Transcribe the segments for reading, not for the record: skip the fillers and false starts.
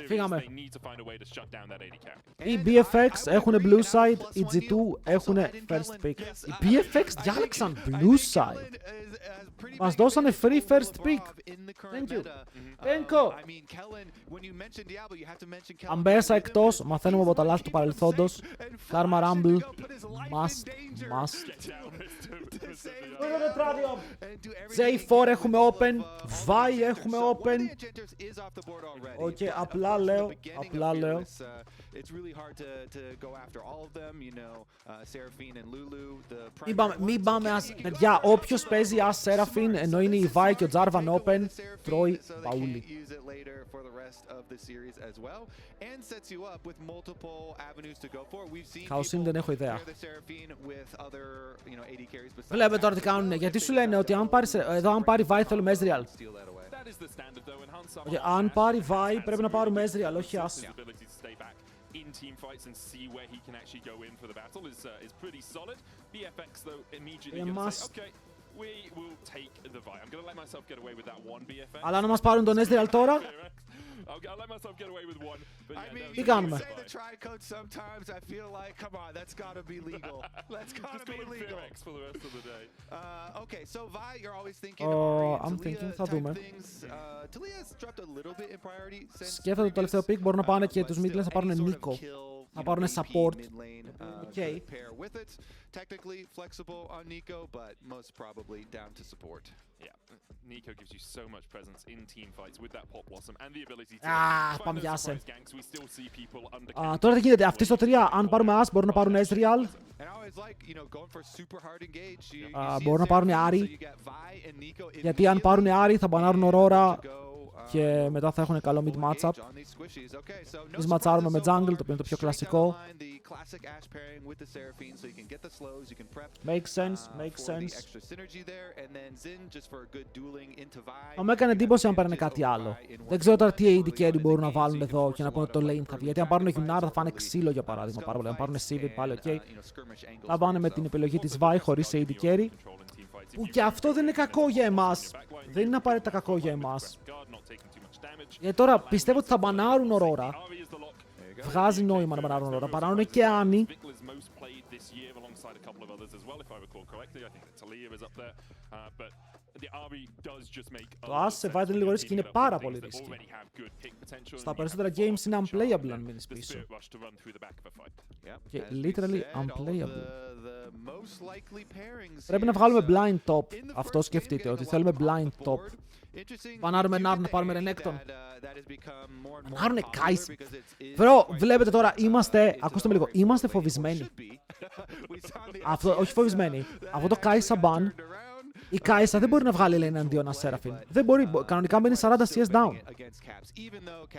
Φύγαμε. Οι BFX έχουν blue side, οι G2 έχουν first pick. Οι BFX διάλεξαν blue side. Μας δώσανε free first pick. Thank you. Thank you. Αμπέσα εκτός, μαθαίνουμε από τα λάθη του παρελθόντος. Karma Rumble. Must. J4 έχουμε open. Vi έχουμε open. Οκ, απλά λέω. Μην πάμε παιδιά, όποιος παίζει as Seraphine ενώ είναι η Vi και ο Jarvan open, τρώει παούλι. Καλοσύνη δεν έχω ιδέα. Βλέπετε τώρα τι κάνουνε, γιατί σου λένε ότι αν πάρει Vi θέλουμε Ezreal. Αν πάρει Vi πρέπει να πάρουμε Ezreal, όχι as. In team fights and see where he can actually go in for the battle is pretty solid. BFX though immediately gonna say, okay, we will take the Vi. I'm gonna let myself get away with that one BFX. Αλλά να μας πάρουν τον Ezreal τώρα. I'll let myself get away with one. But yeah, τι κάνουμε? Say the try code sometimes. I feel like, come on, that's gotta be legal. That's gotta be legal. for the rest of the day. Okay, so Vi, you're always thinking of I'm thinking, θα δούμε. Talia's dropped a little bit in priority. Σκέφτεται το τελευταίο pick, μπορούν να πάνε και τους mid lanes, θα πάρουν Nico. Θα πάρουν support. Okay. Technically flexible on Nico, but most probably down to support. Yeah, Nico gives you so much presence in team fights with that pop blossom and the ability to πάμε πιάσε. ganks. We still see people under. Τώρα τι γίνεται, αυτοί στο 3, αν πάρουμε As, μπορούν να πάρουν Ezreal. Μπορούν να πάρουν Ari. Γιατί αν πάρουν Ari θα μπανάρουν Aurora και μετά θα έχουν καλό mid matchup. Εμείς ματσάρουμε με jungle, το οποίο είναι το πιο κλασικό. Makes sense. Θα μου έκανε εντύπωση αν παίρνει κάτι άλλο. Δεν ξέρω τώρα τι AD carry μπορούν να βάλουν εδώ και να πούνε το lane θα βγει. Γιατί αν πάρουν Yunara θα φάνε ξύλο για παράδειγμα. Πάρα πολύ. Αν πάρουν Sivir πάλι ok. Θα πάνε με την επιλογή της Vi χωρίς AD carry. Που και αυτό δεν είναι κακό για εμάς. Δεν είναι απαραίτητα κακό για εμάς. Γιατί τώρα πιστεύω ότι θα μπανάρουν Aurora. Βγάζει νόημα να μπανάρουν Aurora. Μπανάρουν και Annie. Το As σε βάζει λίγο ρίσκι, είναι πάρα πολύ ρίσκι. Στα περισσότερα games είναι unplayable αν μείνεις πίσω. Και literally unplayable. Πρέπει να βγάλουμε blind top. Αυτό σκεφτείτε, ότι θέλουμε blind top. Πανάρουμε Nard να πάρουμε Renekton. Πανάρουνε Kai'Sa. Βρω, βλέπετε τώρα, είμαστε, ακούστε με λίγο, είμαστε φοβισμένοι. Όχι φοβισμένοι. Αυτό το Kai'Sa ban, η Kai'Sa δεν μπορεί να βγάλει lane εναντίον Seraphine. Δεν μπορεί, κανονικά μπαίνει 40 CS down.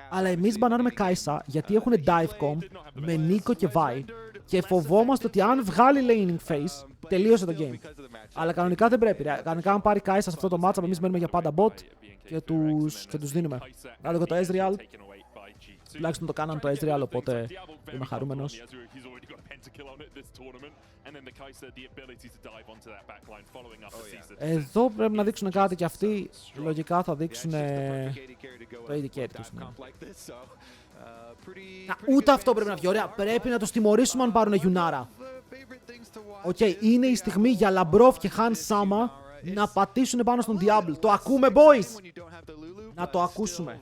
Αλλά εμείς μπανάρουμε Kai'Sa γιατί έχουν dive comp με Nico και Vi και φοβόμαστε ότι αν βγάλει laning phase, τελείωσε το game. Αλλά κανονικά δεν πρέπει. Κανονικά αν πάρει Kai'Sa σε αυτό το matchup, εμείς μένουμε για πάντα bot και τους δίνουμε. Άλλο και το Ezreal. Τουλάχιστον το κάναν το Ezreal, οπότε είμαι χαρούμενος. Εδώ πρέπει να δείξουν κάτι και αυτοί. Λογικά θα δείξουν το AD carry τους. Ούτε αυτό πρέπει να βγει. Ωραία, πρέπει να τους τιμωρήσουμε αν πάρουν Yunara. Οκ, είναι η στιγμή για Λαμπρόφ και Χαν Σάμα να πατήσουν πάνω στον Diablo. Το ακούμε, boys! Να το ακούσουμε.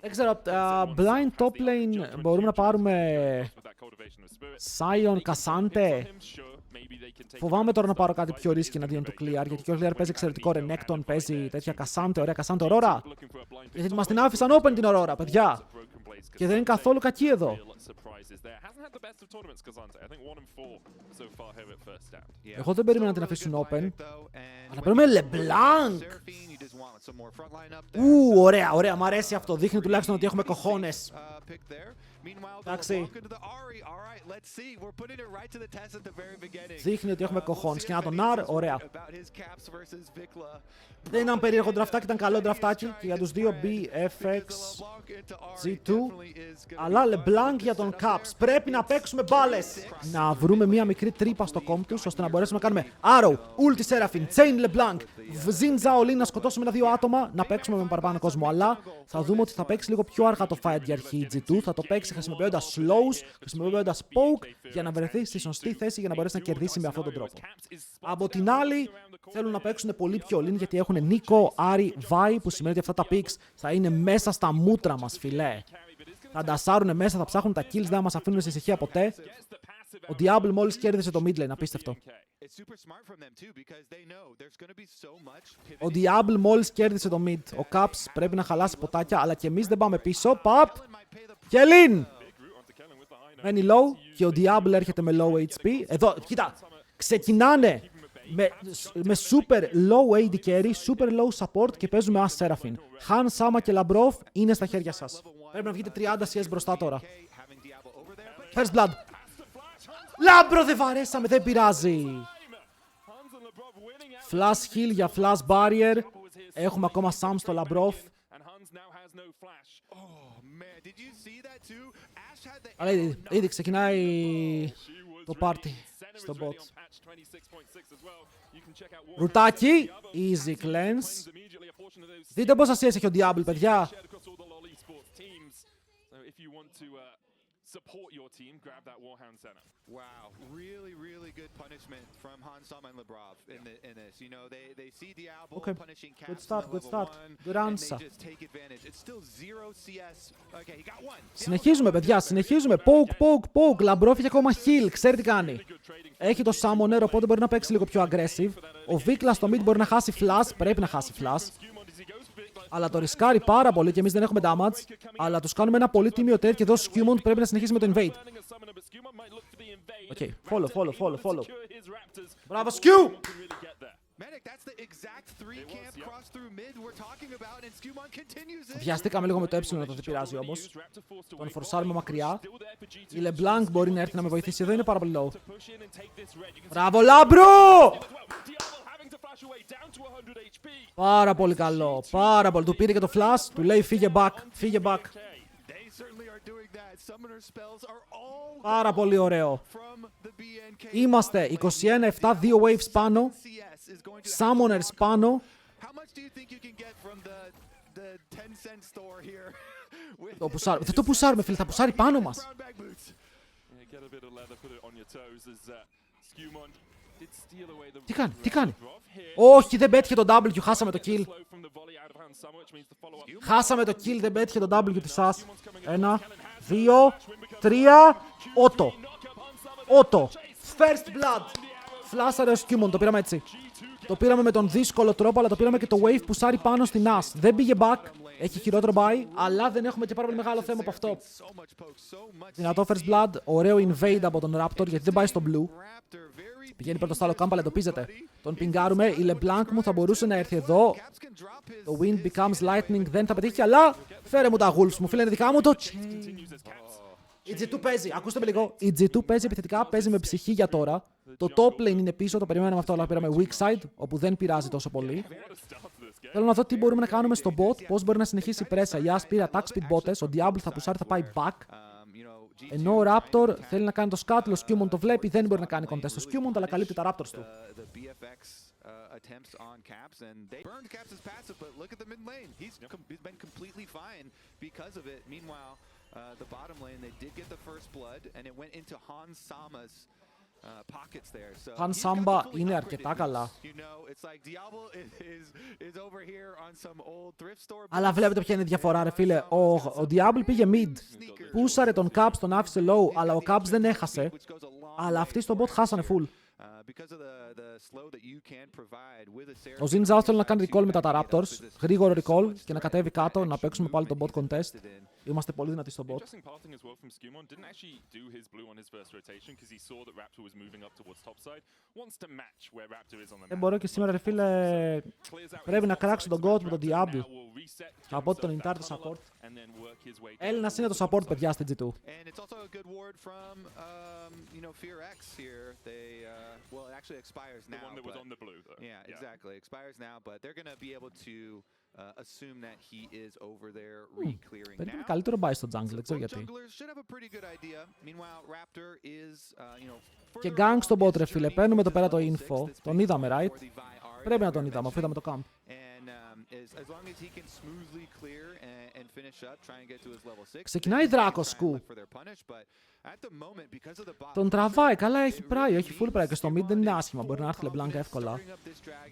Δεν ξέρω, blind top lane μπορούμε να πάρουμε Sion, Cassante. Φοβάμαι τώρα να πάρω κάτι πιο ρίσκι εναντίον του Clear, γιατί και ο Clear παίζει εξαιρετικό Renekton, παίζει τέτοια Cassante, ωραία Cassante Aurora. Γιατί μας την άφησαν open την Aurora, παιδιά. Και δεν είναι καθόλου κακή εδώ. Εγώ δεν περίμενα να την αφήσουν open. Αλλά παίρνουμε LeBlanc. Ωραία, ωραία, μ' αρέσει αυτό. Δείχνει τουλάχιστον ότι έχουμε κοχώνες. Εντάξει. Δείχνει ότι έχουμε κοχώνες. Και να τον Ναρ, ωραία. Δεν ήταν περίεργο ντραφτάκι, ήταν καλό ντραφτάκι και για τους δύο BFX G2. Αλλά LeBlanc για τον Caps. Πρέπει να παίξουμε μπάλες. Να βρούμε μία μικρή τρύπα στο κόμπ τους ώστε να μπορέσουμε να κάνουμε Arrow, Ulti Seraphine, Chain LeBlanc, Zin Zhaolin να σκοτώσουμε ένα-δύο άτομα, να παίξουμε με παραπάνω κόσμο. Αλλά θα δούμε ότι θα παίξει λίγο πιο αργά το fight για αρχή G2. Θα το παίξει χρησιμοποιώντας slows, χρησιμοποιώντας poke για να βρεθεί στη σωστή θέση για να μπορέσει να κερδίσει με αυτόν τον τρόπο. Από την άλλη, θέλουν να παίξουν πολύ πιο lean γιατί έχουν Nico, Ari, Vi, που σημαίνει ότι αυτά τα picks θα είναι μέσα στα μούτρα μας, φιλέ. Θα ντασάρουν μέσα, θα ψάχνουν τα kills, δεν θα μας αφήνουν σε ησυχία ποτέ. Ο Diablo μόλις κέρδισε το mid lane, απίστευτο. Ο Diablo μόλις κέρδισε το mid. Ο Caps πρέπει να χαλάσει ποτάκια, αλλά και εμείς δεν πάμε πίσω. Παπ! Και lean! Μένει low και ο Diablo έρχεται με low HP. Εδώ, κοίτα! Ξεκινάνε με super low AD carry, super low support και παίζουμε as Seraphine. Han, Sama και Labrov είναι στα χέρια σας. Πρέπει να βγείτε 30 CS μπροστά τώρα. First blood. Λάμπρο δεν βαρέσαμε, δεν πειράζει. Flash heal για flash barrier. Έχουμε ακόμα Sam στο Labrov. Αλλά ήδη ξεκινάει το party στο bot. Ρουτάκι, easy cleanse. Δείτε πόσα CS έχει ο Diablo, παιδιά. Support your team, grab that Warhound center. Wow, really good punishment from Han, Sama and Labrov in this. You know, they see Diablo punishing Caps. Good start. Good answer. They just take advantage. It's still 0 CS. Okay, he got one. Συνεχίζουμε, παιδιά, συνεχίζουμε. Poke. Labrov έχει ακόμα heal, ξέρει τι κάνει. Έχει το Summoner, οπότε μπορεί να παίξει λίγο πιο aggressive. Ο Vikla στο mid μπορεί να χάσει flash, πρέπει να χάσει flash. Αλλά το ρισκάρει πάρα πολύ και εμείς δεν έχουμε damage. Αλλά τους κάνουμε ένα πολύ τίμιο trade και εδώ Skewmon πρέπει να συνεχίσει με το invade. Okay, follow. Μπράβο, Skew! Βιαστήκαμε λίγο με το έψιλο, να το δεν πειράζει όμως. Τον φορσάρουμε μακριά. Η LeBlanc μπορεί να έρθει να με βοηθήσει. Εδώ είναι πάρα πολύ low. Μπράβο, Λάμπρο! Πάρα πολύ καλό. Πάρα πολύ. Του πήρε και το flash. Του λέει φύγε back. Πάρα πολύ ωραίο. Είμαστε 21-7, 2 waves πάνω. Summoners πάνω. Δεν το πουσάρουμε, φίλε. Θα πουσάρει πάνω μας. Τι κάνει. Όχι, δεν πέτυχε το W, χάσαμε το kill. Χάσαμε το kill, δεν πέτυχε το W της σας. 1, 2, 3. Ότο. First blood. Φλάσαρε ο Skewmon, το πήραμε έτσι. Το πήραμε με τον δύσκολο τρόπο, αλλά το πήραμε και το wave που σάρει πάνω στην As. Δεν πήγε back, έχει χειρότερο buy, αλλά δεν έχουμε και πάρα πολύ μεγάλο θέμα από αυτό. Δυνατό first blood, ωραίο invade από τον Raptor, γιατί δεν πάει στο blue. Πηγαίνει πρώτο στο άλλο κάμπ, αλλά εντοπίζεται. Τον πιγκάρουμε, η LeBlanc μου θα μπορούσε να έρθει εδώ. Το wind becomes lightning, δεν θα πετύχει, αλλά φέρε μου τα wolves μου, φίλε, είναι δικά μου το... Η G2 παίζει, ακούστε με λίγο. Η G2 παίζει επιθετικά, παίζει με ψυχή για τώρα. Το top lane είναι πίσω, το περιμέναμε αυτό, αλλά πήραμε weak side, όπου δεν πειράζει τόσο πολύ. Θέλω να δω τι μπορούμε να κάνουμε στο bot, πώς μπορεί να συνεχίσει η πρέσα. Η As πήρε attack speed botes, ο Diablo θα πουσάρει, θα πάει back. Ενώ ο Raptor θέλει να κάνει το scuttle, ο Skewmon το βλέπει, δεν μπορεί να κάνει contest στο Skewmon, αλλά καλύπτει τα Raptors του. The bottom lane, they did get the first blood, and it went into Han Sama's pockets there. So Han Samba είναι αρκετά καλά. Αλλά βλέπετε ποια είναι η διαφορά, ρε φίλε. Ο Diablo πήγε mid. Πούσαρε τον Caps, τον άφησε low, αλλά ο Caps δεν έχασε. Αλλά αυτοί στον bot χάσανε full. Ο Xin Zhao θέλει να κάνει recall μετά τα Raptors. Γρήγορο recall και να κατέβει κάτω, να παίξουμε πάλι το bot contest. Είμαστε πολύ δυνατοί στο bot. Δεν μπορώ και σήμερα, ρε φίλε, πρέπει να κράξω τον God με τον Diablo. Θα πω τον entire support. Έλληνας είναι το support, παιδιά, στην G2. Περίπου καλύτερο buy στο jungle, δεν ξέρω γιατί. Και gang στο bot, ρε φίλε, παίρνουμε εδώ πέρα το info. Τον είδαμε, right? Πρέπει να τον είδαμε, αφού είδαμε το camp. Ξεκινάει Δράκος σκου. Τον τραβάει, καλά, έχει πράιο, έχει full πράιο και στο mid δεν είναι άσχημα, μπορεί να έρθει LeBlanc εύκολα.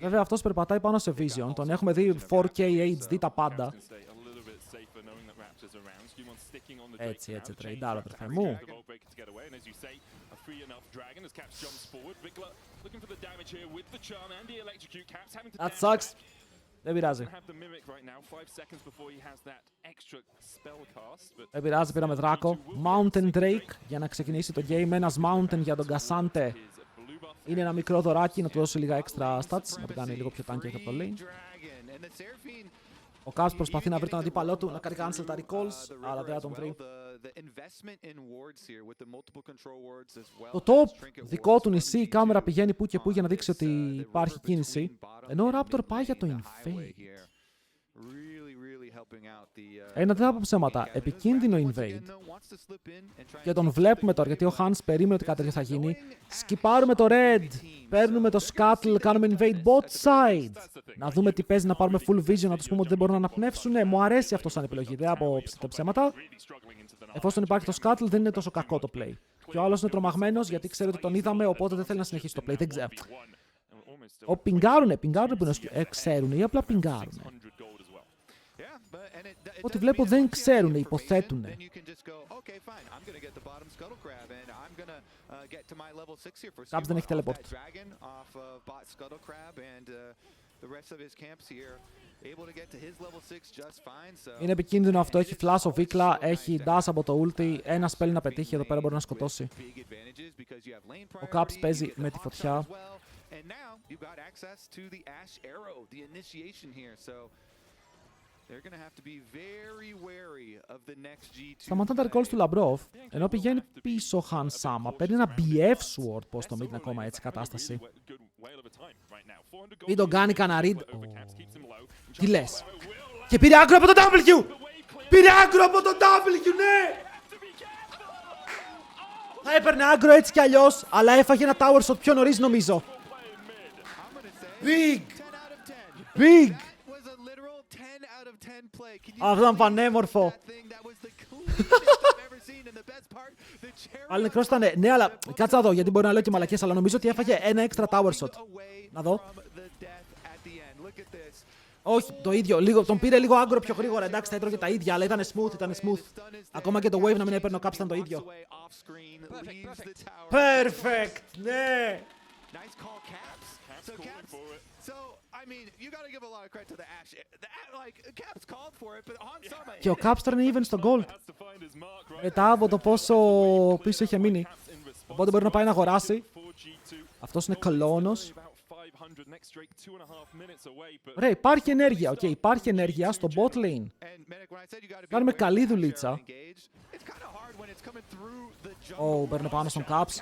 Βέβαια αυτός περπατάει πάνω σε Vision, τον έχουμε δει 4K HD τα πάντα. Έτσι, τρέιντάρω, αδερφέ μου. That sucks. Δεν πειράζει. Δεν πειράζει, πήραμε Δράκο. Mountain Drake για να ξεκινήσει το game. Ένας Mountain για τον Κασάντε. Είναι ένα μικρό δωράκι να του δώσει λίγα extra stats. Να το κάνει λίγο πιο tanky από το lane. Ο Caps προσπαθεί να βρει τον αντίπαλό του, να κάνει cancel τα recalls, αλλά δεν θα τον βρει. Το top δικό του νησί, η κάμερα πηγαίνει που και που για να δείξει ότι υπάρχει κίνηση, ενώ ο Raptor πάει για το invade. Δεν θα πω ψέματα, επικίνδυνο invade. Και τον βλέπουμε τώρα, γιατί ο Hans περίμενε ότι κάτι τέτοιο θα γίνει. Σκυπάρουμε το red, παίρνουμε το scuttle, κάνουμε invade bot side. Να δούμε τι παίζει, να πάρουμε full vision, να τους πούμε ότι δεν μπορούν να αναπνεύσουν. Μου αρέσει αυτό σαν επιλογή, δεν από ψέματα. Εφόσον υπάρχει το scuttle, δεν είναι τόσο κακό το play. Και ο άλλος είναι τρομαγμένος γιατί ξέρει ότι τον είδαμε, οπότε δεν θέλει να συνεχίσει το play. Δεν ξέρω. Πιγκάρουνε που είναι. Ξέρουν ή απλά πιγκάρουνε. Ό,τι βλέπω δεν ξέρουν, υποθέτουν. Caps δεν έχει teleport. Είναι επικίνδυνο αυτό, έχει flash ο Βίκλα, έχει dash από το ulti, ένα spell να πετύχει, εδώ πέρα μπορεί να σκοτώσει. Ο Caps παίζει με τη φωτιά. Σταματά τα recalls του Λαμπρόφ, ενώ πηγαίνει πίσω ο Χαν Σάμα. Παίρνει ένα BF Sword, πως το mid είναι ακόμα έτσι κατάσταση. Μην τον κάνει κανένα read. Τι λες? Και πήρε άγκρο από το W! Πήρε άγκρο από το W, ναι! Θα έπαιρνε άγκρο έτσι κι αλλιώς, αλλά έφαγε ένα tower shot πιο νωρίς νομίζω. Big! Big! Αυτό ήταν πανέμορφο. Αλλά νεκρός ήταν. Ναι, αλλά κάτσε να δω, γιατί μπορεί να λέω και μαλακίες, αλλά νομίζω ότι έφαγε ένα extra tower shot. Να δω. Όχι, το ίδιο. Λίγο, τον πήρε λίγο άγκρο πιο γρήγορα. Εντάξει, θα έτρωγε τα ίδια, αλλά ήταν smooth. Ακόμα και το wave να μην έπαιρνε ο Caps ήταν το ίδιο. Perfect! Ναι! Και ο Caps τώρα είναι even στο gold. Μετά από το πόσο πίσω είχε μείνει. Οπότε μπορεί να πάει να αγοράσει. Αυτός είναι κολόνος. Ωραία, υπάρχει ενέργεια. Οκ, υπάρχει ενέργεια στο bot lane. Κάνουμε καλή δουλίτσα. Παίρνω πάνω στον Caps.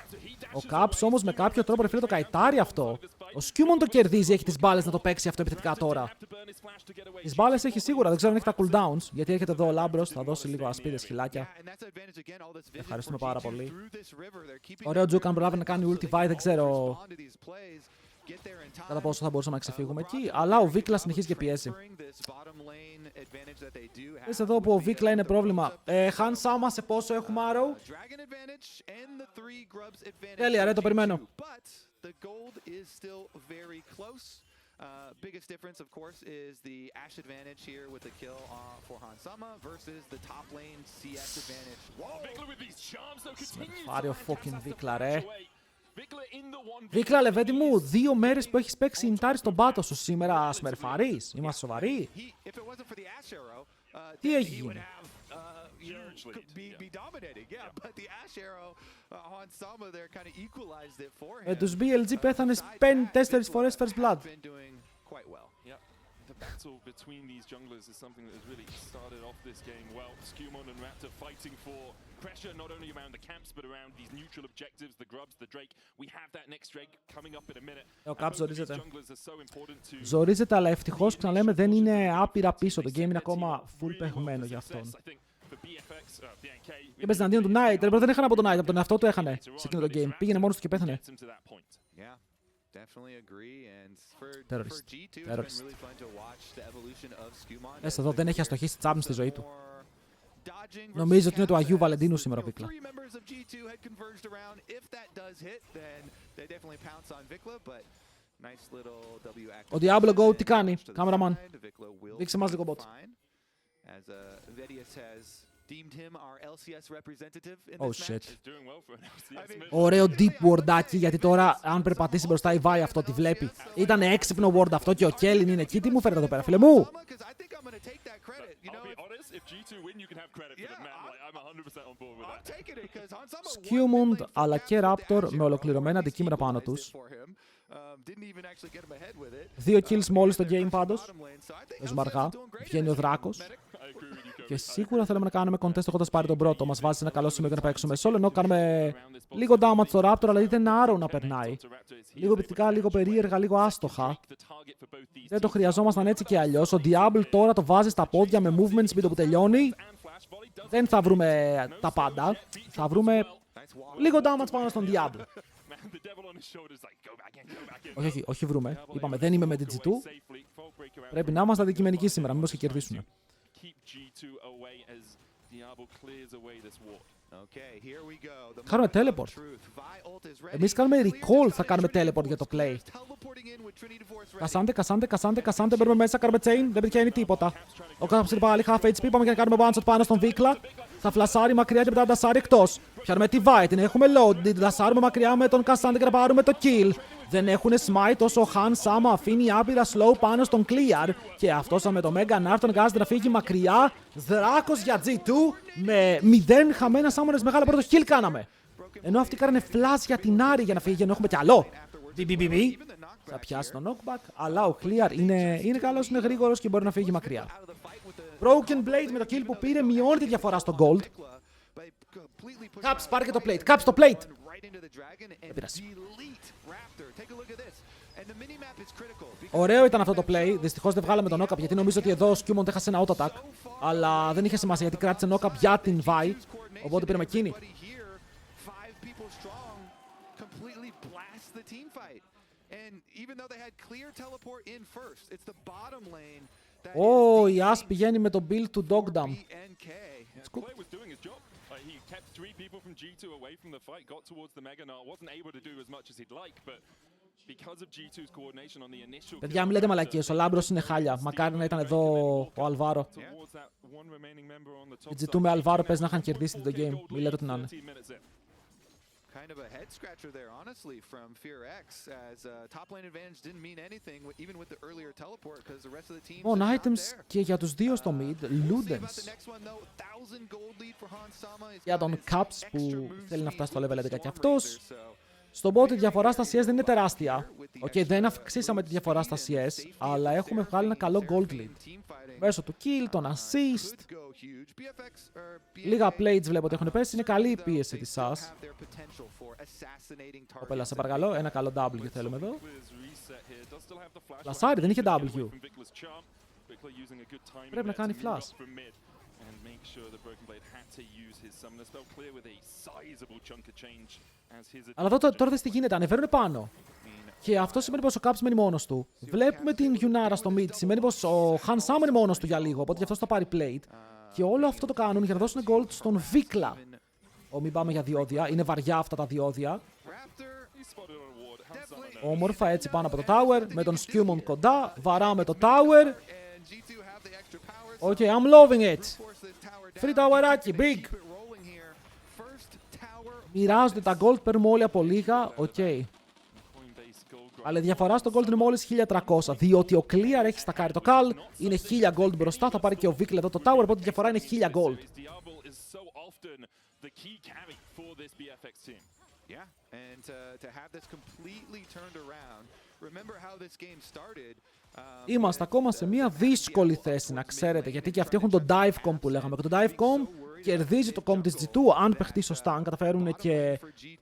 Ο Caps όμως με κάποιο τρόπο ρε φίλε το καητάρει αυτό. Ο Σκιούμον το κερδίζει, έχει τις μπάλες να το παίξει αυτό επιθετικά τώρα. Τις μπάλες έχει σίγουρα, δεν ξέρω αν έχει τα cooldowns. Γιατί έρχεται εδώ ο Λάμπρος, θα δώσει λίγο ασπίδες χιλάκια. Ευχαριστούμε πάρα πολύ. Ωραίο Τζουκ, αν προλάβει να κάνει ulti vi, δεν ξέρω κατά πόσο θα μπορούσαμε να ξεφύγουμε εκεί. Αλλά ο Βίκλα συνεχίζει και πιέζει. Δες εδώ που ο Βίκλα είναι πρόβλημα. Χαν Σάμα σε πόσο έχουμε Arrow? Τέλεια, ρε, το περιμένω. Biggest difference, of course, is the Ashe advantage here with the kill for Hansama versus the top lane CS advantage. Whoa! With these charms, though, continues to fucking Vikla, ρε. Βίκλα, λεβέντη μου, 2 μέρες που έχεις παίξει ιντάρι στον πάτο σου. Σήμερα σμερφαρείς, είμαστε σοβαροί. Τι έχει γίνει? Με τους BLG πέθανες 4 φορές first blood. The battle between these junglers is something that has really started off this game well. Skumon and Raptor fighting for pressure not only around the camps but around these neutral objectives, the grubs, the drake. We have that next drake coming up in a minute. Ο Caps ζορίζεται. Junglers are so important to... Ζορίζεται, αλλά ευτυχώς ξαναλέμε δεν είναι άπειρα πίσω. Το game είναι ακόμα full παιγμένο για αυτόν. Και παίζει εναντίον του Knight. Δεν έχανε από τον Knight, από τον εαυτό του έχανε σε εκείνο το game. Πήγαινε μόνος του και πέθανε. Terrorist. Μέσα εδώ δεν έχει αστοχήσει τσάμπν στη ζωή του. Νομίζω ότι είναι του Αγίου Βαλεντίνου σήμερα ο Βίκλα. Ο Diablo Go τι κάνει? Cameraman, δείξε μας λίγο bot. Oh shit. Ωραίο deep wardάκι, γιατί τώρα αν περπατήσει μπροστά η Vi αυτό τη βλέπει. Ήταν έξυπνο ward αυτό και ο Κέλιν είναι εκεί. Τι μου φέρετε εδώ πέρα, φίλε μου? Skumund αλλά και Raptor με ολοκληρωμένα αντικείμενα πάνω τους. 2 kills μόλις στο game πάντως. Παίζουμε αργά. Βγαίνει ο Δράκος. Και σίγουρα θέλουμε να κάνουμε contest έχοντας πάρει τον πρώτο. Μας βάζει σε ένα καλό σημείο για να παίξουμε solo. Ενώ κάνουμε λίγο damage στο Raptor, αλλά δείτε ένα Arrow να περνάει. Λίγο επιθετικά, λίγο περίεργα, λίγο άστοχα. Δεν το χρειαζόμασταν έτσι και αλλιώς. Ο Diablo τώρα το βάζει στα πόδια με movement speed που τελειώνει. Δεν θα βρούμε τα πάντα. Θα βρούμε λίγο damage πάνω στον Diablo. Όχι βρούμε. Είπαμε δεν είμαι με την G2. Πρέπει να είμαστε αντικειμενικοί σήμερα, μήπως και κερδίσουμε. Κάνουμε teleport. Εμείς κάνουμε recall, θα κάνουμε teleport για το play. Κασάντε, μπαίνουμε μέσα, κάνουμε chain, δεν πετυχαίνει τίποτα. Ο Caps είναι πάλι half HP, πάμε και να κάνουμε one shot πάνω στον Βίκλα. Θα φλασάρει μακριά και μετά ντασάρει εκτός. Πιάνουμε τη Vi, την έχουμε load, την ντασάρουμε μακριά με τον Κασάντε και να πάρουμε το kill. Δεν έχουν smite όσο ο Han Sama αφήνει άπειρα slow πάνω στον clear. Και αυτός με το Mega Knife τον βγάζει να φύγει μακριά. Δράκος για G2 με 0 χαμένα summoners, μεγάλο πρώτο kill κάναμε. Ενώ αυτοί κάνανε flash για την Άρη για να φύγει, ενώ έχουμε κι άλλο. Θα πιάσει τον knockback, αλλά ο clear είναι καλός, είναι γρήγορος και μπορεί να φύγει μακριά. Broken Blade με το kill που πήρε μειώνει τη διαφορά στο gold. Caps, πάρε και το plate. Caps, το plate. Δεν πειράζει. Ωραίο ήταν αυτό το play. Δυστυχώς δεν βγάλαμε τον knock-up γιατί νομίζω ότι εδώ ο Skumon έχασε ένα auto-attack. Αλλά δεν είχε σημασία γιατί κράτησε knock-up για την Vi. Οπότε πήραμε εκείνη. Η As πηγαίνει με το build του Dogdam. He kept 3 people from G2 away from the fight, got towards the Mega Gnar, wasn't able to do as much as he'd like, but because of G2's coordination on the initial... Παιδιά, μην λέτε μαλακίες, ο Λάμπρος είναι χάλια. Μακάρι να ήταν εδώ ο Αλβάρο. Η G2 με Αλβάρο παίζει να είχαν κερδίσει το game. Μην λέτε ότι να είναι. Kind of a head scratcher there, honestly, from Fear X, as top lane advantage didn't mean anything, even with the earlier teleport, because the rest of the team on items και για τους δύο στο mid, Ludens. Για τον Caps που θέλει να φτάσει στο level 11 και αυτός. Στον bot η διαφορά στα CS δεν είναι τεράστια. Δεν αυξήσαμε τη διαφορά στα CS, αλλά έχουμε βγάλει ένα καλό gold lead. Μέσω του kill, τον assist. Λίγα plates βλέπω ότι έχουν πέσει. Είναι καλή η πίεση της SAS. Οπέλα, σε παρακαλώ. Ένα καλό W θέλουμε εδώ. Λασάρι, δεν είχε W. Πρέπει να κάνει flash. Αλλά εδώ τώρα δες τι γίνεται. Ανεβαίνουν πάνω. Και αυτό σημαίνει πως ο Caps μένει μόνος του. Βλέπουμε την Yunara στο mid. Σημαίνει πως ο Han Sam μένει μόνος του για λίγο. Οπότε γι' αυτό θα πάρει plate. Και όλο αυτό το κάνουν για να δώσουν gold στον Βίκλα. Μην πάμε για διόδια. Είναι βαριά αυτά τα διόδια. Όμορφα έτσι πάνω από το tower. Με τον Skumon κοντά. Βαράμε το tower. Okay, I'm loving it. Free towerάκι. Big. Μοιράζονται τα gold, παίρνουμε όλοι από λίγα. Οκ. Αλλά η διαφορά στο gold είναι μόλις 1300. Διότι ο Clear έχει στακάρει το Cal, είναι 1000 gold μπροστά. Θα πάρει και ο Vickle εδώ το tower, οπότε η διαφορά είναι 1000 gold. Είμαστε ακόμα σε μια δύσκολη θέση, να ξέρετε, γιατί και αυτοί έχουν το dive comp που λέγαμε. Και το dive comp κερδίζει το comp της G2 αν παιχτεί σωστά, αν καταφέρουν και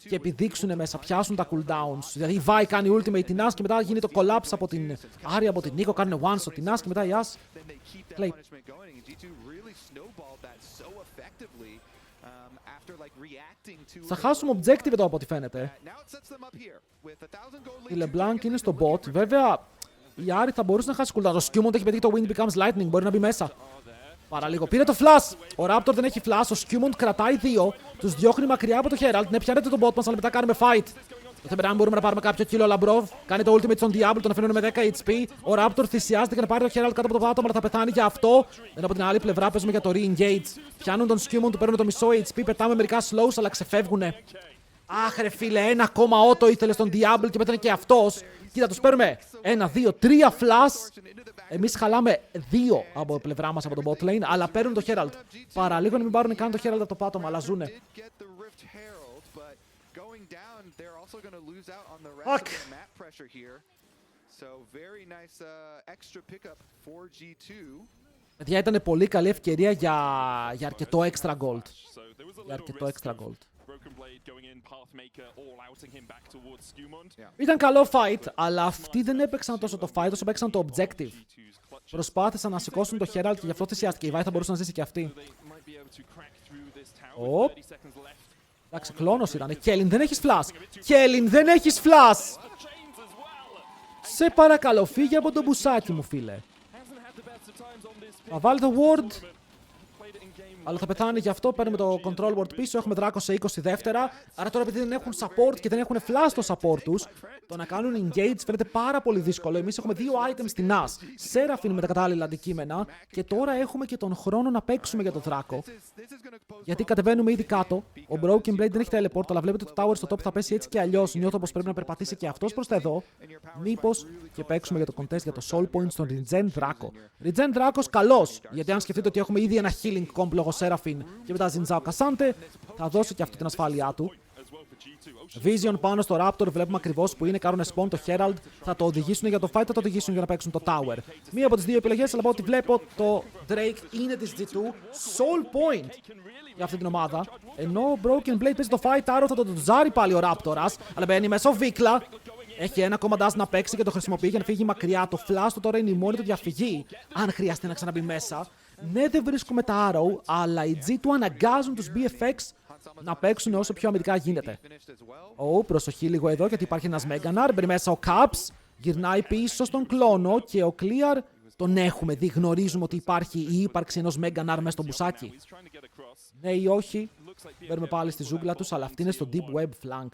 επιδείξουν μέσα, πιάσουν τα cooldowns. Δηλαδή η Vi κάνει ultimate την As και μετά γίνει το collapse από την Άρια, από την Nico, κάνουν one shot την As και μετά η As play. Θα χάσουμε objective εδώ από ό,τι φαίνεται. Η LeBlanc είναι στο bot. Βέβαια, η Άρη θα μπορούσε να χάσει cooldown. Ο Skewmont έχει πετύχει το Wind Becomes Lightning. Μπορεί να μπει μέσα. Παραλίγο. Πήρε το flash. Ο Raptor δεν έχει flash. Ο Skewmont κρατάει 2. Τους διώχνει μακριά από το Herald. Ναι, πιάνετε τον bot μας, αλλά μετά κάνουμε fight. Το θέμα αν μπορούμε να πάρουμε κάποιο kill. Ο Labrov κάνει το ultimate στον Diablo. Τον αφήνουν με 10 HP. Ο Raptor θυσιάζεται για να πάρει το Herald κάτω από το βάτο, αλλά θα πεθάνει για αυτό. Ενώ από την άλλη πλευρά παίζουμε για το re-engage. Πιάνουν τον Skewmont, του παίρνουν το μισό HP. Πετάμε μερικά slows, αλλά ξεφεύγουνε. Αχ, ρε φίλε, 1 auto ήθελε στον Diablo και πέτανε και αυτός. Κοίτα, τους παίρνουμε 1, 2, 3 flash. Εμείς χαλάμε 2 από πλευρά μας από το bot lane, αλλά παίρνουν το Herald. Παραλίγο να μην πάρουν καν το Herald από το πάτωμα, αλλά ζουνε. Fuck. Παιδιά, ήταν πολύ καλή ευκαιρία για αρκετό extra gold. Για αρκετό extra gold. Ήταν καλό fight, αλλά αυτοί δεν έπαιξαν τόσο το fight όσο έπαιξαν το objective. Προσπάθησαν να σηκώσουν το Herald και γι' αυτό θυσιάστηκε. Η Vi θα μπορούσε να ζήσει και αυτή. Εντάξει, κλόνος ήταν. Κέλιν, δεν έχεις flash. Κέλιν, δεν έχεις flash. Σε παρακαλώ, φύγε από το μπουσάκι μου, φίλε. Θα βάλει το ward. Αλλά θα πεθάνει γι' αυτό. Παίρνουμε το control ward πίσω. Έχουμε δράκο σε 20 δεύτερα. Άρα τώρα επειδή δεν έχουν support και δεν έχουν flash το support τους, το να κάνουν engage φαίνεται πάρα πολύ δύσκολο. Εμείς έχουμε 2 items στην As. Seraphine με τα κατάλληλα αντικείμενα. Και τώρα έχουμε και τον χρόνο να παίξουμε για το δράκο. Γιατί κατεβαίνουμε ήδη κάτω. Ο Broken Blade δεν έχει teleport, αλλά βλέπετε το tower στο top θα πέσει έτσι και αλλιώς. Νιώθω πως πρέπει να περπατήσει και αυτός προς τα εδώ. Μήπως και παίξουμε για το contest για το soul point στον Regen Draco. Regen Draco καλός. Γιατί αν σκεφτείτε ότι έχουμε ήδη ένα healing comp λόγω Seraphine και μετά Zinzao Cassante, θα δώσει και αυτό την ασφάλειά του. Vision πάνω στο Raptor, βλέπουμε ακριβώς που είναι, κάνουν spawn το Herald, θα το οδηγήσουν για το fight, θα το οδηγήσουν για να παίξουν το tower. Μία από τις δύο επιλογές, αλλά από ό,τι βλέπω, το Drake είναι της G2, soul point για αυτή την ομάδα. Ενώ ο Broken Blade παίζει το fight, άρα θα το τζάρει πάλι ο Raptoras, αλλά μπαίνει μέσα ο Vickla. Έχει ένα ακόμα dash να παίξει και το χρησιμοποιεί για να φύγει μακριά. Το flash του τώρα είναι η μόνη του διαφυγή, αν χρειαστεί να ξαναμπεί μέσα. Ναι, δεν βρίσκουμε τα Arrow, αλλά οι G2 αναγκάζουν τους BFX να παίξουν όσο πιο αμυντικά γίνεται. Προσοχή λίγο εδώ, γιατί υπάρχει ένας Meganar. Μπαίνει μέσα ο Caps, γυρνάει πίσω στον κλόνο και ο Clear τον έχουμε δει. Γνωρίζουμε ότι υπάρχει η ύπαρξη ενός Meganar μέσα στο μπουσάκι. Ναι ή όχι, παίρνουμε πάλι στη ζούγκλα τους, αλλά αυτή είναι στο Deep Web Flank.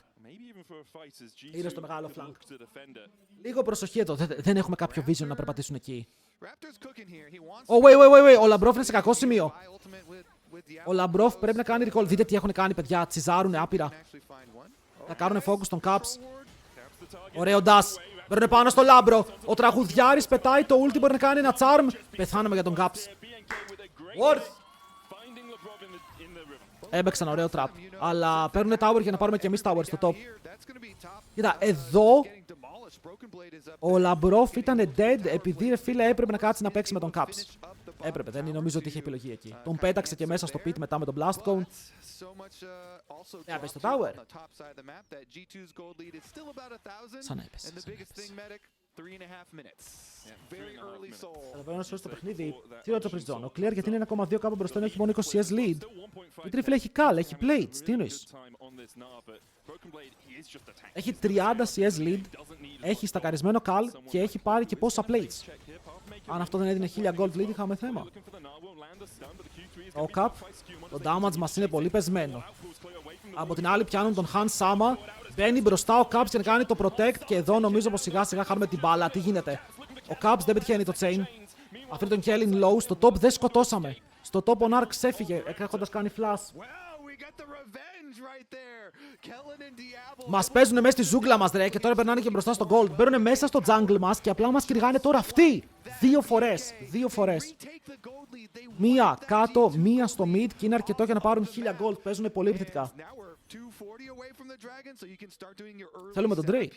Είναι στο μεγάλο flank. Λίγο προσοχή εδώ, δεν έχουμε κάποιο vision να περπατήσουν εκεί. Wait, ο Labrov είναι σε κακό σημείο. Ο Labrov πρέπει να κάνει recall. Δείτε τι έχουν κάνει, παιδιά. Τσιζάρουνε άπειρα. Θα κάνουν focus στον Caps. Ωραίο dash. Παίρνουν πάνω στο Labro. Ο τραγουδιάρης πετάει το ulti. Μπορεί να κάνει ένα charm. Πεθάνουμε για τον Caps. Worth. Έμπαιξαν ωραίο trap. Αλλά παίρνουν tower για να πάρουμε και εμείς tower στο top. Κοίτα, εδώ ο Labrov ήταν dead επειδή ρε φίλε έπρεπε να κάτσει να παίξει με τον Caps. Έπρεπε, δεν νομίζω ότι είχε επιλογή εκεί. Τον πέταξε και μέσα στο pit μετά με τον Blast Cone. Έπεσε στο tower. Σαν να έπεσε. Καταλαβαίνω στο παιχνίδι. Τι ρωτήσω πριν Zone. Ο Clear γιατί είναι 1,2 κάπου μπροστά ενώ έχει μόνο 20 CS lead. Γιατί ρε φίλε έχει Cal, έχει plates. Τι εννοείς? Έχει 30 CS lead, έχει στακαρισμένο Cal και έχει πάρει και πόσα plates. Αν αυτό δεν έδινε 1000 gold lead είχαμε θέμα. Ο Cap, το damage μας είναι πολύ πεσμένο. Από την άλλη πιάνουν τον Han Sama. Μπαίνει μπροστά ο Caps για να κάνει το protect και εδώ νομίζω πως σιγά σιγά χάνουμε την μπάλα. Τι γίνεται? Ο Caps δεν πετυχαίνει το chain. Αφήνει τον Kelly low. Στο top δεν σκοτώσαμε. Στο top ο Narc έφυγε έχοντας κάνει flash. Μας παίζουν μέσα στη ζούγκλα μας ρε και τώρα περνάνε και μπροστά στο gold. Μπαίνουν μέσα στο jungle μας και απλά μας κυνηγάνε τώρα αυτοί. Δύο φορές. Μία κάτω, μία στο mid και είναι αρκετό για να πάρουν 1000 gold. Παίζουν πολύ επιθετικά. Θέλουμε τον Drake.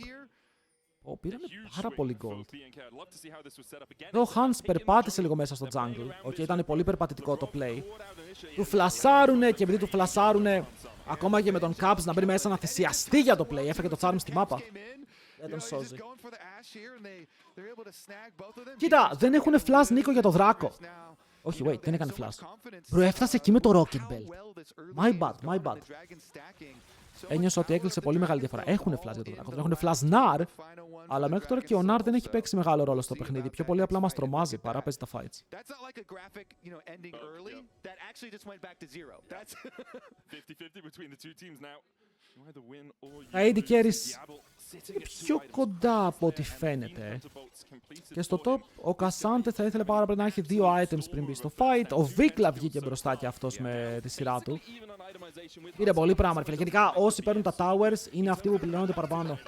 Πήραμε πάρα πολύ gold. Εδώ ο Hans περπάτησε λίγο μέσα στο jungle. Ήταν πολύ περπατητικό το play. Του φλασάρουνε και επειδή του φλασάρουνε ακόμα και με τον Caps να μπει μέσα να θυσιαστεί για το play. Έφεγε το charm στη μάπα. Δεν τον σώζει. Κοίτα, δεν έχουν flash Νίκο για το δράκο. Όχι, wait, δεν έκανε flash. Μπρο, έφτασε εκεί με το Rocket Belt. My bad. Ένιωσα ότι έκλεισε πολύ μεγάλη διαφορά. Έχουν flash για το δράκο. Δεν έχουν flash Nar, αλλά μέχρι τώρα και ο Nar δεν έχει παίξει μεγάλο ρόλο στο παιχνίδι. Πιο πολύ απλά μας τρομάζει παρά παίζει τα fights. Τα AD carries είναι πιο κοντά από ό,τι φαίνεται. Και στο top, ο Κασάντε θα ήθελε πάρα πολύ να έχει 2 items πριν μπει στο fight. Ο Βίκλα βγήκε μπροστά και αυτός με τη σειρά του. Πήρε πολύ πράγμα, φίλε. Γενικά, όσοι παίρνουν τα towers είναι αυτοί που πληρώνονται παραπάνω.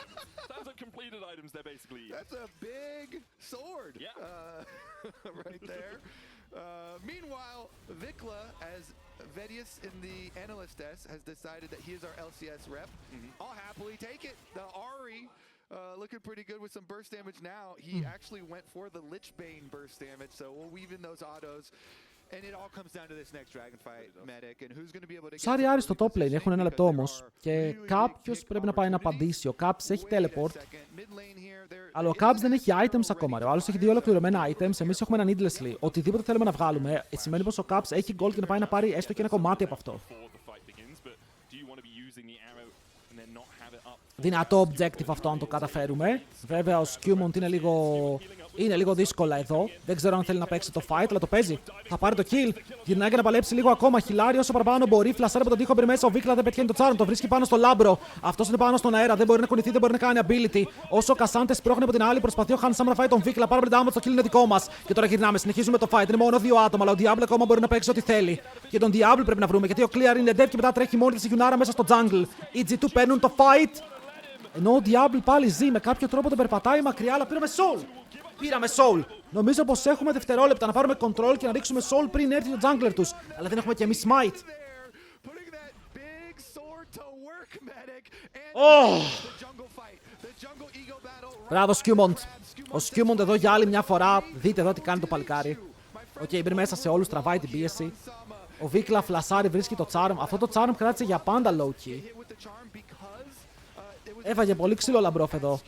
Meanwhile, Vikla, as Vedius in the analyst desk, has decided that he is our LCS rep. I'll happily take it. The Ahri looking pretty good with some burst damage now. He actually went for the Lichbane burst damage, so we'll weave in those autos. And it all comes down to this next dragon fight, medic, and who's going to be able to get... Σάρι Άρη στο top lane, έχουν 1 λεπτό όμως. Και κάποιος πρέπει να πάει να απαντήσει. Ο Caps έχει teleport. Αλλά ο Caps δεν έχει items ακόμα. Ο άλλος έχει 2 ολοκληρωμένα items. Εμείς έχουμε ένα needlessly. Οτιδήποτε θέλουμε να βγάλουμε σημαίνει πως ο Caps έχει gold και να πάει να πάρει έστω και ένα κομμάτι από αυτό. Δυνατό objective αυτό αν το καταφέρουμε. Βέβαια ο Skewmont είναι λίγο δύσκολα εδώ. Δεν ξέρω αν θέλει να παίξει το fight, αλλά το παίζει. Θα πάρει το kill. Γυρνάει και να παλέψει λίγο ακόμα. Χιλάρι όσο παραπάνω μπορεί. Φλασάρει από τον τοίχο πριν μέσα. Ο Βίκλα δεν πετυχαίνει το charm. Το βρίσκει πάνω στο λάμπρο. Αυτό είναι πάνω στον αέρα. Δεν μπορεί να κουνηθεί, δεν μπορεί να κάνει ability. Όσο ο Κασάντε πρόχνει από την άλλη, προσπαθεί ο Handsome να φάει τον Βίκλα. Πάρα πολύ damage. Το kill είναι δικό μα. Και τώρα γυρνάμε. Συνεχίζουμε το fight. Είναι μόνο 2 άτομα, αλλά ο Diablo ακόμα μπορεί να παίξει ό,τι θέλει. Και τον Diablo πρέπει να βρούμε γιατί ο Clear είναι dead και μετά τρέχει μόνη τη η Yunara μέσα στο jungle. Οι G2 παίρνουν το fight. Ενώ ο Diablo πάλι ζει με κάποιο τρόπο τον περπατάει μακριά, αλλά πήραμε soul. Νομίζω πως έχουμε δευτερόλεπτα να πάρουμε control και να ρίξουμε soul πριν έρθει το jungler τους. Αλλά δεν έχουμε και εμείς smite. Μπράβο Skewmont. Ο Skewmont εδώ για άλλη μια φορά. Δείτε εδώ τι κάνει το παλικάρι. Μπαίνει μέσα σε όλους, τραβάει την πίεση. Ο Βίκλα φλασάρι, βρίσκει το charm. Αυτό το charm κράτησε για πάντα low key. Έφαγε πολύ ξύλο λαμπρόφ εδώ.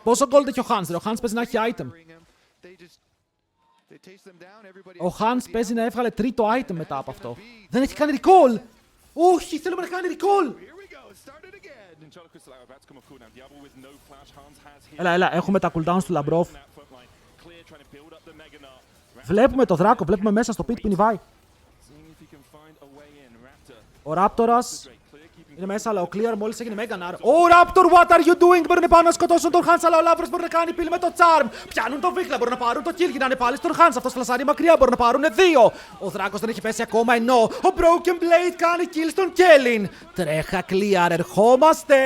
Πόσο gold έχει ο Hans, ο Hans παίζει να έχει item. Ο Hans παίζει να έβγαλε τρίτο item μετά από αυτό. Δεν έχει κάνει recall! Όχι, θέλουμε να κάνει recall! Έλα, έχουμε τα cooldowns του λαμπρόφ. Βλέπουμε το δράκο, βλέπουμε μέσα στο pit που νιβάει. Ο Raptoras είναι μέσα, αλλά ο Clear μόλις έγινε Meganar. Ο Raptor, what are you doing? Μπορούν πάνω να σκοτώσουν τον Hans, αλλά ο Λαύρος μπορεί να κάνει πύλη με το Charm. Πιάνουν τον Βίκλα, μπορούν να πάρουν το kill, γυρνάνε πάλι στον Hans. Αυτός φλασάρει μακριά, μπορούν να πάρουν 2. Ο Δράκος δεν έχει πέσει ακόμα, ενώ ο Broken Blade κάνει kill στον Kellen. Τρέχα Clear, ερχόμαστε.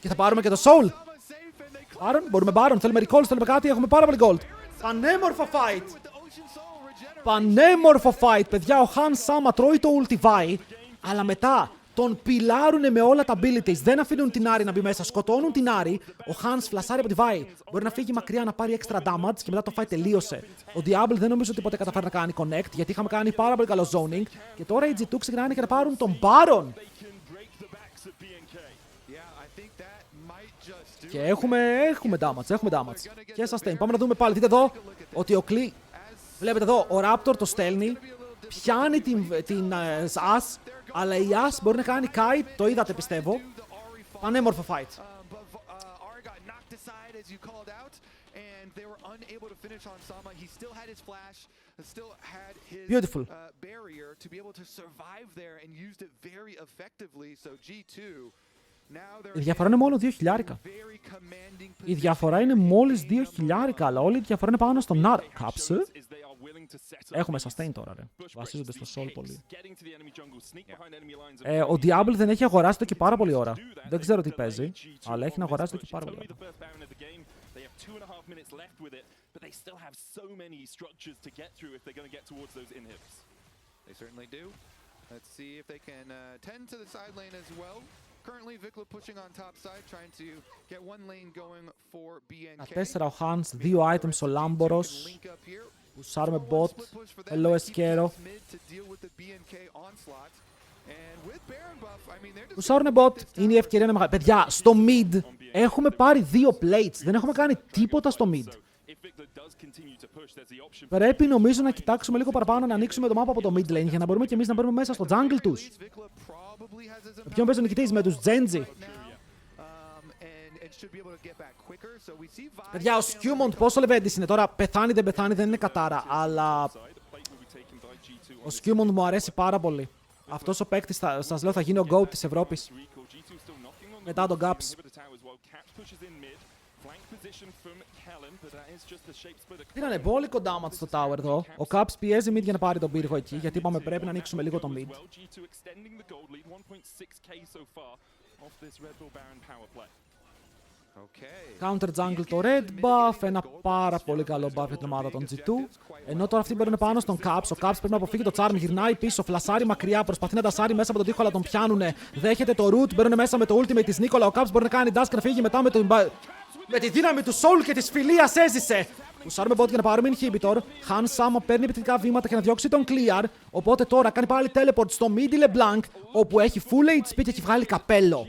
Και θα πάρουμε και το Soul. Μπορούμε Baron, θέλουμε recall, θέλουμε κάτι, έχουμε πάρα πολύ gold. Πανέμορφο fight, παιδιά. Ο Hans Sama τρώει το ulti, αλλά μετά τον πιλάρουνε με όλα τα abilities. Δεν αφήνουν την Άρη να μπει μέσα, σκοτώνουν την Άρη. Ο Hans φλασάρει από τη Vi. Μπορεί να φύγει μακριά να πάρει extra damage και μετά το fight τελείωσε. Ο Diablo δεν νομίζω ότι ποτέ καταφέρει να κάνει connect, γιατί είχαμε κάνει πάρα πολύ καλό zoning. Και τώρα οι G2 ξεκινάνε και να πάρουν τον Baron. Και έχουμε damage. Και sustain. Πάμε να δούμε πάλι. Δείτε εδώ ότι ο Klee. Βλέπετε εδώ, ο Raptor το στέλνει, πιάνει την As, αλλά η As μπορεί να κάνει kite, το είδατε πιστεύω. Πανέμορφο fight. Beautiful. Η διαφορά είναι μόνο 2.000. Η διαφορά είναι μόλις 2.000, αλλά όλη η διαφορά είναι πάνω στον Ναρ. Κάψε. Έχουμε sustain τώρα, ρε. Βασίζονται στο Soul πολύ. Ο Diablo δεν έχει αγοράσει το και πάρα πολύ ώρα. Δεν ξέρω τι παίζει, αλλά έχει να αγοράσει το και πάρα πολύ ώρα. They certainly do. Let's see if they can tend to the side lane as well. Currently, Vikla pushing on top side, trying to get one lane going for BNK. 4 ο Hans, 2 items ο Λάμπορος. Πουσάρουμε bot. Hello Esquero. Πουσάρουνε bot. Είναι η ευκαιρία να μεγάλη. Παιδιά, στο mid έχουμε πάρει 2 plates. Δεν έχουμε κάνει τίποτα στο mid. Πρέπει νομίζω να κοιτάξουμε λίγο παραπάνω, να ανοίξουμε το map από το mid lane για να μπορούμε και εμείς να μπαίνουμε μέσα στο jungle τους. Ποιον παίζει ο νικητής, με τους Genji. Παιδιά, ο Skewmont πόσο level είναι τώρα, πεθάνει δεν πεθάνει, δεν είναι κατάρα, αλλά ο Skewmont μου αρέσει πάρα πολύ. Αυτός ο παίκτης, σας λέω, θα γίνει ο GOAT της Ευρώπης. Μετά τον Gaps. Πήρανε πολύ κοντά μας στο tower εδώ. Ο Caps πιέζει mid για να πάρει τον πύργο εκεί, γιατί είπαμε πρέπει να ανοίξουμε λίγο το mid. Counter jungle το red buff, ένα πάρα πολύ καλό buff για την ομάδα των G2. Ενώ τώρα αυτοί μπαίνουν πάνω στον Caps. Ο Caps πρέπει να αποφύγει το charm, γυρνάει πίσω, φλασάρει μακριά, προσπαθεί να τασάρει μέσα από τον τοίχο, αλλά τον πιάνουνε. Δέχεται το root, μπαίνουν μέσα με το ultimate της Νίκολα. Ο Caps μπορεί να κάνει dash και να φύγει μετά με τη δύναμη του soul και της φιλίας έζησε. Πουσάρουμε bot για να πάρουμε inhibitor. Han Sama παίρνει επιθετικά βήματα για να διώξει τον clear. Οπότε τώρα κάνει πάλι teleport στο mid LeBlanc, όπου έχει full HP και έχει βγάλει καπέλο.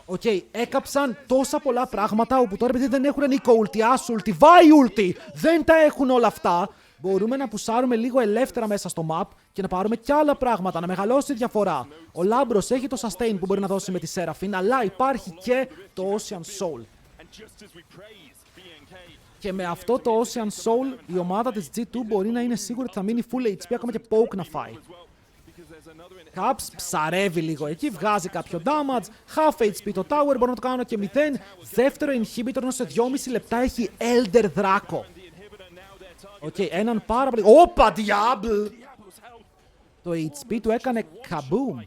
Οκ, έκαψαν τόσα πολλά πράγματα, όπου τώρα επειδή δεν έχουν Nico ulti, Ash ulti, Vi ulti, δεν τα έχουν όλα αυτά. Μπορούμε να πουσάρουμε λίγο ελεύθερα μέσα στο map και να πάρουμε κι άλλα πράγματα, να μεγαλώσει η διαφορά. Ο Λάμπρος έχει το sustain που μπορεί να δώσει με τη Seraphine, αλλά υπάρχει και το Ocean Soul. Και με αυτό το Ocean Soul η ομάδα της G2 μπορεί να είναι σίγουρη ότι θα μείνει full HP, ακόμα και poke να φάει. Caps ψαρεύει λίγο εκεί, βγάζει κάποιο damage, half HP το tower, μπορώ να το κάνω και 0. Δεύτερο inhibitor, ενώ σε 2,5 λεπτά έχει Elder Draco. Οκ, έναν πάρα πολύ... Όπα, Diablo! Το HP του έκανε kaboom.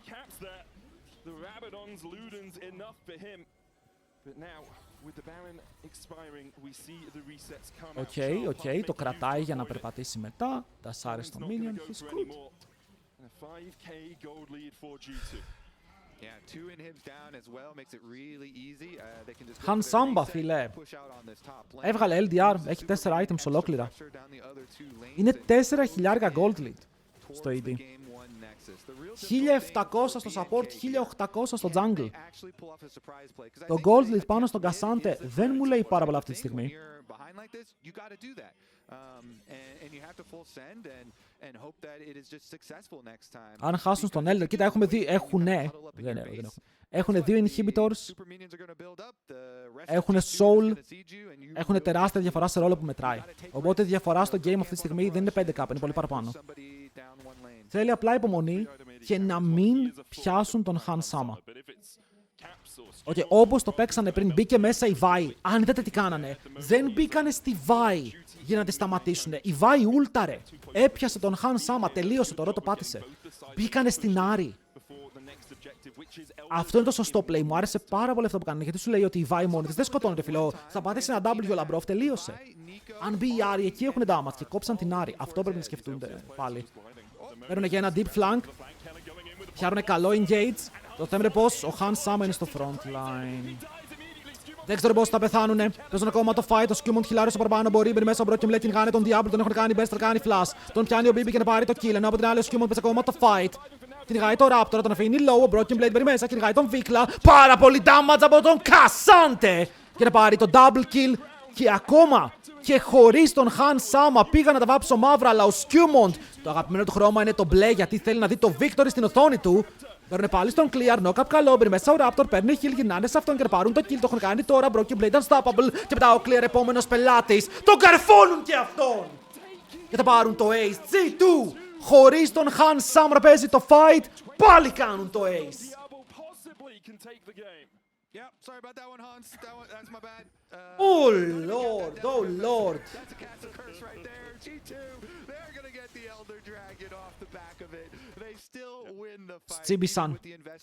Οκ, το κρατάει για να περπατήσει μετά. Τα σάρε στο minion, he's good. Han Samba, φίλε. Έβγαλε LDR, έχει 4 items ολόκληρα. Είναι 4.000 gold lead στο ED. 1.700 στο support, 1.800 στο jungle. Το gold lead πάνω στον Cassante δεν μου λέει πάρα πολλά αυτή τη στιγμή. Αν χάσουν στον Elder, κοίτα, έχουμε δει, έχουν 2 inhibitors, έχουν soul, έχουν τεράστια διαφορά σε ρόλο που μετράει. Οπότε η διαφορά στο game αυτή τη στιγμή δεν είναι 5k, είναι πολύ παραπάνω. Θέλει απλά υπομονή και να μην πιάσουν τον Han Sama. Okay, όπως το παίξανε πριν, μπήκε μέσα η Vi. Αν είδατε τι κάνανε, δεν μπήκανε στη Vi για να τη σταματήσουν. Η Vi ούλταρε. Έπιασε τον Han Sama, τελείωσε, το ρότο πάτησε. Μπήκανε στην Άρη. Αυτό είναι το σωστό play. Μου άρεσε πάρα πολύ αυτό που κάνανε. Γιατί σου λέει ότι η Vi μόνη της δεν σκοτώνεται, φιλό. Θα πάτησε ένα W ο Λαμπρόφ, τελείωσε. Αν μπει η Άρη, εκεί έχουν damage και κόψαν την Άρη. Αυτό πρέπει να σκεφτούν πάλι. Παίρνουν για ένα deep flank. Πιάρουν καλό engage. Το θέμα είναι πως ο Han Sama είναι στο front line. Δεν ξέρω πώς θα πεθάνουνε. Παίζουν ακόμα το fight. Ο Skewmont χιλάρει στο παραπάνω. Μπορεί μπει μέσα ο Broken Blade, την κάνει τον Diablo. Τον έχουν κάνει best, κάνει flash. Τον πιάνει ο BB και να πάρει το kill. Ενώ από την άλλη ο Skewmont παίζει ακόμα το fight. Κυνηγάει το Raptor, τον αφήνει low. Ο Broken Blade μπαίνει μέσα. Κυνηγάει τον Vikla. Πάρα πολύ damage από τον Cassante. Και να πάρει το double kill. Και ακόμα και χωρίς τον Han Sama πήγα να τα βάψω μαύρα. Αλλά ο Skewmont, το αγαπημένο του χρώμα είναι το μπλε, γιατί θέλει να δει το victory στην οθόνη του. Παίρνουν πάλι στον clear, knock-up καλό, μπρει μέσα ο Raptor, παίρνει heal, γυρνάνε σε αυτόν και να πάρουν το kill. Το έχουν κάνει τώρα, Broken Blade unstoppable. Και μετά ο clear επόμενος πελάτης, τον καρφώνουν και αυτόν! Και θα πάρουν το ace, G2! Χωρίς τον Han Sama να παίζει το fight, πάλι κάνουν το ace! can take the game. Yeah, sorry about that one, Hans. That's my bad. Oh lord, oh lord. That's a castle curse right there. G2, they're gonna get the Elder Dragon off the back of it. They still win the fight. Τσίμπησαν.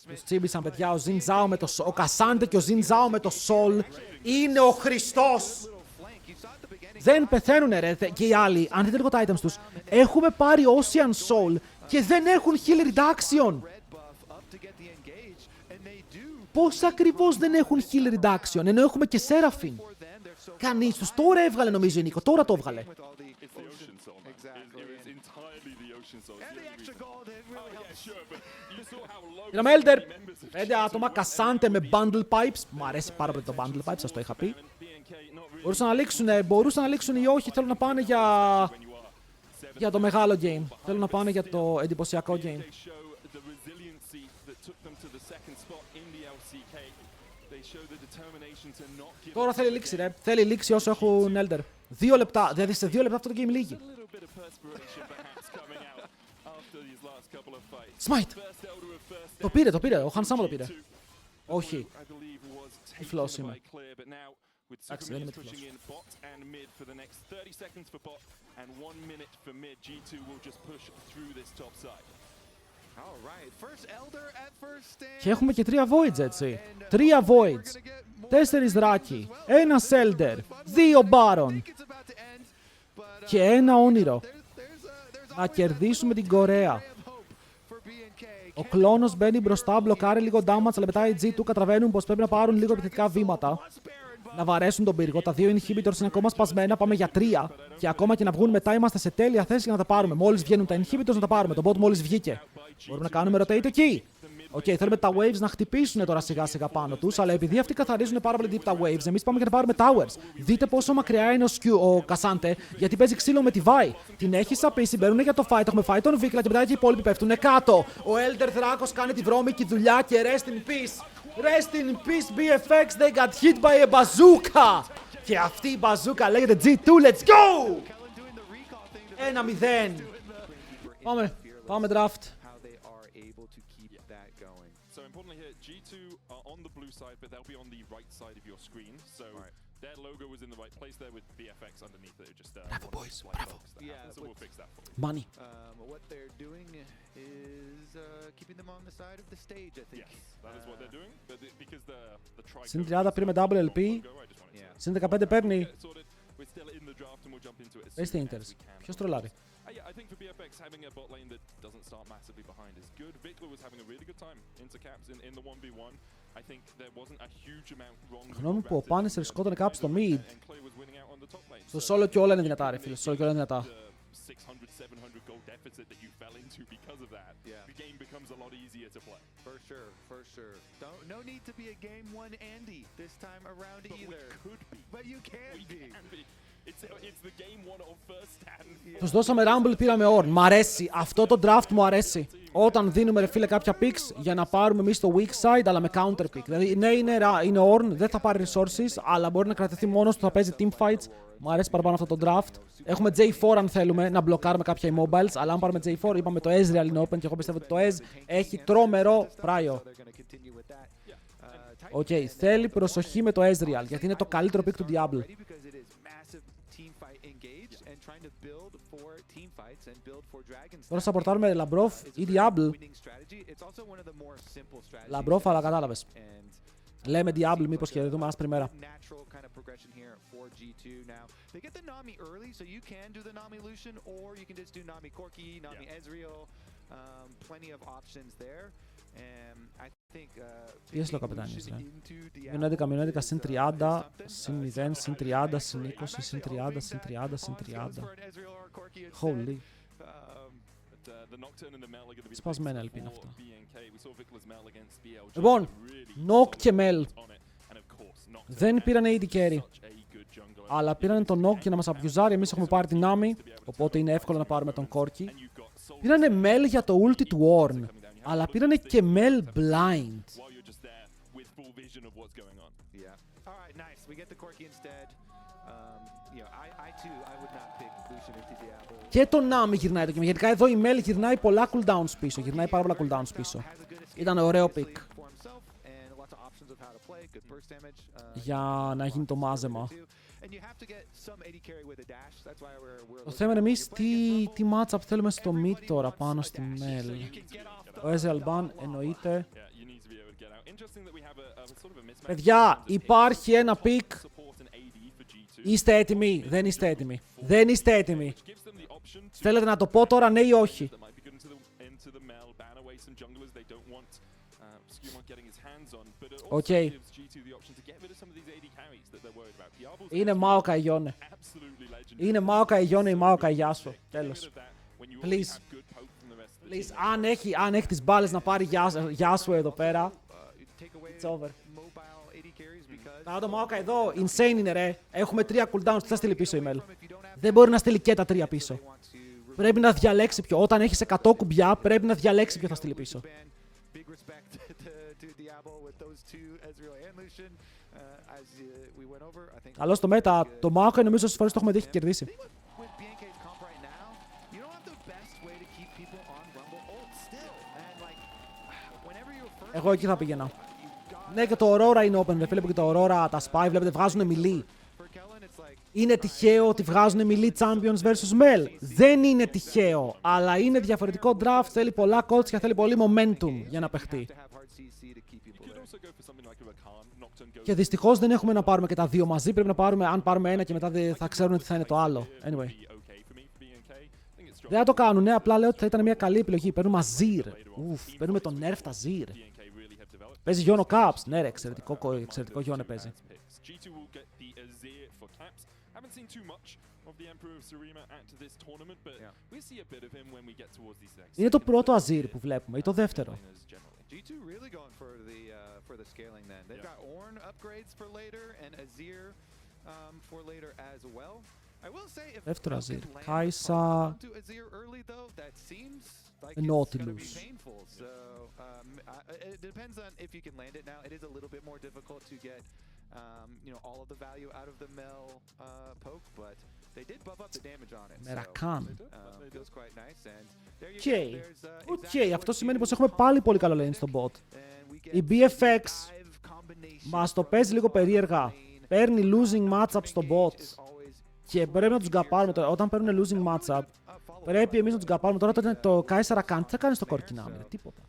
Τους τσίμπησαν, παιδιά. Ο Ζινζάο με το Sol. Ο Κασάντε και ο Ζινζάο με το Sol είναι ο Χριστός. Δεν πεθαίνουνε ρε και οι άλλοι. Αν δείτε λίγο τα items τους. Έχουμε πάρει Ocean Soul και δεν έχουν heal reduction. Πώς ακριβώς δεν έχουν heal reduction, ενώ έχουμε και Seraphine. Κανείς τους τώρα έβγαλε νομίζω η Νίκο, τώρα το έβγαλε. Πήραμε Elder. 5 άτομα, Κασάντε με Bundle Pipes. Μου αρέσει πάρα πολύ το Bundle Pipes, σας το είχα πει. Μπορούσαν να λήξουν ή όχι, θέλουν να πάνε για το μεγάλο game. Θέλουν να πάνε για το εντυπωσιακό game. Τώρα θέλει λήξη ρε. Θέλει λήξη όσο έχουν Elder. 2 λεπτά. Δηλαδή σε 2 λεπτά αυτό το game λύγει. Smite. Το πήρε. Ο Χανσάμα το πήρε. Όχι. Τυφλός είμαι. Εντάξει, δεν είμαι τυφλός. Και έχουμε και 3 Voids, έτσι. 3 Voids. 4 δράκοι. 1 Elder. 2 Baron. Και 1 όνειρο. Να κερδίσουμε την Κορεα. Ο κλόνος μπαίνει μπροστά, μπλοκάρει λίγο damage, αλλά μετά οι G2 καταλαβαίνουν πως πρέπει να πάρουν λίγο επιθετικά βήματα. Να βαρέσουν τον πύργο. Τα 2 inhibitors είναι ακόμα σπασμένα. Πάμε για 3. Και ακόμα και να βγουν μετά είμαστε σε τέλεια θέση για να τα πάρουμε. Μόλις βγαίνουν τα inhibitors να τα πάρουμε. Το bot μόλις βγήκε. Μπορούμε να κάνουμε rotate εκεί. Οκ, θέλουμε τα waves να χτυπήσουν τώρα σιγά σιγά πάνω τους. Αλλά επειδή αυτοί καθαρίζουν πάρα πολύ deep τα waves, εμείς πάμε για να πάρουμε towers. Δείτε πόσο μακριά είναι ο Κασάντε, γιατί παίζει ξύλο με τη Vi. Την έχει σαπίσει, μπαίνουν για το fight. Έχουμε fight τον Βίκλα και μετά και οι υπόλοιποι πέφτουν κάτω. Ο Elder Dracos κάνει τη βρώμικη δουλειά και rest in peace. Rest in peace, BFX, they got hit by a bazooka! Και αυτή η bazooka λέγεται G2, let's go! 1-0. Πάμε draft. So importantly here, G2 are on the blue side, but they'll be on the right side of your screen. So their logo was in the right place there with BFX underneath it. Just Bravo boys, bravo. So we'll fix that for you. Money. What they're doing is keeping them on the side of the stage, I think. Yes, that is what they're doing. But because the tri Συν 30 πήρε με double LP. Συν 15 παίρνει. Πες τι Inters. Ποιος τρολάρει. I think for BFX having a bot lane that doesn't start massively behind is good. Vikla was having a really good time into caps in the 1v1. I think there wasn't a huge amount wrong. Γνώμη που ο Πάνης ρισκόταν κάπου στο mid. Στο solo και όλα είναι δυνατά ρε φίλε. Στο solo και όλα είναι δυνατά. 600-700 gold deficit that you fell into because of that. The game becomes a lot easier to play. For sure. No need to be a game one Andy this time around either. But you can be. It's the game one of first stand. Τους δώσαμε Rumble, πήραμε Orn. Μ' αρέσει. Αυτό το draft μου αρέσει. Όταν δίνουμε ρε φίλε κάποια picks για να πάρουμε εμείς το weak side, αλλά με counter pick. Δηλαδή, ναι, είναι Orn, δεν θα πάρει resources, αλλά μπορεί να κρατηθεί μόνος του, θα παίζει team fights. Μου αρέσει παραπάνω αυτό το draft. Έχουμε J4 αν θέλουμε να μπλοκάρουμε κάποια immobiles, αλλά αν πάρουμε J4, είπαμε το Ezreal είναι open και εγώ πιστεύω ότι το Ez έχει τρομερό πράιο. Οκ, θέλει προσοχή με το Ezreal, γιατί είναι το καλύτερο pick του Diablo. Τώρα θα πορτάρουμε Λαμπρόφ ή Diablo. Λαμπρόφ, αλλά κατάλαβες. Λέμε Diablo, μήπως και δούμε άσπρη μέρα. Τι έσαι το καπετάνιος, ρε. Μειον 11, συν 30, συν 0, συν 30, συν 20, συν 30, συν 30, συν 30. Holy. Σπασμένα ελπί είναι αυτά. Λοιπόν, Nock και Mel. Δεν πήρανε AD carry. Αλλά πήρανε τον Nock για να μας απιουζάρει. Εμείς έχουμε πάρει την Nami, οπότε είναι εύκολο να πάρουμε τον Corki. Πήρανε Mel για το ulti του Warn. Αλλά πήρανε και Mel blind. Και το Nami γυρνάει το game. Γενικά εδώ η Mel γυρνάει πολλά cooldowns πίσω. Γυρνάει πάρα πολλά cooldowns πίσω. Ήταν ωραίο pick. για να γίνει το μάζεμα. Το θέμα είναι εμείς τι matchup θέλουμε στο mid τώρα πάνω στη Mel. Ο Ezreal Ban εννοείται. Παιδιά, υπάρχει ένα pick. Είστε έτοιμοι? Δεν είστε έτοιμοι. Δεν είστε έτοιμοι. Θέλετε να το πω τώρα, ναι ή όχι? Οκ. Είναι Maokai Yone. Είναι Maokai Yone ή Maokai Yasuo. Τέλος. Please. Please. Αν έχει τις μπάλες να πάρει Yasuo εδώ πέρα. It's over. Να το Maokai εδώ. Insane είναι ρε. Έχουμε 3 cooldowns. Τι θα στείλει πίσω η Mel? Δεν μπορεί να στείλει και τα 3 πίσω. Πρέπει να διαλέξει ποιο. Όταν έχεις 100 κουμπιά πρέπει να διαλέξει ποιο θα στείλει πίσω. Καλό στο Meta. Το Maokai νομίζω όσες φορές το έχουμε δει έχει κερδίσει. Εγώ εκεί θα πήγαινα. Ναι, και το Aurora είναι open, ρε φίλε, που και το Aurora, τα Spy, βλέπετε, βγάζουν melee. Είναι τυχαίο ότι βγάζουν melee Champions vs Mel? Δεν είναι τυχαίο, αλλά είναι διαφορετικό draft, θέλει πολλά κότσια, θέλει πολύ momentum για να παιχτεί. Και δυστυχώς δεν έχουμε να πάρουμε και τα δύο μαζί, πρέπει να πάρουμε, αν πάρουμε ένα και μετά θα ξέρουν τι θα είναι το άλλο. Anyway. Δεν θα το κάνουν, ναι, απλά λέω ότι θα ήταν μια καλή επιλογή. Παίρνουμε Azir. Παίρνουμε τον nerf τα Azir. Παίζει Yone ο Caps. Ναι ρε, εξαιρετικό Yone παίζει. Είναι το πρώτο Azir που βλέπουμε ή το δεύτερο? Δεύτερο Azir. Kai'Sa. Nautilus. Μερακάν. Οκ, αυτό σημαίνει πως έχουμε πάλι πολύ καλό lane στο bot. Η BFX μας το παίζει λίγο περίεργα. Παίρνει losing matchup στο bot και πρέπει να τους γκαπάρουμε τώρα. Όταν παίρνουν losing matchup πρέπει εμείς να τους γκαπάρουμε. Τώρα το Kai'Sa Rakan τι θα κάνει στο κορκινάμι? Τίποτα.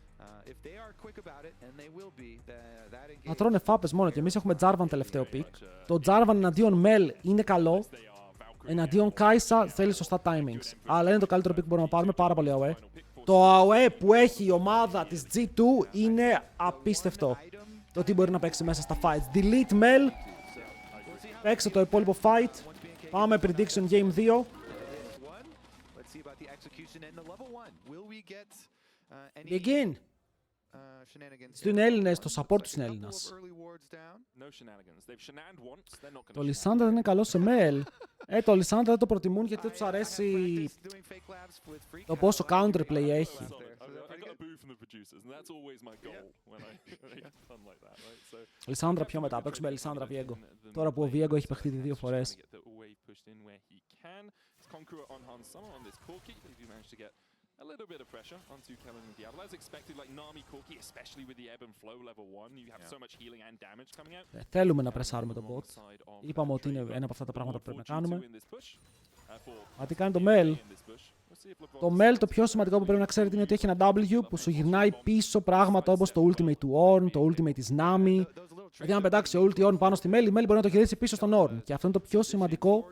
Να τρώνε φάπες μόνο και εμείς έχουμε Jarvan τελευταίο pick. Το Jarvan εναντίον Mel είναι καλό. Εναντίον Kai'Sa θέλει σωστά timings. Αλλά είναι το καλύτερο pick που μπορούμε να πάρουμε, πάρα πολύ AOE. Το AOE που έχει η ομάδα της G2 είναι απίστευτο. Το τι μπορεί να παίξει μέσα στα fights. Delete Mel. Παίξε το υπόλοιπο fight. Πάμε prediction game 2. Begin. Στην Έλληνες, το support του είναι Έλληνας. Το Lissandra δεν είναι καλό σε Mel. Το Lissandra δεν το προτιμούν γιατί δεν τους αρέσει το πόσο counterplay έχει. Lissandra πιο μετά, παίξουμε Lissandra Viego. Τώρα που ο Viego έχει παιχτεί 2 φορές. A little bit of pressure onto Kellen and Diablo. As expected, like Nami Corki, especially with the ebb and flow level 1, you have so much healing and damage coming out. Θέλουμε να πρεσάρουμε τον bot. Είπαμε ότι είναι ένα από αυτά τα πράγματα που πρέπει να κάνουμε. Μα τι κάνει το Mel? Το Mel το πιο σημαντικό που πρέπει να ξέρετε είναι ότι έχει ένα W που σου γυρνάει πίσω πράγματα όπως το ultimate του Ornn, το ultimate της Nami. Δηλαδή αν πετάξει ο ulti Ornn πάνω στη Mel, η Mel μπορεί να το γυρίσει πίσω στον Ornn. Και αυτό είναι το πιο σημαντικό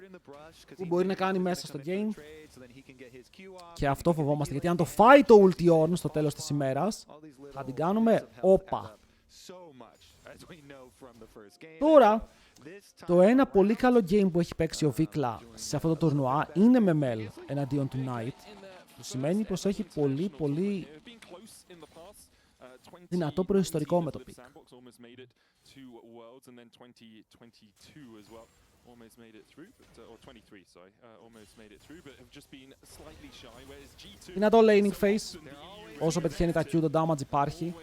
που μπορεί να κάνει μέσα στο game. Και αυτό φοβόμαστε, γιατί αν το φάει το ulti Ornn στο τέλος της ημέρας, θα την κάνουμε όπα. Τώρα, το ένα πολύ καλό game που έχει παίξει ο Βίκλα σε αυτό το τουρνουά είναι με Mel εναντίον του Knight, που σημαίνει πως έχει πολύ δυνατό προϊστορικό με το pick. Δυνατό laning phase, όσο πετυχαίνει τα Q, το damage υπάρχει.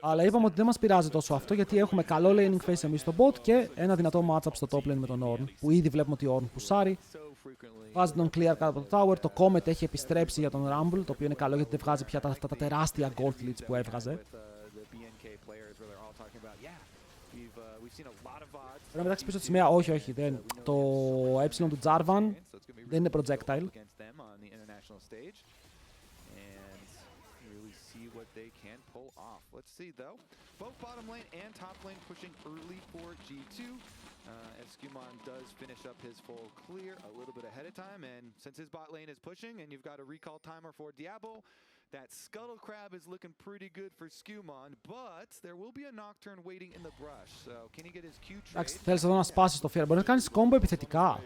Αλλά είπαμε ότι δεν μας πειράζει τόσο αυτό, γιατί έχουμε καλό laning phase εμείς στο bot και ένα δυνατό matchup στο top lane με τον Ornn, που ήδη βλέπουμε ότι ο Ornn πουσάρει. Βάζει τον clear κάτω από το tower, το Comet έχει επιστρέψει για τον Rumble, το οποίο είναι καλό γιατί δεν βγάζει πια αυτά τα τεράστια gold leads που έβγαζε. Πρέπει να μετάξει πίσω τη σημαία. Όχι, όχι. Δεν. Το ε του Jarvan δεν είναι projectile. What they can pull off. Let's see though. Both bottom lane and top lane pushing early for G2. As Skewmon does finish up his full clear a little bit ahead of time, and since his bot lane is pushing and you've got a recall timer for Diablo, that Scuttle Crab is looking pretty good for Skewmon, but there will be a Nocturne waiting in the brush. So can he get his Q trade? Εντάξει, θέλεις εδώ να σπάσεις το Fear. Μπορεί να κάνεις combo επιθετικά.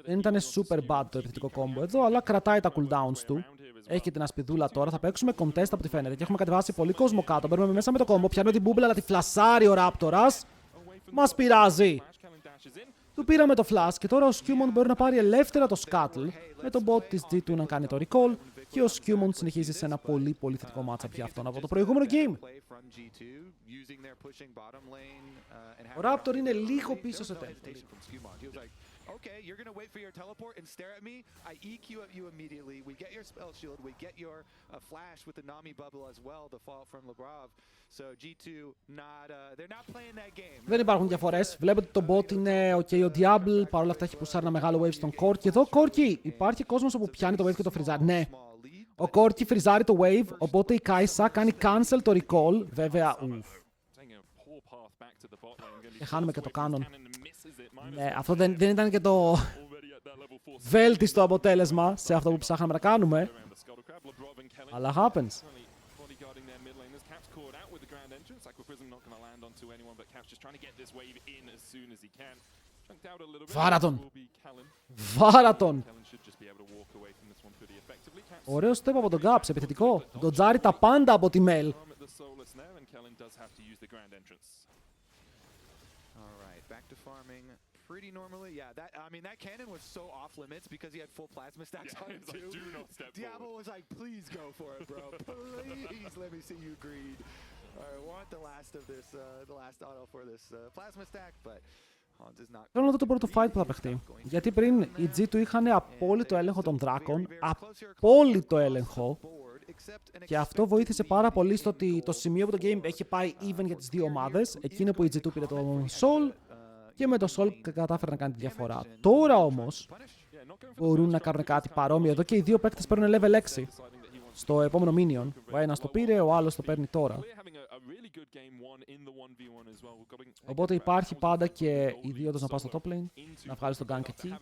Δεν ήταν super bad το επιθετικό combo εδώ, αλλά κρατάει τα cooldowns του. Έχει και την ασπιδούλα τώρα. Θα παίξουμε contest από ό,τι φαίνεται. Και έχουμε κατεβάσει πολύ κόσμο κάτω. Μπαίνουμε μέσα με το combo. Πιάνουμε την μπούμπλα, αλλά τη φλασάρει ο Raptoras. Μας πειράζει. Του πήραμε το flash και τώρα ο Skewmon μπορεί να πάρει ελεύθερα το Scuttle με τον bot της G2 να κάνει το recall. Και ο Skewmon συνεχίζει σε ένα πολύ πολύ θετικό matchup για αυτόν από το προηγούμενο game. Ο Raptor είναι λίγο πίσω σε tempo. Okay, you're going to wait for your teleport and stare at me. I EQ at you immediately. We get your spell shield. We get your flash with the Nami bubble as well, the fall from Labrov. So G2 they're not playing that game. Δεν υπάρχουν διαφορές. Βλέπετε ότι το bot είναι ok. Ο Diablo παρόλα αυτά έχει πουσάρει ένα μεγάλο wave στον Corki. Και εδώ Corki υπάρχει κόσμος όπου πιάνει το wave και το φριζάρει. Ναι. Ο Corki φριζάρει το wave, οπότε η Kai'Sa κάνει cancel το recall. Βέβαια, και χάνουμε και το canon. Ναι, αυτό δεν ήταν και το βέλτιστο αποτέλεσμα σε αυτό που ψάχναμε να κάνουμε. Αλλά happens. Βάρα τον! Βάρα τον! Ωραίο step από τον Gaps, επιθετικό. Τον τζάρει τα πάντα από τη Mel. Back to farming pretty normally. Yeah, that cannon was so off limits because he had full plasma stacks on it too. Diablo was like, please go for it, bro. Please let me see you greed. I want the last of this, the last auto for this plasma stack, but Hans is not. Θέλω να δω το πρώτο fight που θα παιχτεί. Γιατί πριν οι G2 είχαν απόλυτο έλεγχο των δράκων. Απόλυτο έλεγχο. Και αυτό βοήθησε πάρα πολύ στο ότι το σημείο που το game έχει πάει even για τις δύο ομάδες. Εκείνο που η G2 πήρε το Soul και με το Soul κατάφερε να κάνει τη διαφορά. Τώρα όμως μπορούν να κάνουν κάτι παρόμοιο. Εδώ και οι δύο παίκτες παίρνουν level 6 στο επόμενο minion. Ο ένας το πήρε, ο άλλος το παίρνει τώρα. Οπότε υπάρχει πάντα και οι δύο τους να πας στο top lane, να βγάλεις τον gank εκεί.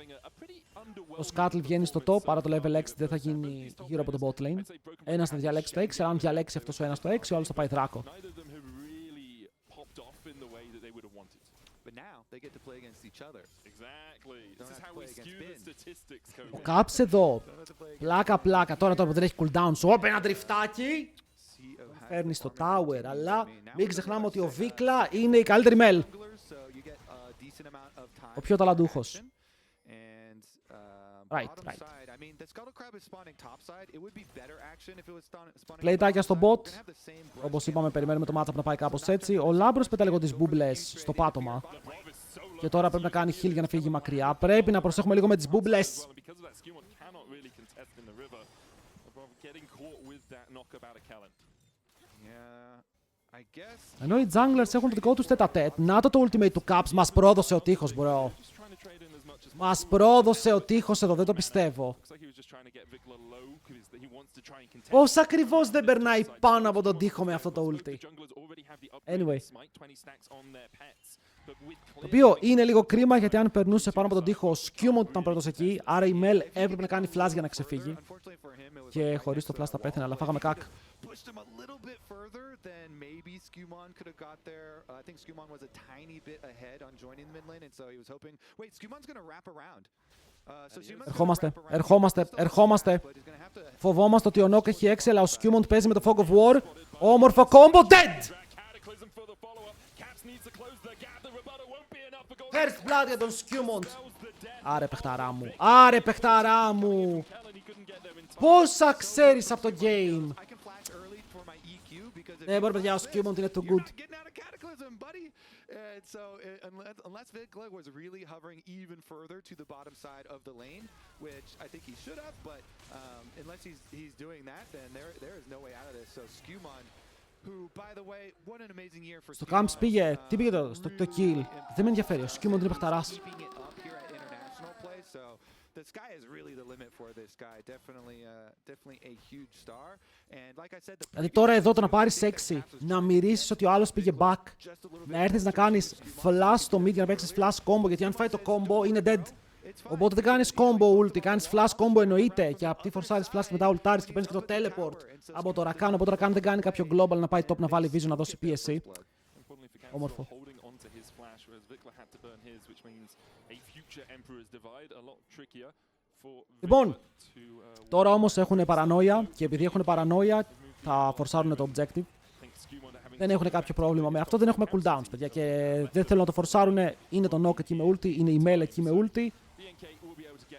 Ο Scuttle βγαίνει στο top, άρα το level 6 δεν θα γίνει γύρω από το bot lane. Ένας θα διαλέξει το 6, αν διαλέξει αυτός ο ένας το 6, ο άλλος θα πάει δράκο. Ο Caps εδώ. Πλάκα πλάκα. Τώρα που δεν έχει cooldown. Όπε ένα τριφτάκι. Φέρνει στο tower. Αλλά μην ξεχνάμε ότι ο Βίκλα είναι η καλύτερη Mel. Ο πιο ταλαντούχος. Right. Πλέιτάκια στο bot. Όπως είπαμε, περιμένουμε το matchup να πάει κάπως έτσι. Ο Λάμπρος πετά λίγο τις μπούμπλες στο πάτωμα. Και τώρα πρέπει να κάνει heal για να φύγει μακριά. Πρέπει να προσέχουμε λίγο με τις μπούμπλες. Ενώ οι junglers έχουν το δικό τους τετατέτ. Να το ultimate του Caps. Μας πρόδωσε ο τείχος, bro. Μας πρόδωσε ο τείχος εδώ, δεν το πιστεύω. Πώς ακριβώς δεν περνάει πάνω από τον τείχο με αυτό το ulti. Anyway. Το οποίο είναι λίγο κρίμα γιατί αν περνούσε πάνω από τον τείχο ο Skewmon ήταν πρώτος εκεί, άρα η Mel έπρεπε να κάνει flash για να ξεφύγει. Και χωρίς το flash θα πέθανε, αλλά φάγαμε κάκ. Ερχόμαστε. Φοβόμαστε ότι ο Νοκ έχει 6, αλλά ο Skewmon παίζει με το Fog of War. Όμορφο combo, dead! First blood για τον Skewmon. Άρε παιχταρά μου. Πόσα ξέρεις από το game. Ναι, μπορεί παιδιά, ο Skewmon είναι too good. And so, unless Vikla was really hovering even further to the bottom side of the lane, which I think he should have, but unless he's doing that, then there is no way out of this. So Skewmon Στο Camps πήγε, τι πήγε το kill. Δεν με ενδιαφέρει, ο Skewmon είναι παιχταράς. The sky is really the limit for this guy. Definitely a huge star. And like I said, Δηλαδή τώρα εδώ το να πάρεις 6, να μυρίσεις ότι ο άλλος πήγε back, να έρθεις να κάνεις flash στο mid για να παίξεις flash combo, γιατί αν φάει το combo είναι dead. Οπότε δεν κάνεις combo ulti, κάνεις flash combo εννοείται και από τη φορσάρεις flash και μετά ultaris και παίρνεις και το teleport από το Rakan. Οπότε το Rakan δεν κάνει κάποιο global να πάει top να βάλει vision να δώσει PSC. Όμορφο. Λοιπόν, τώρα όμως έχουν παρανόια και επειδή έχουν παρανόια θα φορσάρουν το objective. Δεν έχουν κάποιο πρόβλημα με αυτό, δεν έχουμε cooldowns παιδιά και δεν θέλουν να το φορσάρουν. Είναι το knock εκεί με ulti, είναι η mail εκεί με ulti.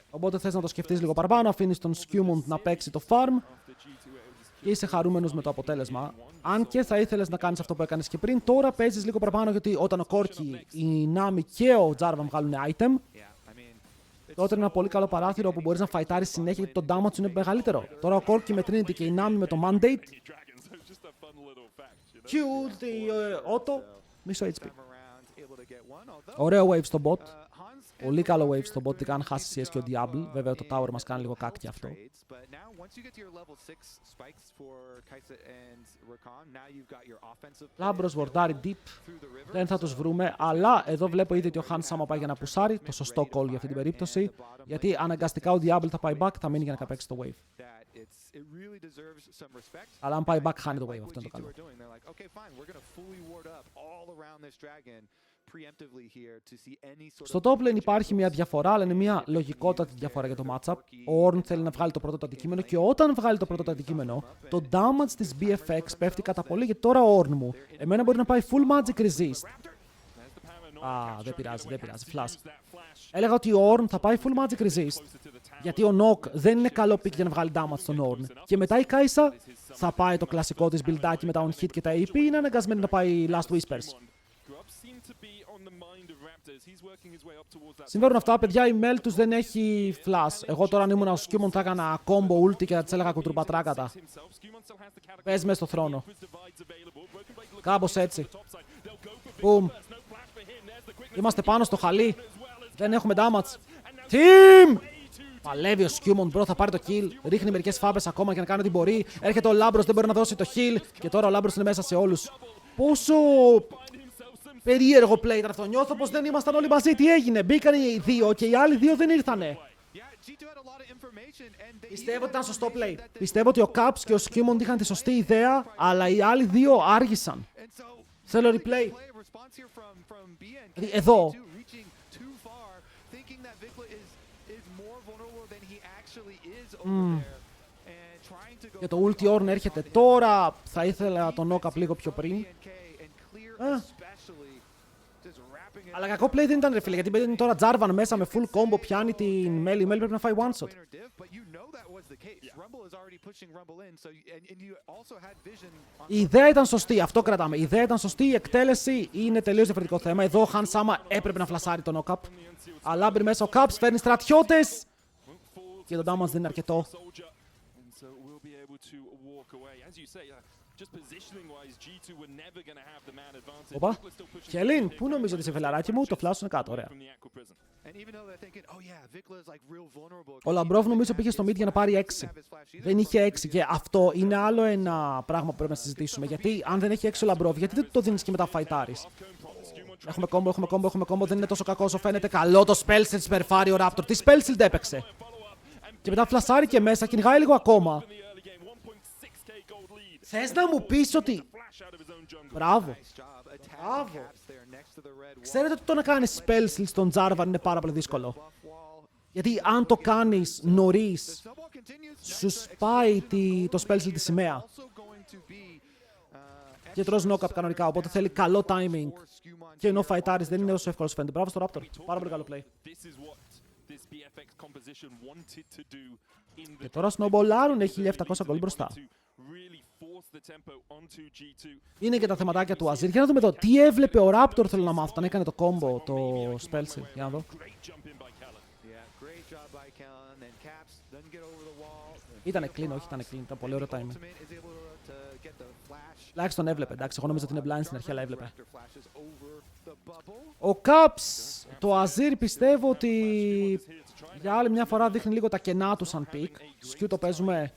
Οπότε θες να το σκεφτείς λίγο παραπάνω, αφήνεις τον Skewmon να παίξει το farm και είσαι χαρούμενος με το αποτέλεσμα. Αν και θα ήθελες να κάνεις αυτό που έκανες και πριν, τώρα παίζεις λίγο παραπάνω γιατί όταν ο Corki, η Nami και ο Jarvan βγάλουν item, τότε είναι ένα πολύ καλό παράθυρο που μπορείς να φαϊτάρεις συνέχεια γιατί το damage είναι μεγαλύτερο. Τώρα ο Corki με Trinity και η Nami με το Mandate. Cute, Auto, μισό HP. Ωραίο wave στο bot. Πολύ καλό wave στο bot, αν χάσει CS και ο Diablo. Βέβαια το tower μας κάνει λίγο κάκτη αυτό. Λάμπρος βορτάρει deep. Δεν θα τους βρούμε, αλλά εδώ βλέπω ήδη ότι ο Hans άμα πάει για να πουσάρει, το σωστό call για αυτή την περίπτωση. Γιατί αναγκαστικά ο Diablo θα πάει back, θα μείνει για να παίξει το wave. Αλλά αν πάει back χάνει το wave, αυτό είναι το καλό. Στο top lane υπάρχει μια διαφορά, αλλά είναι μια λογικότατη διαφορά για το matchup. Ο Ornn θέλει να βγάλει το πρώτο το αντικείμενο και όταν βγάλει το πρώτο το αντικείμενο, το damage της BFX πέφτει κατά πολύ γιατί τώρα ο Ornn μου, εμένα μπορεί να πάει full magic resist. Δεν πειράζει, flash. Έλεγα ότι ο Ornn θα πάει full magic resist, γιατί ο Nock δεν είναι καλό pick για να βγάλει damage στον Ornn. Και μετά η Kai'Sa θα πάει το κλασικό της buildάκι με τα on hit και τα AP, είναι αναγκασμένη να πάει last whispers. Συμβαίνουν αυτά, παιδιά, η Mel τους δεν έχει flash. Εγώ τώρα αν ήμουν ο Skewmon θα έκανα combo ulti και θα της έλεγα κουτρουπατράκατα. Πες μες στο θρόνο. Κάπως έτσι. Boom. Είμαστε πάνω στο χαλί. Δεν έχουμε damage. Team! Παλεύει ο Skewmon, bro, θα πάρει το kill. Ρίχνει μερικές φάπες ακόμα για να κάνει ό,τι μπορεί. Έρχεται ο Λάμπρος, δεν μπορεί να δώσει το heal. Και τώρα ο Λάμπρος είναι μέσα σε όλους. Πόσο περίεργο play ήταν αυτό. Νιώθω πως δεν ήμασταν όλοι μαζί. Τι έγινε, μπήκαν οι δύο και οι άλλοι δύο δεν ήρθανε. Πιστεύω ότι ήταν σωστό play. Πιστεύω ότι ο Caps και ο Skewmon είχαν τη σωστή ιδέα, αλλά οι άλλοι δύο άργησαν. Θέλω replay. Εδώ. Και το ulti Ornn έρχεται τώρα. Θα ήθελα τον knock-up λίγο πιο πριν. Αλλά κακό play δεν ήταν ρε φίλε, γιατί μπαίνει τώρα Jarvan μέσα με full combo, πιάνει την Mel, η Mel πρέπει να φάει one shot. Η ιδέα ήταν σωστή, αυτό κρατάμε. Η ιδέα ήταν σωστή, η εκτέλεση είναι τελείως διαφορετικό θέμα. Εδώ ο Hans Sama έπρεπε να φλασάρει τον knock-up. Αλλά μπει μέσα ο Caps, φέρνει στρατιώτες και το damage δεν είναι αρκετό. Οπα, Χελίν, πού νομίζω ότι είσαι φελαράκι μου, το φλάσσουνε κάτω, ωραία. Ο Λαμπρόβ νομίζω πήγε στο mid για να πάρει 6. Δεν είχε 6 και αυτό είναι άλλο ένα πράγμα που πρέπει να συζητήσουμε. Γιατί αν δεν έχει 6 ο Λαμπρόβ, γιατί δεν το δίνεις και μετά φαϊτάρεις. Έχουμε combo, δεν είναι τόσο κακό όσο φαίνεται. Καλό το spell shield περφάρει ο Raptor. Τι spell shield έπαιξε. Και μετά φλασάρει και μέσα, κυνηγάει λίγο ακόμα. Θες να μου πεις ότι... Μπράβο. Μπράβο. Ξέρετε ότι το να κάνεις spell shield στον Jarvan είναι πάρα πολύ δύσκολο. Γιατί αν το κάνεις νωρίς, σου σπάει το spell shield τη σημαία. Και τρως knock-up κανονικά, οπότε θέλει καλό timing. Και ενώ φαϊτάρεις δεν είναι όσο εύκολο σου φαίνεται. Μπράβο στο Raptor. Πάρα πολύ καλό play. Και τώρα snowballάρουν, έχει 1700 gold μπροστά. Είναι και τα θεματάκια του Azir. Για να δούμε εδώ, τι έβλεπε ο Raptor, θέλω να μάθω, όταν έκανε το combo, το spell shield. Για να δω. Ήτανε clean, όχι ήτανε clean, ήταν πολύ ωραίο timing. Τουλάχιστον έβλεπε, εντάξει, εγώ νόμιζα ότι είναι blind στην αρχή, αλλά έβλεπε. Ο Caps, το Azir πιστεύω ότι για άλλη μια φορά δείχνει λίγο τα κενά του σαν pick. Σκιου το παίζουμε.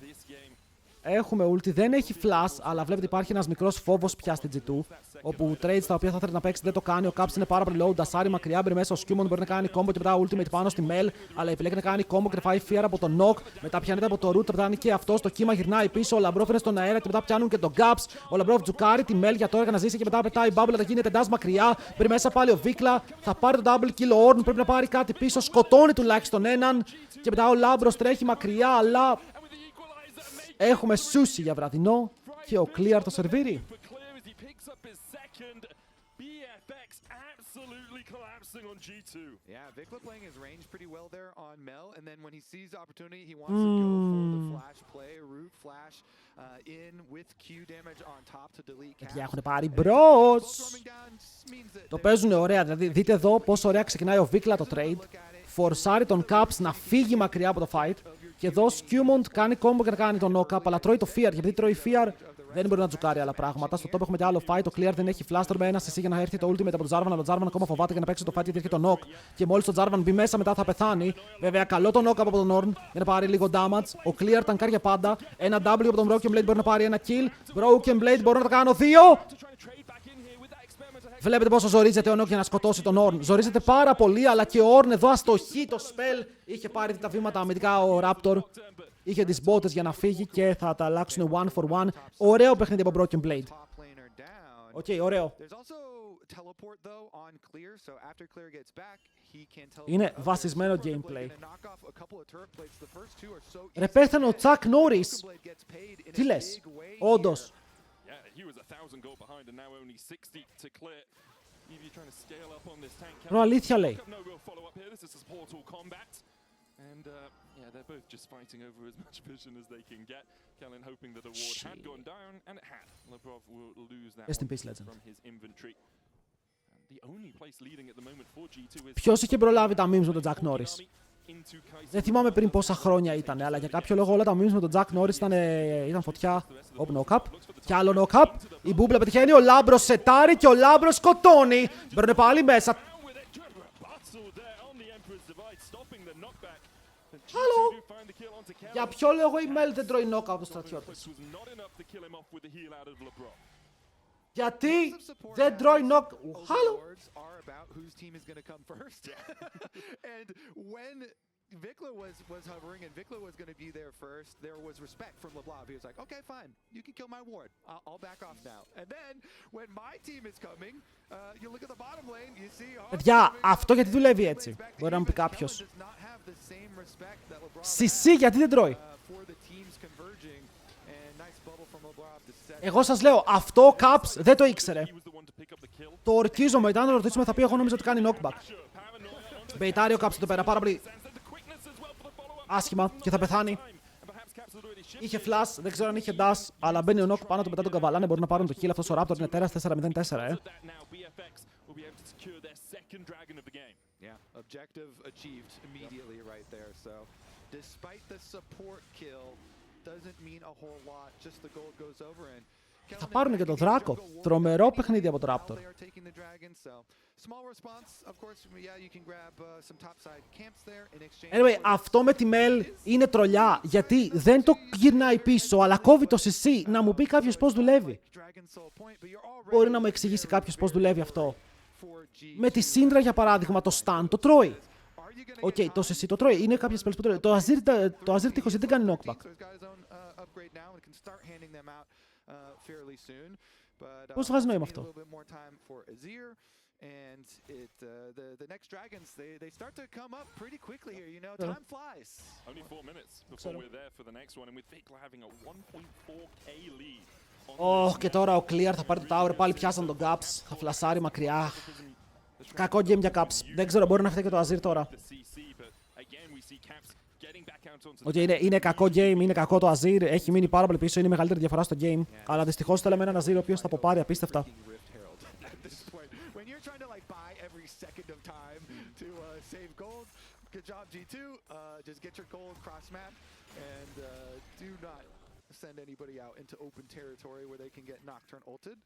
Έχουμε ulti, δεν έχει flash, αλλά βλέπετε υπάρχει ένας μικρός φόβος πια στην G2. Όπου trades τα οποία θα ήθελε να παίξει δεν το κάνει. Ο Caps είναι πάρα πολύ low. Ντασάρι μακριά, μπει μέσα. Ο Skewmon μπορεί να κάνει combo και μετά ultimate πάνω στη Mel. Αλλά επιλέγει να κάνει combo και φάει fear από τον Knock. Μετά πιάνεται από το root, φτάνει και αυτό. Το κύμα γυρνάει πίσω. Ο Λαμπρόφ είναι στον αέρα και μετά πιάνουν και τον Gaps. Ο Λαμπρόφ τζουκάρει τη Mel για τώρα για να ζήσει και μετά πετάει bubble. Θα γίνεται dash μακριά. Μπει μέσα πάλι ο Βίκλα. Θα πάρει τον double kill. Ο Orn πρέπει να πάρει κάτι πίσω. Σκοτώνει τουλάχιστον έναν. Και μετά ο Λάμπρος τρέχει μακριά, αλλά έχουμε sushi για βραδινό και ο Clear το σερβίρει. On G2. Yeah, Vikla playing his range pretty well there on Mel, and then when he sees the opportunity, he wants to go for the flash play, root flash in with Q damage on top to delete Γιατί έχουν πάρει μπρος. Το παίζουν ωραία, δηλαδή δείτε εδώ πόσο ωραία ξεκινάει ο Vikla το trade. Φορσάρει τον Caps να φύγει μακριά από το fight. Και εδώ Skewmon κάνει combo και να κάνει τον knock-up, αλλά τρώει το fear. Γιατί τρώει fear δεν μπορεί να τζουκάρει άλλα πράγματα. Στο top έχουμε και άλλο fight. Το Clear δεν έχει flash με ένα CC για να έρθει το ultimate από τον Jarvan. Αλλά ο Jarvan ακόμα φοβάται για να παίξει το fight γιατί έχει το knock. Και μόλις το Jarvan μπει μέσα μετά θα πεθάνει. Βέβαια, καλό το knock-up από τον Orn για να πάρει λίγο damage. Ο Clear τανκάρει για πάντα. Ένα W από τον Broken Blade μπορεί να πάρει ένα kill. Broken Blade μπορώ να το κάνω 2. Βλέπετε πόσο ζορίζεται ο Knock για να σκοτώσει τον Orn. Ζορίζεται πάρα πολύ, αλλά και ο Orn εδώ αστοχεί το spell. Είχε πάρει τα βήματα αμυντικά ο Raptor. Είχε τις μπότες για να φύγει και θα τα αλλάξουν one for one. Ωραίο παιχνίδι από Broken Blade. Οκ, ωραίο. Είναι βασισμένο gameplay. Ρε πέθανε ο Chuck Norris. Τι λες, όντως. Ενώ αλήθεια λέει. And yeah, they're both just fighting over as much vision as they can get. Kellen hoping that the ward had gone down, and it had. Labrov will lose that from his inventory. And the only place leading at the moment for G2 is... Ποιος είχε προλάβει τα memes με τον Jack Norris? Δεν θυμάμαι πριν πόσα χρόνια ήταν, αλλά για κάποιο λόγο όλα τα memes με τον Jack Norris ήταν φωτιά. Οπ, knock-up. Κι άλλο knock-up. Η μπούμπλα πετυχαίνει, ο Λάμπρος σετάρει και ο Λάμπρος σκοτώνει. Μπαίνουν πάλι μέσα. Χαλό! Για ποιο λόγο η Mel δεν τρώει knock από τους στρατιώτες? Γιατί δεν τρώει knock... Χαλό! Vikla was hovering and Vikla was going to be there first. There was respect from LeBlanc. He was like, okay, fine. You can kill my ward. I'll back off now. And then when my team is coming, you look at the bottom lane, you see... Παιδιά, αυτό γιατί δουλεύει έτσι? Μπορεί να μου πει κάποιος. CC γιατί δεν τρώει? Εγώ σας λέω, αυτό ο Caps δεν το ήξερε. Το ορκίζομαι, ήταν να το ρωτήσουμε θα πει εγώ νόμιζα ότι κάνει knockback. Μπεϊτάρει ο Caps εδώ πέρα πάρα πολύ άσχημα και θα πεθάνει. Είχε flash, δεν ξέρω αν είχε dash, αλλά μπαίνει ο knock πάνω του μετά τον καβαλάνε. Μπορούν να πάρουν το kill. Αυτός ο Raptor είναι τέρας 4-0-4, Objective achieved immediately right there. So, despite the support kill, doesn't mean a whole lot. Just the gold goes over and θα πάρουν και τον Δράκο. Τρομερό παιχνίδι από το Raptor. Anyway, αυτό με τη Mel είναι τρολιά, γιατί δεν το γυρνάει πίσω, αλλά κόβει το CC. Να μου πει κάποιος πώς δουλεύει. Μπορεί να μου εξηγήσει κάποιος πώς δουλεύει αυτό? Με τη Syndra για παράδειγμα, το stun το τρώει. Οκ, το CC το τρώει. Είναι κάποιες spells που τρώει. Το Azir Tichos δεν κάνει knockback. Πώς βγάζει νόημα αυτό? And the next dragons they start to come up pretty quickly here, you know, time flies. Only 4 minutes before we're there for the next one, and with Vikla having a 1.4k lead. Oh, και τώρα ο Clear θα πάρει το tower, πάλι πιάσαν τον Gaps, θα φλασάρει μακριά. Κακό game για Caps, δεν ξέρω, μπορεί να φταίει και το Azir τώρα. Είναι κακό game, είναι κακό το Azir, έχει μείνει πάρα πολύ πίσω, είναι η μεγαλύτερη διαφορά στο game. Αλλά δυστυχώς θέλαμε έναν Azir ο οποίος θα αποπάρει απίστευτα. send anybody out into open territory where they can get Nocturne ulted.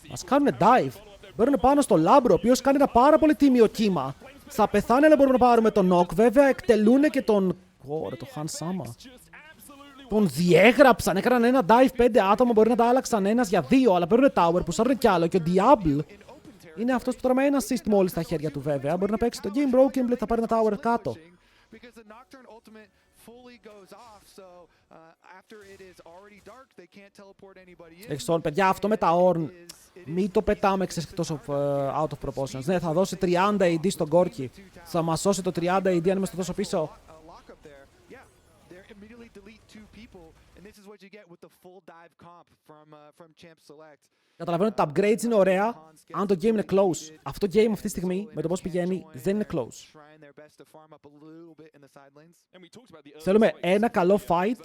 Μας κάνουν dive. Μπαίνουν πάνω στο Λάμπρο, ο οποίος κάνει ένα πάρα πολύ τίμιο κύμα. Θα πεθάνει, αλλά μπορούμε να πάρουμε τον Νοκ. Βέβαια, εκτελούν και τον... Ωραία, το Χαν Σάμα. Τον διέγραψαν, έκαναν ένα dive 5 άτομα, μπορεί να τα άλλαξαν ένας για 2, αλλά παίρνουν tower, πουσάρουν κι άλλο. Και ο Diablo είναι αυτός που τώρα με ένα assist μόλις στα χέρια του, βέβαια. Μπορεί να παίξει το game broken, θα πάρει ένα tower κάτω. Εξών, παιδιά, αυτό με τα Orn μην το πετάμε τόσο out of proportions. Ναι, θα δώσει 30 AD στον Gorky. Θα μας σώσει το 30 AD αν είμαστε τόσο πίσω. Καταλαβαίνω ότι τα upgrades είναι ωραία αν το game είναι close. Αυτό το game αυτή τη στιγμή, με το πώς πηγαίνει, δεν είναι close. Θέλουμε ένα καλό fight.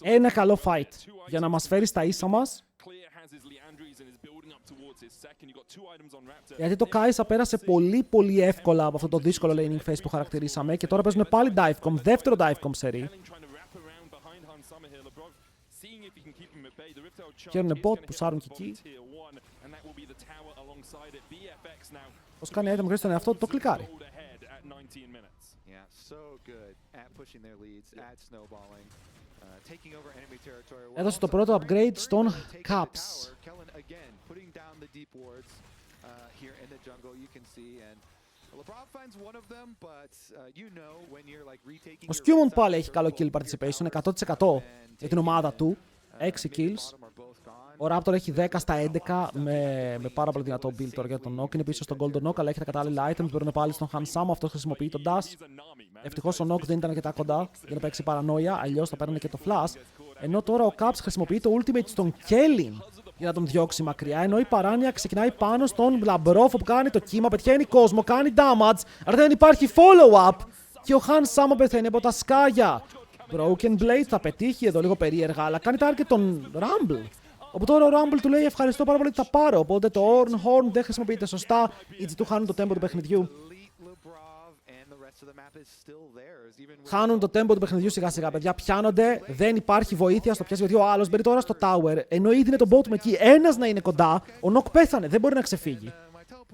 Ένα καλό fight για να μας φέρει στα ίσα μας. Γιατί το Kai'Sa πέρασε πολύ εύκολα από αυτό το δύσκολο laning phase που χαρακτηρίσαμε και τώρα παίζουν πάλι divecom, δεύτερο divecom σερί. Καίρουνε bot που σάρουν και εκεί. Πώς κάνει item χρήση στον εαυτό του, το κλικάρει. Έδωσε το πρώτο upgrade στον Caps. Ο Skewmon πάλι έχει καλό kill participation, 100% για την ομάδα του. 6 kills. Ο Raptor έχει 10 στα 11 με πάρα πολύ δυνατό build τώρα για τον Nock. Είναι πίσω στον Golden Nock, αλλά έχει τα κατάλληλα items. Μπορούν πάλι στον Hansama, αυτός χρησιμοποιεί τον Dash. Ευτυχώς ο Nock δεν ήταν αρκετά κοντά για να παίξει παρανόια, αλλιώς θα παίρνει και το Flash. Ενώ τώρα ο Caps χρησιμοποιεί το ultimate στον Kellin για να τον διώξει μακριά. Ενώ η παράνοια ξεκινάει πάνω στον Λαμπρόφο που κάνει το κύμα, πετυχαίνει κόσμο, κάνει damage. Αλλά δεν υπάρχει follow-up. Και ο Hansama πεθαίνει από τα σκάγια. Broken Blade θα πετύχει εδώ λίγο περίεργα, αλλά κάνει target τον Rumble. Οπότε τώρα ο Rumble του λέει ευχαριστώ πάρα πολύ, θα πάρω. Οπότε το Horn δεν χρησιμοποιείται σωστά. Οι G2 χάνουν το tempo του παιχνιδιού. Χάνουν το tempo του παιχνιδιού σιγά σιγά, παιδιά. Πιάνονται, δεν υπάρχει βοήθεια στο πιάσει, γιατί ο άλλος μπαίνει τώρα στο tower. Ενώ ήδη είναι το bot με εκεί. Ένας να είναι κοντά. Ο Nock πέθανε, δεν μπορεί να ξεφύγει.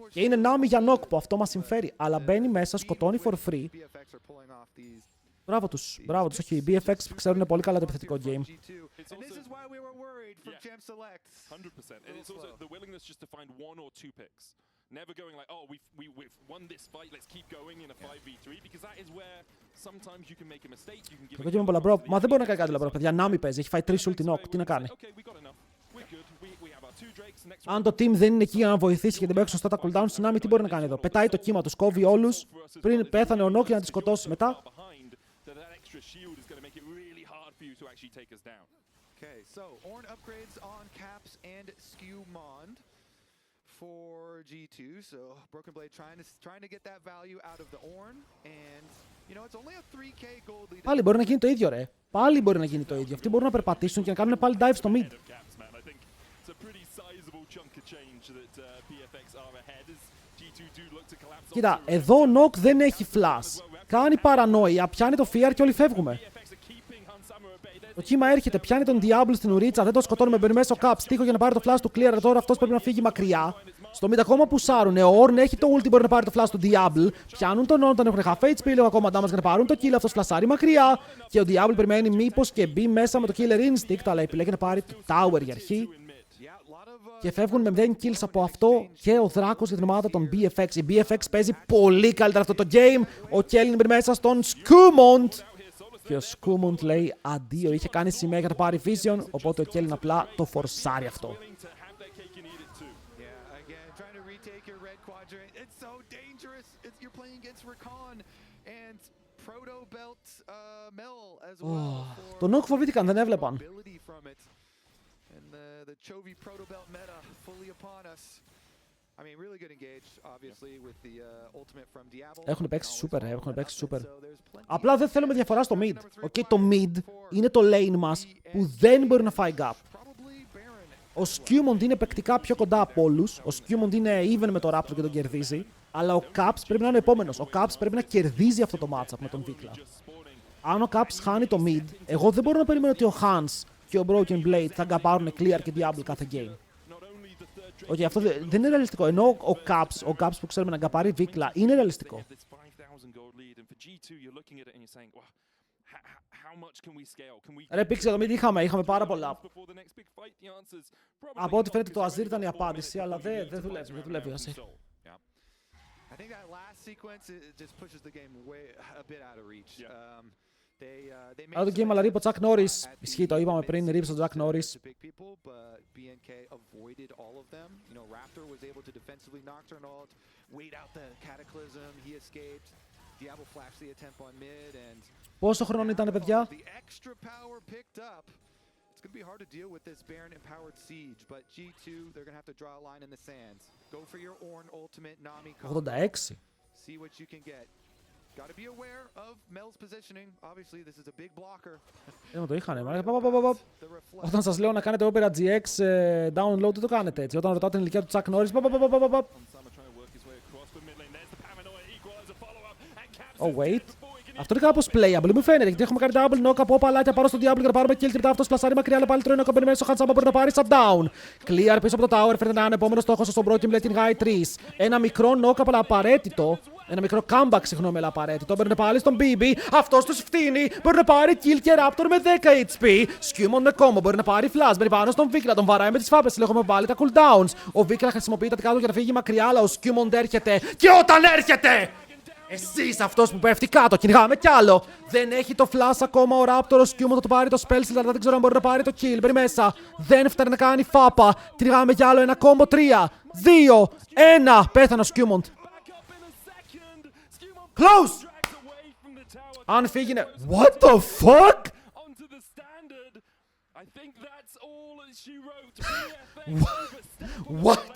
Και είναι Nami για Nock που αυτό μας συμφέρει. Αλλά μπαίνει μέσα, σκοτώνει for free. Μπράβο τους, όχι, οι BFX ξέρουν πολύ καλά το επιθετικό game. Never going like, oh, we've won this fight, let's keep going in a 5v3, because that is where sometimes you can make a mistake, you can give Το είπε Λαμπρόφ, μα δεν μπορεί να κάνει κάτι Λαμπρόφ, παιδιά, Nami παίζει, έχει φάει 3 ulti Nock, τι να κάνει. Αν το team δεν είναι εκεί για να βοηθήσει και δεν παίξει σωστά τα cooldowns στην Nami, τι μπορεί να κάνει εδώ. Πετάει το κύμα του, κόβει όλους, πριν πέθανε ο Nock για να τη σκοτώσει μετά. Okay, so Ornn upgrades on Caps and Skewmon for G2. So Broken Blade trying to get that value out of the Ornn, and you know it's only a 3k gold lead. Πάλι μπορεί να γίνει το ίδιο, ρε. Πάλι μπορεί να γίνει το ίδιο. Αυτοί μπορούν να περπατήσουν και να κάνουν πάλι dive στο mid. Κοίτα, εδώ ο Nock δεν έχει flash. Κάνει παρανόια, πιάνει το fear και όλοι φεύγουμε. Το κύμα έρχεται, πιάνει τον Diablo στην ουρίτσα, δεν το σκοτώνουμε, μπαίνει μέσα ο Caps. Τύχο για να πάρει το flash του clear, τώρα αυτός πρέπει να φύγει μακριά. Στο mid ακόμα πουσάρουνε, ο Ornn έχει το ulti, μπορεί να πάρει το flash του Diablo. Πιάνουν τον Ornn, τον έχουν half HP, λίγο ακόμα damage για να πάρουν το kill, αυτός φλασάρει μακριά. Και ο Diablo περιμένει μήπως και μπει μέσα με το killer instinct, αλλά επιλέγει να πάρει το tower για αρχή. Και φεύγουν με 0 kills από αυτό και ο Δράκος για την ομάδα των BFX. Η BFX παίζει πολύ καλύτερα αυτό το game. Ο Kellin μπει μέσα στον Skewmon. Και ο Skewmon λέει αντίο, είχε κάνει σημαία για να πάρει vision, οπότε ο Kellin απλά το φορσάρει αυτό. Τον Nock φοβήθηκαν, δεν έβλεπαν. Έχουν παίξει super, Απλά δεν θέλουμε διαφορά στο mid. Okay, το mid είναι το lane μας που δεν μπορεί να φάει gap. Ο Skewmon είναι παικτικά πιο κοντά από όλους. Ο Skewmon είναι even με το Raptor και τον κερδίζει. Αλλά ο Caps πρέπει να είναι ο επόμενος. Ο Caps πρέπει να κερδίζει αυτό το matchup με τον Vikla. Αν ο Caps χάνει το mid, εγώ δεν μπορώ να περιμένω ότι ο Hans και ο Broken Blade θα γκαπάρουν clear και Diablo κάθε game. Όχι, αυτό δεν είναι ρεαλιστικό. Ενώ ο Caps που ξέρουμε να γκαπάρει Vikla είναι ρεαλιστικό. Ρε Pixel, το mid είχαμε πάρα πολλά. Από ό,τι φαίνεται το Azir ήταν η απάντηση, αλλά δεν δουλεύει ο Azir. I think that last sequence just pushes the game way a bit out of reach. Αλλά το game αλλά ρίπ ο Chuck Norris. Ισχύει, το είπαμε πριν, ρίπ ο Chuck Norris. Πόσο χρόνο ήταν, παιδιά? It's going to be hard to deal with this Baron empowered siege, but G2, they're going to have to draw a line in the sands. Go for your Ornn ultimate Nami combo. 86. See what you can get. Got to be aware of Mel's positioning. Obviously, this is a big blocker. Δεν το είχανε. Όταν σας λέω να κάνετε Opera GX download, δεν το κάνετε έτσι. Όταν ρωτάω την ηλικία του Chuck Norris. Oh, wait. Αυτό είναι κάπως playable, μου φαίνεται. Γιατί έχουμε κάνει double knock από παλάτια πάνω στο Diablo και να πάρουμε kill τρυπτά. Αυτό πλασάρει μακριά, αλλά πάλι τρώει knock μπαίνει μέσα στο Hansama. Μπορεί να πάρει shutdown. Clear πίσω από το tower. Φαίνεται να είναι επόμενο στόχο στον Broken Blade, την High 3. Ένα μικρό knock αλλά απαραίτητο. Ένα μικρό comeback, συγγνώμη, αλλά απαραίτητο. Μπορεί να πάλι στον BB. Αυτό του φτύνει. Μπορεί να πάρει kill και Raptor με 10 HP. Skewmon με combo. Μπορεί να πάρει flash. Μπαίνει πάνω στον Vikla. Τον βαράει με τις φάπες. Έχουμε πάλι τα cooldowns. Ο Vikla χρησιμοποιεί τα δικά του για να φύγει μακριά, αλλά ο Skewmon έρχεται. Και όταν έρχεται! Εσείς αυτός που πέφτει κάτω, κυνηγάμε κι άλλο. Δεν έχει το flash ακόμα ο Raptor, ο Skewmon θα το πάρει το spell, αλλά δεν ξέρω αν μπορεί να πάρει το kill. Μπαίνει μέσα, δεν φτάνει να κάνει φάπα. Κυνηγάμε κι άλλο, ένα combo 3, 2, 1. Πέθανε ο Skewmon. Close! Αν φύγει. What the fuck? What?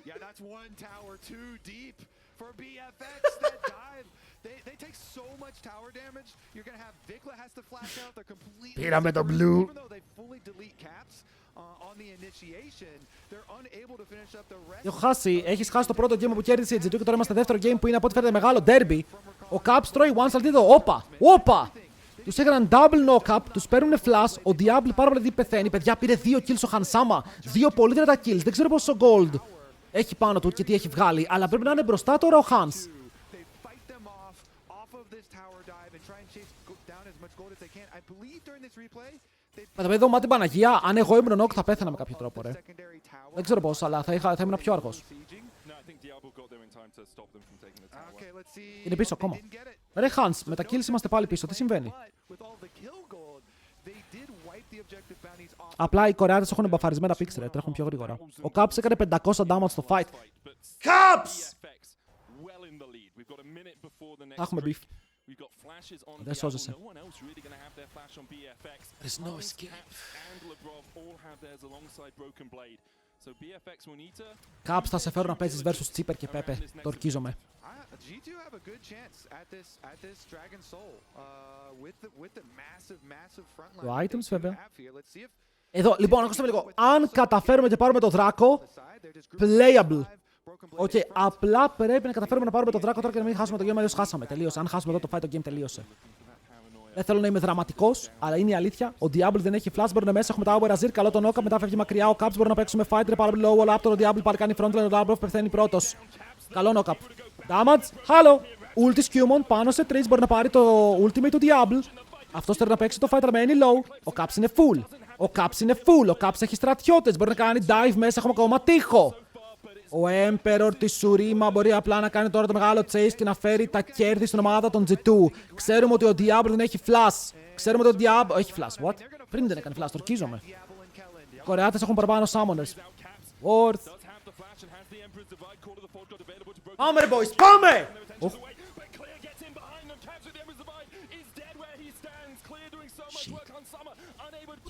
Yeah, that's one tower too deep for BFX. That dive, they take so much tower damage. You're gonna have Vikla has to flash out. They're completely. Πήραμε το blue. Even though they fully delete caps on the initiation, they're unable to finish up the rest. Έχω χάσει. Έχεις χάσει το πρώτο game που κέρδισε η G2 και τώρα είμαστε δεύτερο game που είναι από ό,τι φαίνεται μεγάλο derby. Ο Caps τρώει one shot εδώ. Όπα! Τους έκαναν double knock-up, τους παίρνουν flash, ο Diablo πάρα πολύ πεθαίνει. Παιδιά, πήρε 2 kills ο Hansama. 2 πολύ δυνατά kills. Δεν ξέρω πόσο gold έχει πάνω του και τι έχει βγάλει, αλλά πρέπει να είναι μπροστά τώρα ο Hans. Πατάμε εδώ μάτι Παναγία, αν εγώ ήμουν νοκ θα πέθανα με κάποιο τρόπο, ρε. Δεν ξέρω πώς, αλλά θα ήμουν πιο αργός. Είναι πίσω ακόμα. Ρε Hans, με τα kills είμαστε πάλι πίσω, τι συμβαίνει? Απλά οι Κορεάτες έχουν μπαφαρισμένα picks, ρε, τρέχουν πιο γρήγορα. Ο Caps έκανε 500 damage στο fight. Caps! Έχουμε beef. Δεν σώζεσαι. There's no escape. Caps θα σε φέρω να παίζεις versus Chipper και Pepe. Το ορκίζομαι. Το items βέβαια. Εδώ, λοιπόν, ακούσαμε λίγο. Αν καταφέρουμε και πάρουμε το δράκο, playable. Okay, απλά πρέπει να καταφέρουμε να πάρουμε το δράκο τώρα και να μην χάσουμε το game, αλλιώς χάσαμε. Τελείωσε. Αν χάσουμε εδώ το fight, το game τελείωσε. Δεν θέλω να είμαι δραματικός, αλλά είναι η αλήθεια. Ο Diablo δεν έχει flash, μπορεί να μέσα. Έχουμε τα Auber Azir, καλό τον Oka, μετά φεύγει μακριά. Ο Caps μπορεί να παίξουμε fight, πάρα πολύ low. Ο Raptor, ο Diablo πάλι κάνει frontline, ο Raptor πεθαίνει πρώτος. Καλό Oka. Damage, halo. Ulti Skewmon πάνω σε 3, μπορεί να πάρει το ultimate του Diablo. Αυτός θέλει να παίξει το fight, αλλά μένει low. Ο Caps είναι full. Ο Caps είναι full. Ο Caps έχει στρατιώτες, μπορεί να κάνει dive μέσα. Έχουμε ακόμα τείχο. Ο Emperor της Surima μπορεί απλά να κάνει τώρα το μεγάλο chase και να φέρει τα κέρδη στην ομάδα των G2. Ξέρουμε ότι ο Diablo δεν έχει flash. Ξέρουμε ότι ο Diablo... Έχει flash, what? Πριν δεν έκανε flash, το ορκίζομαι. Οι Κορεάτες έχουν παραπάνω summoners. Worth. Πάμε ρε boys, πάμε! Ο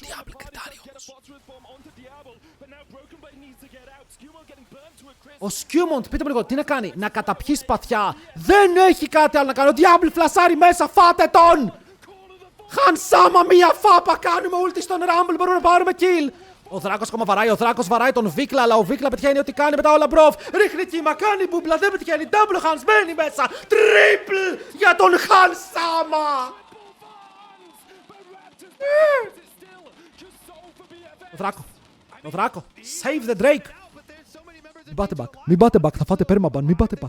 Diablo κριτάρει όμως. Ο Skewmon, πείτε μου λίγο, τι να κάνει, να καταπιεί σπαθιά. Δεν έχει κάτι άλλο να κάνει. Ο Diablo φλασάρει μέσα, φάτε τον! Hansama, μία φάπα, κάνουμε ulti στον Rumble, μπορούμε να πάρουμε kill. Ο Δράκος ακόμα βαράει, ο Δράκος βαράει τον Βίκλα, αλλά ο Βίκλα πετυχαίνει ό,τι κάνει μετά ο Λαμπρόφ. Ρίχνει κύμα, κάνει μπουμπλα, δεν πετυχαίνει. Double hands, μπαίνει μέσα. Triple για τον Χαν Σάμα. Ο Δράκο. Save the Drake. Μην πάτε back, θα φάτε permaban, μην πάτε back.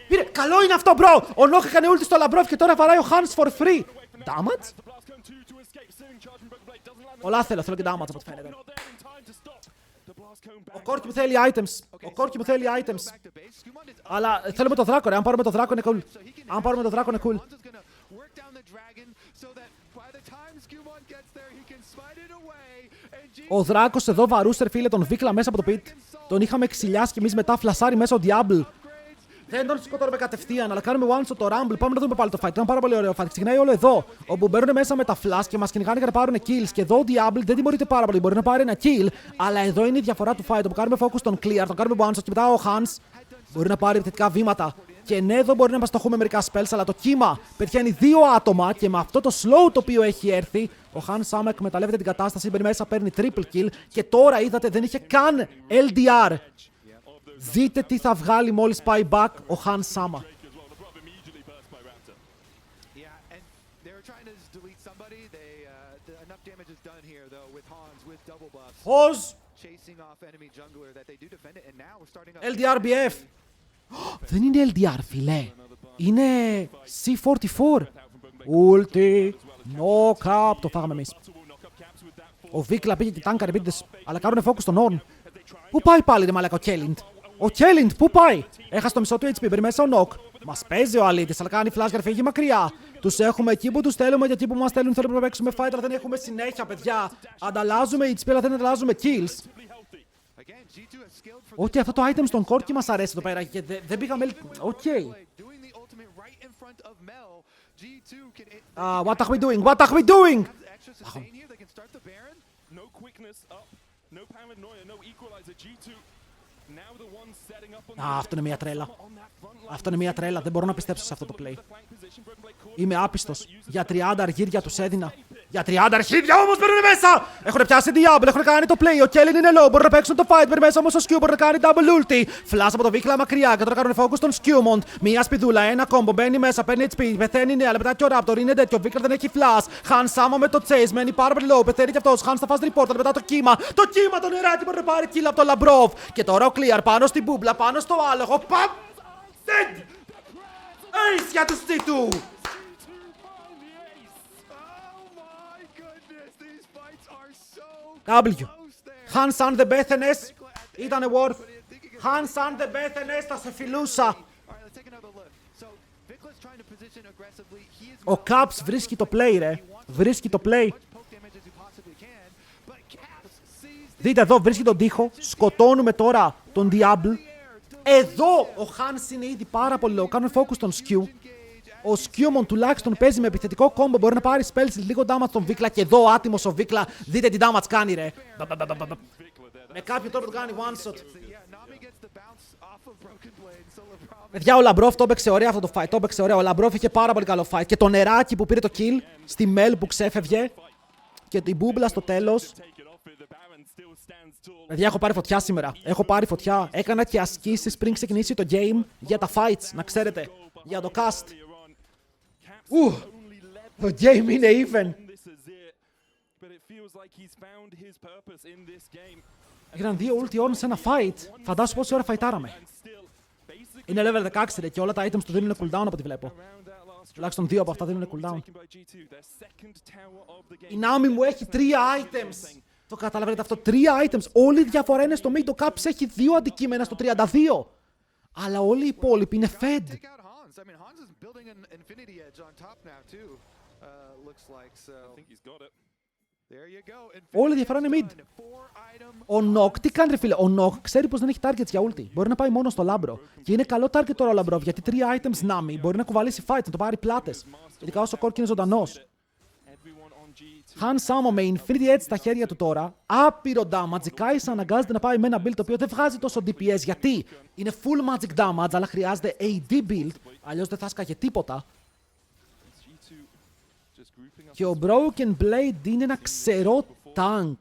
Πήρε, καλό είναι αυτό, bro! Ο Νόχ έκανε ulti στο Λαμπρόφ και τώρα βαράει ο Hans for free. Damage? Πολλά θέλω και damage από ό,τι φαίνεται. Ο Κόρκι μου θέλει items. Αλλά θέλουμε το Δράκο, ρε. Αν πάρουμε το Δράκο είναι cool. Ο Δράκος εδώ βαρούσε, φίλε, τον Βίκλα μέσα από το pit. Τον είχαμε ξυλιάσει κι εμείς μετά φλασάρι μέσα ο Diablo. Δεν τον σκοτώνουμε κατευθείαν, αλλά κάνουμε one shot το Rumble. Πάμε να δούμε πάλι το fight. Ήταν πάρα πολύ ωραίο fight. Ξεκινάει όλο εδώ. Όπου μπαίνουν μέσα με τα flash και μας κυνηγάνε για να πάρουν kills. Και εδώ ο Diablo δεν τιμωρείται πάρα πολύ. Μπορεί να πάρει ένα kill, αλλά εδώ είναι η διαφορά του fight. Όπου κάνουμε focus στον clear, τον κάνουμε one shot και μετά ο Hans μπορεί να πάρει επιθετικά βήματα. Και ναι, εδώ μπορεί να μας το έχουμε μερικά spells, αλλά το κύμα πετυχαίνει δύο άτομα και με αυτό το slow το οποίο έχει έρθει, ο Χαν Σάμα εκμεταλλεύεται την κατάσταση, μπαίνει μέσα, παίρνει triple kill και τώρα είδατε δεν είχε καν LDR. Δείτε τι θα βγάλει μόλις πάει back ο Χαν Σάμα. Πώς! LDR BF! Δεν είναι LDR, φιλέ. Είναι C44. Ulti. Knock-up. Το φάγαμε εμείς. Ο Βίκλα πήγε και τάνκαρε επίτηδες. Αλλά κάνουν focus στον Orn. Πού πάει πάλι ρε μαλάκα ο Κέλιντ? Ο Κέλιντ πού πάει? Έχασε το μισό του HP. Μπαίνει μέσα ο Νοκ. Μας παίζει ο αλήτης. Αλλά κάνει flash για να φύγει μακριά. Τους έχουμε εκεί που τους θέλουμε και εκεί που μας θέλουν. Θέλουμε να παίξουμε fight. Αλλά δεν έχουμε συνέχεια, παιδιά. Ανταλλάζουμε HP αλλά δεν ανταλλάζουμε kills. Όχι, αυτό το item στον Κόρκι μας αρέσει εδώ πέρα και δεν πήγαμε... Οκ. What are we doing? What are we doing? Αυτό είναι μια τρέλα. Αυτό είναι μια τρέλα. Δεν μπορώ να πιστέψω σε αυτό το play. Είμαι άπιστος. Για 30 αργύρια τους έδινα. Για 30 αρχίδια όμως μπαίνουν μέσα! Έχουν πιάσει Diablo, έχουν κάνει το play. Ο Κέλιν είναι low, μπορούν να παίξουν το fight. Μπαίνει μέσα όμως ο Skew, μπορεί να κάνει double ulti. Φλάς από το Βίκλα μακριά και τώρα κάνουν focus στον Skewmont. Μία σπιδούλα, ένα combo, μπαίνει μέσα, παίρνει HP. Πεθαίνει ναι, αλλά μετά και ο Raptor είναι τέτοιο. Ο Βίκλα δεν έχει flash. Χαν Σάμα με το chase, μένει πάρα πολύ low. Πεθαίνει κι αυτός. Χαν στα fast report, αλλά μετά το κύμα. Το κύμα το νεράκι μπορεί να πάρει kill από το Λαμπρόφ. Και τώρα ο Clear πάνω στην μπούμπλα, πάνω στο άλογο. Παπ! Ace για τους G2! W. Hans αν δεν πέθαινες, ήτανε worth. Hans αν δεν πέθαινες, θα σε φιλούσα. Ο Caps βρίσκει το play, ρε. Βρίσκει το play. Δείτε εδώ, βρίσκει τον τοίχο. Σκοτώνουμε τώρα τον Diablo. Εδώ ο Hans είναι ήδη πάρα πολύ low. Κάνουν focus στον Skew. Ο Skewmon τουλάχιστον παίζει με επιθετικό combo. Μπορεί να πάρει spells λίγο damage στον Βίκλα. Και εδώ άτιμος ο Βίκλα. Δείτε τι damage κάνει, ρε. Με κάποιο τρόπο το κάνει one shot. Παιδιά, ο Λαμπρόφ το έπαιξε ωραία αυτό το fight. Το έπαιξε ωραία. Ο Λαμπρόφ είχε πάρα πολύ καλό fight. Και το νεράκι που πήρε το kill στη Mel που ξέφευγε. Και την μπούμπλα στο τέλος. Παιδιά, έχω πάρει φωτιά σήμερα. Έχω πάρει φωτιά. Έκανα και ασκήσεις πριν ξεκινήσει το game για τα fights. Να ξέρετε. Για το cast. Το game είναι even. Έγιναν δύο ulti on σε ένα fight. Φαντάσου πόση ώρα φαϊτάραμε. Είναι level 16 ρε, και όλα τα items του δίνουν cooldown από ό,τι βλέπω. Τουλάχιστον δύο από αυτά δίνουν cooldown. Η Nami μου έχει 3 items. Το καταλαβαίνετε αυτό, 3 items. Όλη η διαφορά είναι στο mid. Το Caps έχει 2 αντικείμενα στο 32. Αλλά όλοι οι υπόλοιποι είναι fed. Όλη η διαφορά είναι mid. Ο Knock, τι κάνει ρε φίλε. Ο Knock ξέρει πως δεν έχει targets για ulti. Μπορεί να πάει μόνο στο Λάμπρο. Και είναι καλό target τώρα ο Λαμπρόφ, γιατί 3 items Nami μπορεί να κουβαλήσει fights, να το πάρει πλάτες. Ειδικά όσο ο Cork είναι ζωντανός. Han Sama με Infinity Edge στα χέρια του τώρα, άπειρο damage. Η Kai'Sa αναγκάζεται να πάει με ένα build το οποίο δεν βγάζει τόσο DPS. Γιατί είναι full magic damage, αλλά χρειάζεται AD build. Αλλιώς δεν θα σκάγε τίποτα. Και ο Broken Blade είναι ένα ξερό tank.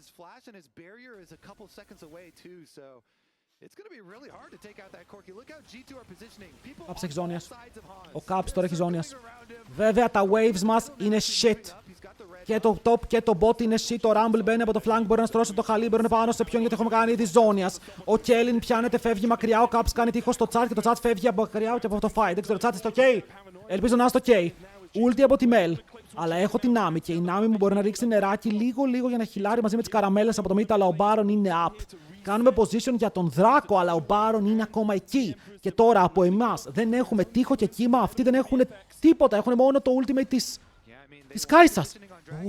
His flash and his barrier is a couple seconds away too, so it's going to be really hard to take out that Corki. Look how G2 are positioning. People Caps έχει ζώνιας. sides of Hans. Ο Caps τώρα έχει ζώνιας. Βέβαια τα waves μας είναι shit. Και το top και το bot είναι shit. Το Rumble μπαίνει από το flank. Μπορεί να στρώσει το χαλί. Μπορεί να πάνω σε ποιον γιατί έχουμε κάνει τη ζώνιας. Ο Kellen πιάνεται, φεύγει μακριά. Ο Caps κάνει τείχο στο chat και το chat φεύγει από μακριά και από αυτό το fight. Δεν ξέρω, το chat είναι στο OK. Ελπίζω να είναι στο OK. Ulti από τη Mel. Αλλά έχω την Nami και η Nami μου μπορεί να ρίξει νεράκι λίγο για να χιλάρει μαζί με τις καραμέλες από το mid, αλλά ο Baron είναι up. Κάνουμε position για τον Δράκο, αλλά ο Baron είναι ακόμα εκεί. Και τώρα από εμάς δεν έχουμε τείχο και κύμα, αυτοί δεν έχουν τίποτα. Έχουν μόνο το ultimate της Kai'Sas.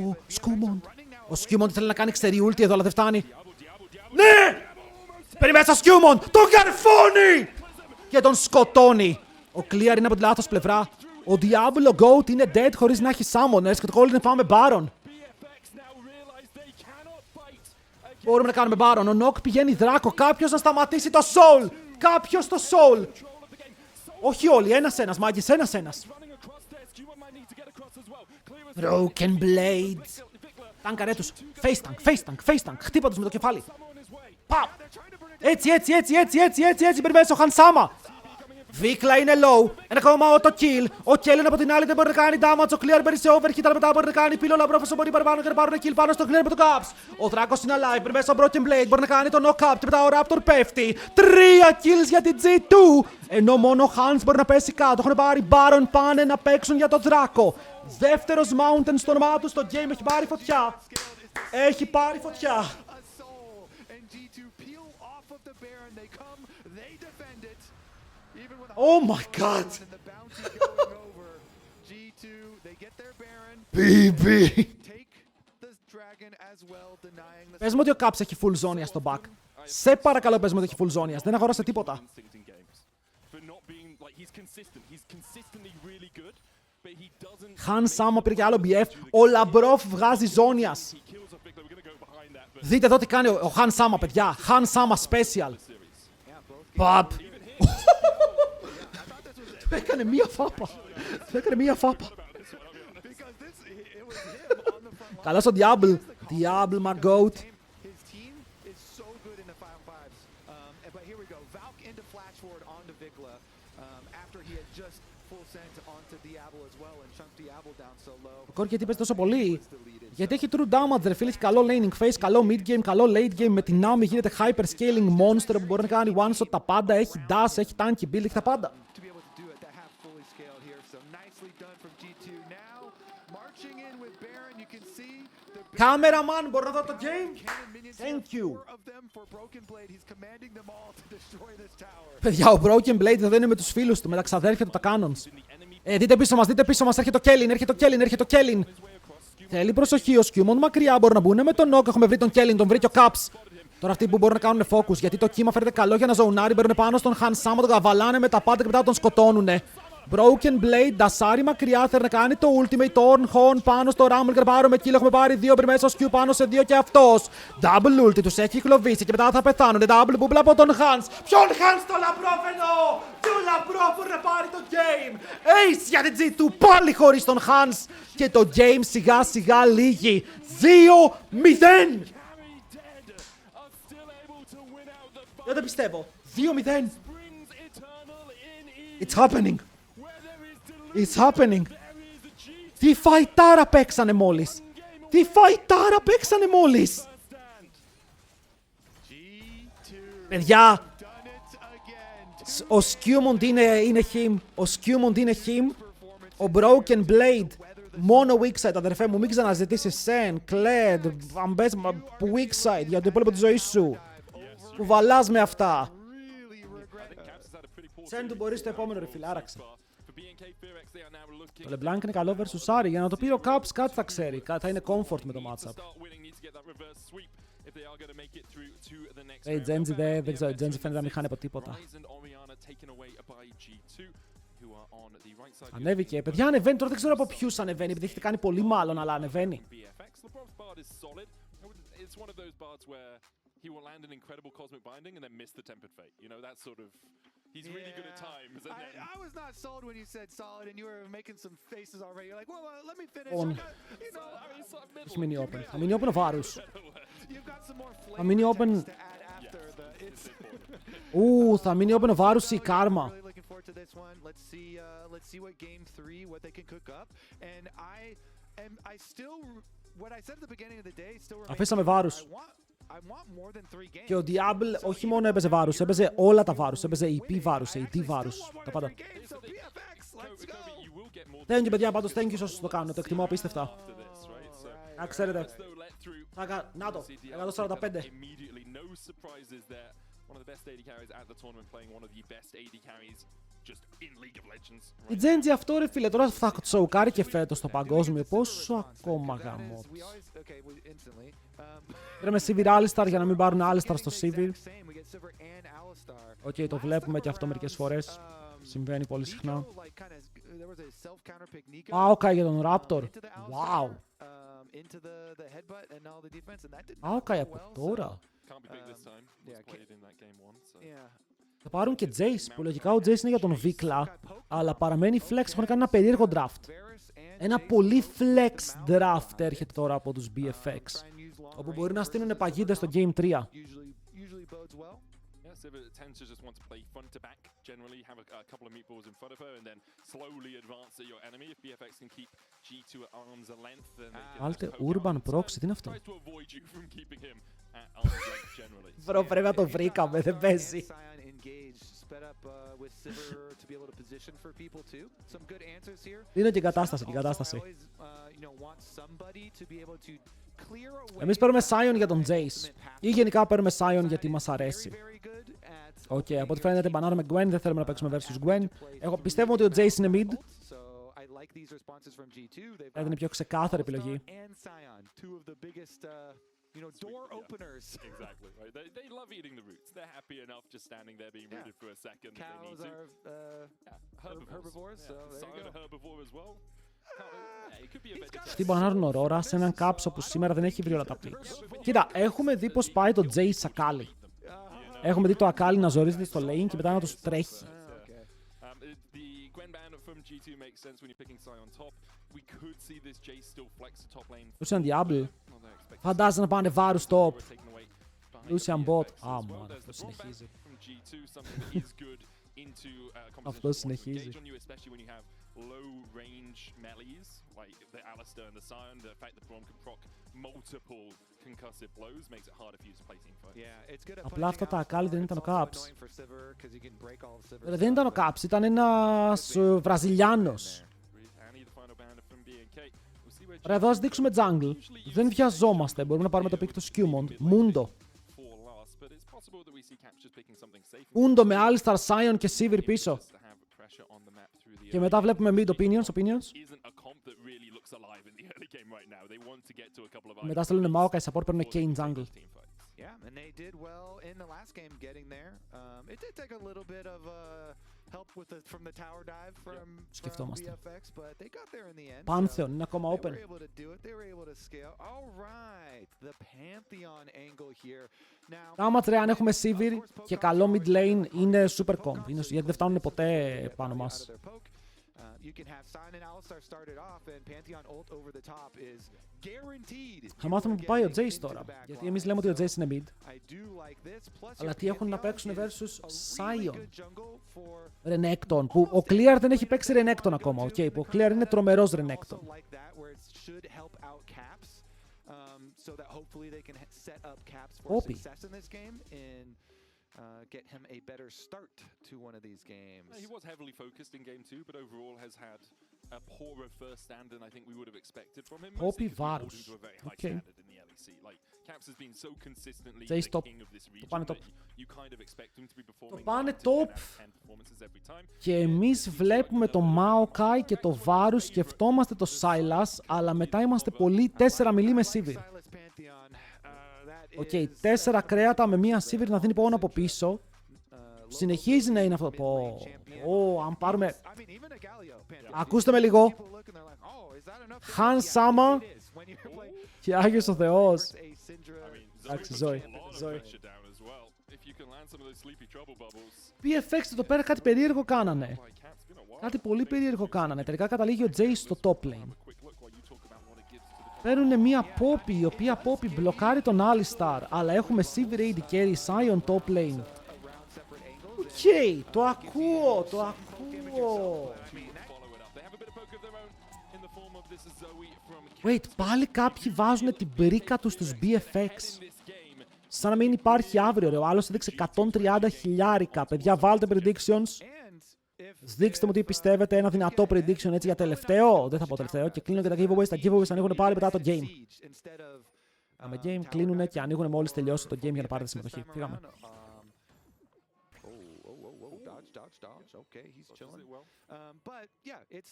Ο Σκούμοντ. Ο Σκούμοντ θέλει να κάνει ξερή ulti εδώ, αλλά δεν φτάνει. Ναι! Περιμένει στο Σκούμοντ! Τον καρφώνει! Και τον σκοτώνει. Ο Clear είναι από τη λάθος πλευρά. Ο Diablo Goat είναι dead χωρίς να έχει summoners και το call είναι πάμε Baron. Μπορούμε να κάνουμε Baron. Ο Nock πηγαίνει Δράκο. Κάποιος να σταματήσει το Soul. Κάποιος το Soul. Όχι όλοι. Ένας-ένας. Μάγκες. Ένας-ένας. Broken Blade. Τάνκαρέ τους. Face tank. Χτύπα τους με το κεφάλι. Παπ. Έτσι. Περιμένεις ο Χανσάμα. Βίκλα είναι low, ένα ακόμα το kill. Ο Kellen από την άλλη δεν μπορεί να κάνει damage. Ο Clear μπαίνει σε overkill, αλλά μετά μπορεί να κάνει πύλο. Αλλά πρόφεσο μπορεί παραπάνω και να πάρουν kill πάνω στο Clear με το Caps. Ο Δράκος είναι alive, μπαίνει μέσα στο Broken Blade. Μπορεί να κάνει το knock-up και μετά ο Raptor πέφτει. 3 kills για την G2. Ενώ μόνο ο Hans μπορεί να πέσει κάτω. Έχουν πάρει Baron, πάνε να παίξουν για τον Δράκο. Δεύτερος Mountain στο όνομά του στο game, έχει πάρει φωτιά. Έχει πάρει φωτιά. Oh my god! BB! Πες μου ότι ο Caps έχει full ζώνια στο back. Σε παρακαλώ πες μου ότι έχει full ζώνια. Δεν αγόρασα τίποτα. Han Sama πήρε και άλλο BF. Ο Λαμπρόφ βγάζει ζώνιας. Δείτε εδώ τι κάνει ο Han Sama, παιδιά. Han Sama special. Παπ. Του έκανε μία φάπα. Καλώς ο Diablo. Diablo, my goat. Ο Corki γιατί παίζει τόσο πολύ. Γιατί έχει true damage, ρε φίλε. Έχει καλό laning phase, καλό mid game, καλό late game. Με την Nami γίνεται hyper-scaling monster που μπορεί να κάνει one-shot τα πάντα. Έχει dash, έχει tanky build, έχει τα πάντα. Cameraman, μπορώ να δω το game. Thank you. Παιδιά, ο Broken Blade εδώ είναι με τους φίλους του, με τα ξαδέρφια του, τα Cannons. Δείτε πίσω μας, έρχεται το Kellen. Θέλει προσοχή, ο Σκιούμον μακριά μπορούν να μπουν με τον Nock. Έχουμε βρει τον Kellen, τον βρήκε ο Caps. Τώρα αυτοί που μπορούν να κάνουν focus, γιατί το κύμα φέρεται καλό για να ζωνάρει. Μπαίνουν πάνω στον Han Sama, τον καβαλάνε με τα πάντα και μετά τον σκοτώνουνε. Broken Blade, ντασάρι μακριά, θέλει να κάνει το ultimate, Horn πάνω στο Rumble και πάρουμε kill, έχουμε πάρει 2 πριν μέσα στο Q πάνω σε 2 και αυτός. Double ulti, τους έχει κλωβίσει και μετά θα πεθάνουν. Double bubble από τον Hans. Ποιον Hans, το Λαμπρόφενο! Και ο Λαμπρό μπορεί να πάρει το game. Ace για την G2, πάλι χωρίς τον Hans. Και το game σιγά σιγά λύγει. 2-0. Δεν το πιστεύω. 2-0. It's happening. It's happening. Τι φαϊτάρα παίξανε μόλις. Παιδιά, ο Σκιούμοντ είναι him. Ο Broken Blade μόνο weak side, αδερφέ μου. Μην ξαναζητήσεις Σεν, Κλέντ, αμπές weak side για το υπόλοιπο της ζωής σου. Κουβαλάς με αυτά. Σεν του μπορείς το επόμενο, ρε φίλε, άραξε. Το LeBlanc είναι καλό versus Ari. Για να το πει ο Caps κάτι θα ξέρει. Θα είναι comfort με το matchup. Η Genji δεν ξέρω. Η Genji φαίνεται να μην χάνει από τίποτα. Ανέβηκε. Παιδιά, ανεβαίνει τώρα. Δεν ξέρω από ποιους ανεβαίνει. Επειδή έχετε κάνει πολύ μάλλον, αλλά ανεβαίνει. He will land an incredible cosmic binding and then miss the tempered fate. You know, that's sort of... He's really good at times. I was not sold when you said solid and you were making some faces already. You're like, well, let me finish. On. You know, Έχει μείνει open. Θα μείνει open ο Βάρους. you've got some more Θα μείνει flavor open. text to add after the it's. Θα μείνει open ο Βάρους ή Karma. Really looking forward to this one. Let's see what game 3, what they can cook up. And I still, what I said at the beginning of the day still remains. Αφήσαμε Βάρους. I want more than 3 games. Και ο Diable όχι μόνο έπαιζε Βάρους, έπαιζε όλα τα Βάρους. Έπαιζε EP Βάρους, AD Βάρους, τα πάντα. Thank you, παιδιά, πάντως thank you όσους το κάνουν. Το εκτιμώ απίστευτα. Να ξέρετε. Να το, 145. Η Genji αυτό ρε φίλε, τώρα θα τσοουκάρει και φέτος στο παγκόσμιο. Πόσο ακόμα γαμώ. Πήραμε Sivir Alistar για να μην πάρουν Alistar στο Sivir. Οκ, το βλέπουμε και αυτό μερικές φορές. Συμβαίνει πολύ συχνά. Άοκα για τον Raptor. Wow. Άοκα από τώρα. Θα πάρουν και Jace, που λογικά ο Jace είναι για τον Vikla, αλλά παραμένει flex, έχουν κάνει ένα περίεργο draft. Ένα πολύ flex draft έρχεται τώρα από τους BFX, όπου μπορεί να στείλουν παγίδες στο Game 3. Sivir tends to just want to play front to back, generally have a couple of meatballs in front of her and then slowly advance at your enemy. If BFX can keep G2 at arm's length, then they can Βάλτε Urban Proxy, τι είναι αυτό? tries to avoid you from keeping him at arm's length generally. Μπρο, πρέπει να το βρήκαμε, δεν παίζει. Είναι και η κατάσταση, και η κατάσταση. Εμείς παίρνουμε Sion για τον Jace. Ή γενικά παίρνουμε Sion γιατί μας αρέσει. Οκ, από ό,τι φαίνεται μπανάρουμε Gwen, δεν θέλουμε να παίξουμε versus Gwen. Εγώ πιστεύω ότι ο Jace είναι mid. Είναι πιο ξεκάθαρη επιλογή. Door openers. Exactly, right? They love eating the roots. They're happy enough just standing there being rooted for a second. Cows are herbivores, so there you go. Herbivore as well. Αυτοί μπανάρουν Aurora σε έναν κάψο που σήμερα δεν έχει βρει όλα τα picks. Κοίτα, έχουμε δει πως πάει το Jace Akali. Έχουμε δει το Akali να ζορίζεται στο lane και μετά να τους τρέχει. Lucian Diable. Φαντάζεσαι να πάνε βάρους top. Lucian bot. Α, μάνα, αυτό συνεχίζει. Αυτό συνεχίζει. Απλά αυτά τα Akali δεν ήταν ο Caps. Δεν ήταν ο Caps, ήταν ένας Βραζιλιάνος. Ρε, εδώ ας δείξουμε jungle. Δεν βιαζόμαστε, μπορούμε να πάρουμε το pick του Skewmond. Mundo. Mundo με Alistar, Sion και Sivir πίσω. Και μετά βλέπουμε mid opinions. Μετά στέλνουν Maokai support, παίρνουν Kane jungle. Yeah, and they did well in the last game getting there. It did take a little bit of help with from the tower dive from BFX, but they got there in the end. Pantheon είναι ακόμα open. They were able to do it. They were able to scale. All right, the Pantheon angle here. Now, άμα τρέα αν έχουμε Sivir και καλό mid lane είναι super comp, γιατί δεν φτάνουν ποτέ πάνω μας. Θα μάθουμε που πάει ο Jace τώρα, γιατί εμείς λέμε ότι ο Jace είναι mid. Αλλά τι έχουν να παίξουν versus Sion. Renekton, που ο Clear δεν έχει παίξει Renekton ακόμα, okay, που ο Clear είναι τρομερός Renekton. Όπι. Get him a better start to one of these games. He was heavily focused in game 2, but overall has had a poorer first stand than I think we would have expected from him. Poppy Varus. Okay. Like Caps has been so consistently the king of this region that you kind of expect him to be performing top. Και εμείς βλέπουμε το Maokai και το Varus, σκεφτόμαστε το Sylas, αλλά μετά είμαστε πολύ 4 μιλί με Sivir. Οκ, 4 κρέατα με μία Sivir να δίνει πόνο από πίσω. Συνεχίζει να είναι αυτό. Αν πάρουμε... Ακούστε με λίγο. Χαν Σάμα και Άγιος ο Θεός. Εντάξει, ζωή. PFX εδώ πέρα κάτι περίεργο κάνανε. Κάτι πολύ περίεργο κάνανε. Τελικά καταλήγει ο Jace στο top lane. Παίρνουν μια Poppy, η οποία Poppy μπλοκάρει τον Alistar, αλλά έχουμε Sivir AD Carry, Sion top lane. Οκ, το ακούω, το ακούω. Wait, πάλι κάποιοι βάζουν την πρίκα τους στους BFX. Σαν να μην υπάρχει αύριο, ρε. Ο άλλος έδειξε 130.000. Παιδιά, βάλτε predictions. Δείξτε μου τι πιστεύετε. Ένα δυνατό prediction έτσι για τελευταίο. Δεν θα πω τελευταίο. Και κλείνω και τα giveaways. Τα giveaways ανοίγουν πάλι μετά το game. Πάμε game, κλείνουν και ανοίγουν μόλις τελειώσει το game για να πάρετε συμμετοχή. Φύγαμε.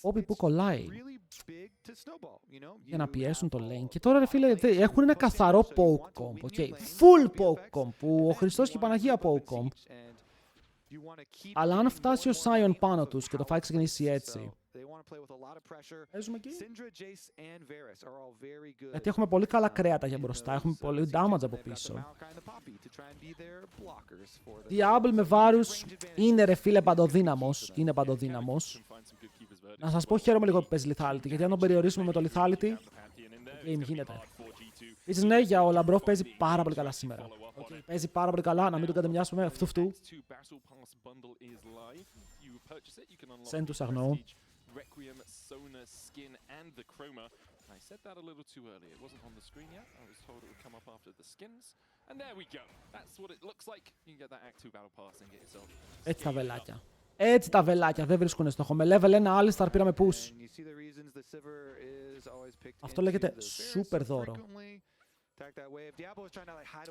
Όπι που κολλάει για να πιέσουν το lane. Και τώρα ρε φίλε έχουν ένα καθαρό poke comp. Okay. Full poke comp που ο Χριστός και η Παναγία poke comp. Αλλά αν φτάσει ο Sion πάνω τους και το fight ξεκινήσει έτσι, παίζουμε εκεί. Γιατί έχουμε πολύ καλά κρέατα για μπροστά, έχουμε πολύ damage από πίσω. Diablo με βάρους είναι ρε φίλε παντοδύναμος. Είναι παντοδύναμος. Να σας πω χαίρομαι λίγο που παίζει lethality, γιατί αν τον περιορίσουμε με το lethality, game γίνεται. Επίσης ναι, για ο Λαμπρόφ παίζει πάρα πολύ καλά σήμερα. Okay, παίζει πάρα πολύ καλά, να μην τον κατεμοιάσουμε. Φτου. Σεν τους αγνοώ. Έτσι τα βελάκια. Έτσι τα βελάκια, δεν βρίσκουνε στόχο. Με level 1 Alistar πήραμε push. Αυτό λέγεται super δώρο.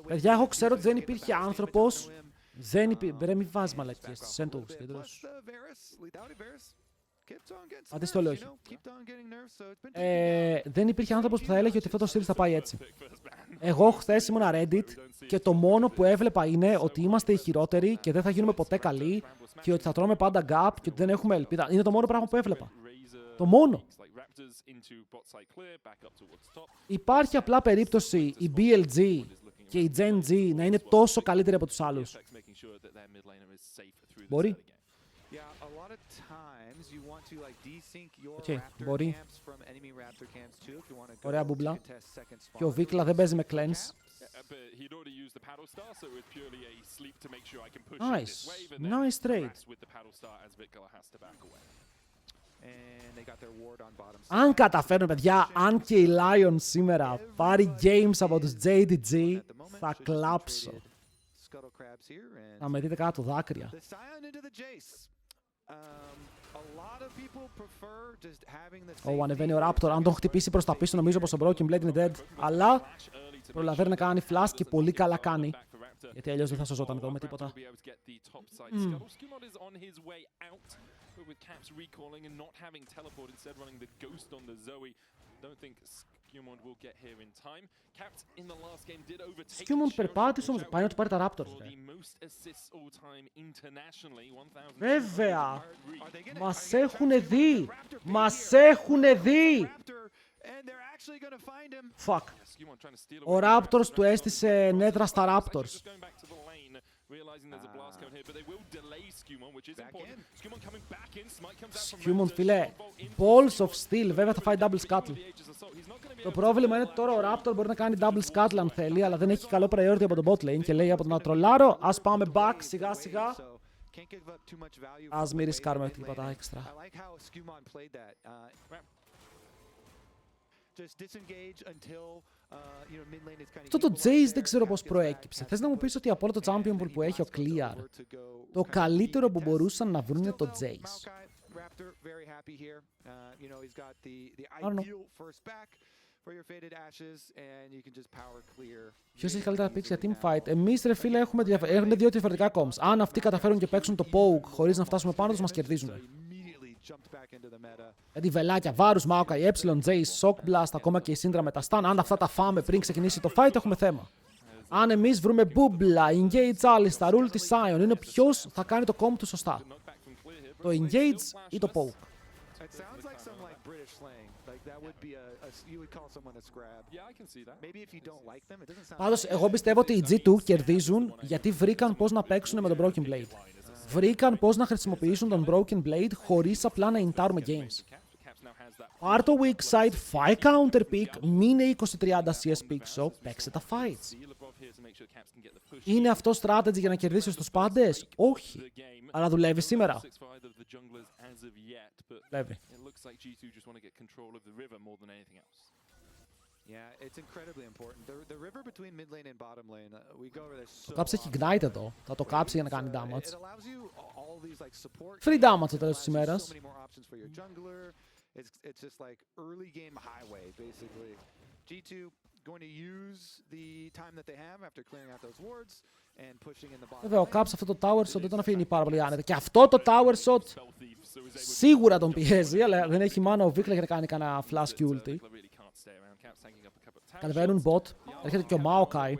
Παιδιά, εγώ ξέρω ότι δεν υπήρχε άνθρωπος. Ρε μη βάζεις μαλακίες. Σεν του, κέντρος. Αντί στο λέω όχι. Δεν υπήρχε άνθρωπος που θα έλεγε ότι αυτό το series θα πάει έτσι. Εγώ χθες ήμουνα Reddit και το μόνο που έβλεπα είναι ότι είμαστε οι χειρότεροι και δεν θα γίνουμε ποτέ καλοί και ότι θα τρώμε πάντα gap και ότι δεν έχουμε ελπίδα. Είναι το μόνο πράγμα που έβλεπα. Το μόνο. Υπάρχει απλά περίπτωση η BLG και η Gen G να είναι τόσο καλύτερη από τους άλλους. Μπορεί. Okay, μπορεί. Ωραία μπουμπλα. Και ο Βίκλα δεν παίζει με cleanse. Nice. Nice trade. Αν καταφέρουν παιδιά, αν και η Lion σήμερα πάρει games από τους JDG, θα κλάψω. Να με δείτε κάτω δάκρυα. Ανεβαίνει ο Raptor. Αν τον χτυπήσει προς τα πίσω νομίζω πως ο Broken Blade είναι dead. Αλλά προλαβαίνει να κάνει flash και πολύ καλά κάνει. Γιατί αλλιώς δεν θα σωζόταν εδώ με τίποτα. Skewmont περπάτησε όμως, πάει να του πάρει τα Raptors. Βέβαια! Μας έχουνε δει! Μας έχουνε δει! Fuck. Ο Raptors του έστησε νέτρα στα Raptors. Skewmont φίλε, balls of steel, βέβαια θα φάει double scuttle. Το πρόβλημα είναι ότι τώρα ο Raptor μπορεί να κάνει double scuttle αν θέλει, αλλά δεν έχει καλό priority από το bot lane και λέει από το να τρολάρω, ας πάμε back σιγά σιγά. Ας μην ρισκάρουμε τίποτα έξτρα. Αυτό το Jace δεν ξέρω πώς προέκυψε. Θες να μου πεις ότι από όλο το champion που έχει ο Clear, το καλύτερο που μπορούσαν να βρουν είναι το Jace. Ποιος έχει καλύτερα picks για teamfight? Εμείς ρε φίλε έχουν δύο διαφορετικά comps. Αν αυτοί καταφέρουν και παίξουν το poke χωρίς να φτάσουμε πάνω τους, μας κερδίζουν. Δηλαδή βελάκια, βάρους, Maokai, J, Shock Blast, ακόμα και η Syndra με τα stun. Αν αυτά τα φάμε πριν ξεκινήσει το fight, έχουμε θέμα. Αν εμείς βρούμε μπούμπλα, engage Alistar, ulti Sion, είναι ποιος θα κάνει το comp του σωστά. Το engage ή το poke. It sounds like some like British slang. Like that would be you would call someone a scrab. Yeah, I can see that. Maybe if you don't like them, it doesn't sound. Πάντως, εγώ πιστεύω ότι οι G2 κερδίζουν γιατί βρήκαν πώς να παίξουν με τον Broken Blade. Βρήκαν πώς να χρησιμοποιήσουν τον Broken Blade χωρίς απλά να intάρουμε games. Πάρ' το weak side, φάει counter pick, μείνε 20-30 CS pixel, παίξε τα fights. Είναι αυτό strategy για να κερδίσει στους πάντες? Όχι. Αλλά δουλεύει σήμερα. Δουλεύει. Yeah, it's incredibly important. The river between mid lane and bottom lane, we go over this so. Το κάψε έχει ignite εδώ. Θα το κάψει για να κάνει It damage. allows you all these like support. Free damage στο τέλος της ημέρας. So many more options for your jungler. It's just like early game highway basically. G2 going to use the time that they have after clearing out those wards and pushing in the bottom. Βέβαια, ο Caps αυτό το tower shot δεν τον αφήνει πάρα πολύ άνετα. Και αυτό το tower shot σίγουρα τον πιέζει, αλλά δεν έχει μάνα ο Βίκλα για να κάνει κανένα flash και ulti. Κατεβαίνουν bot, έρχεται και ο Maokai.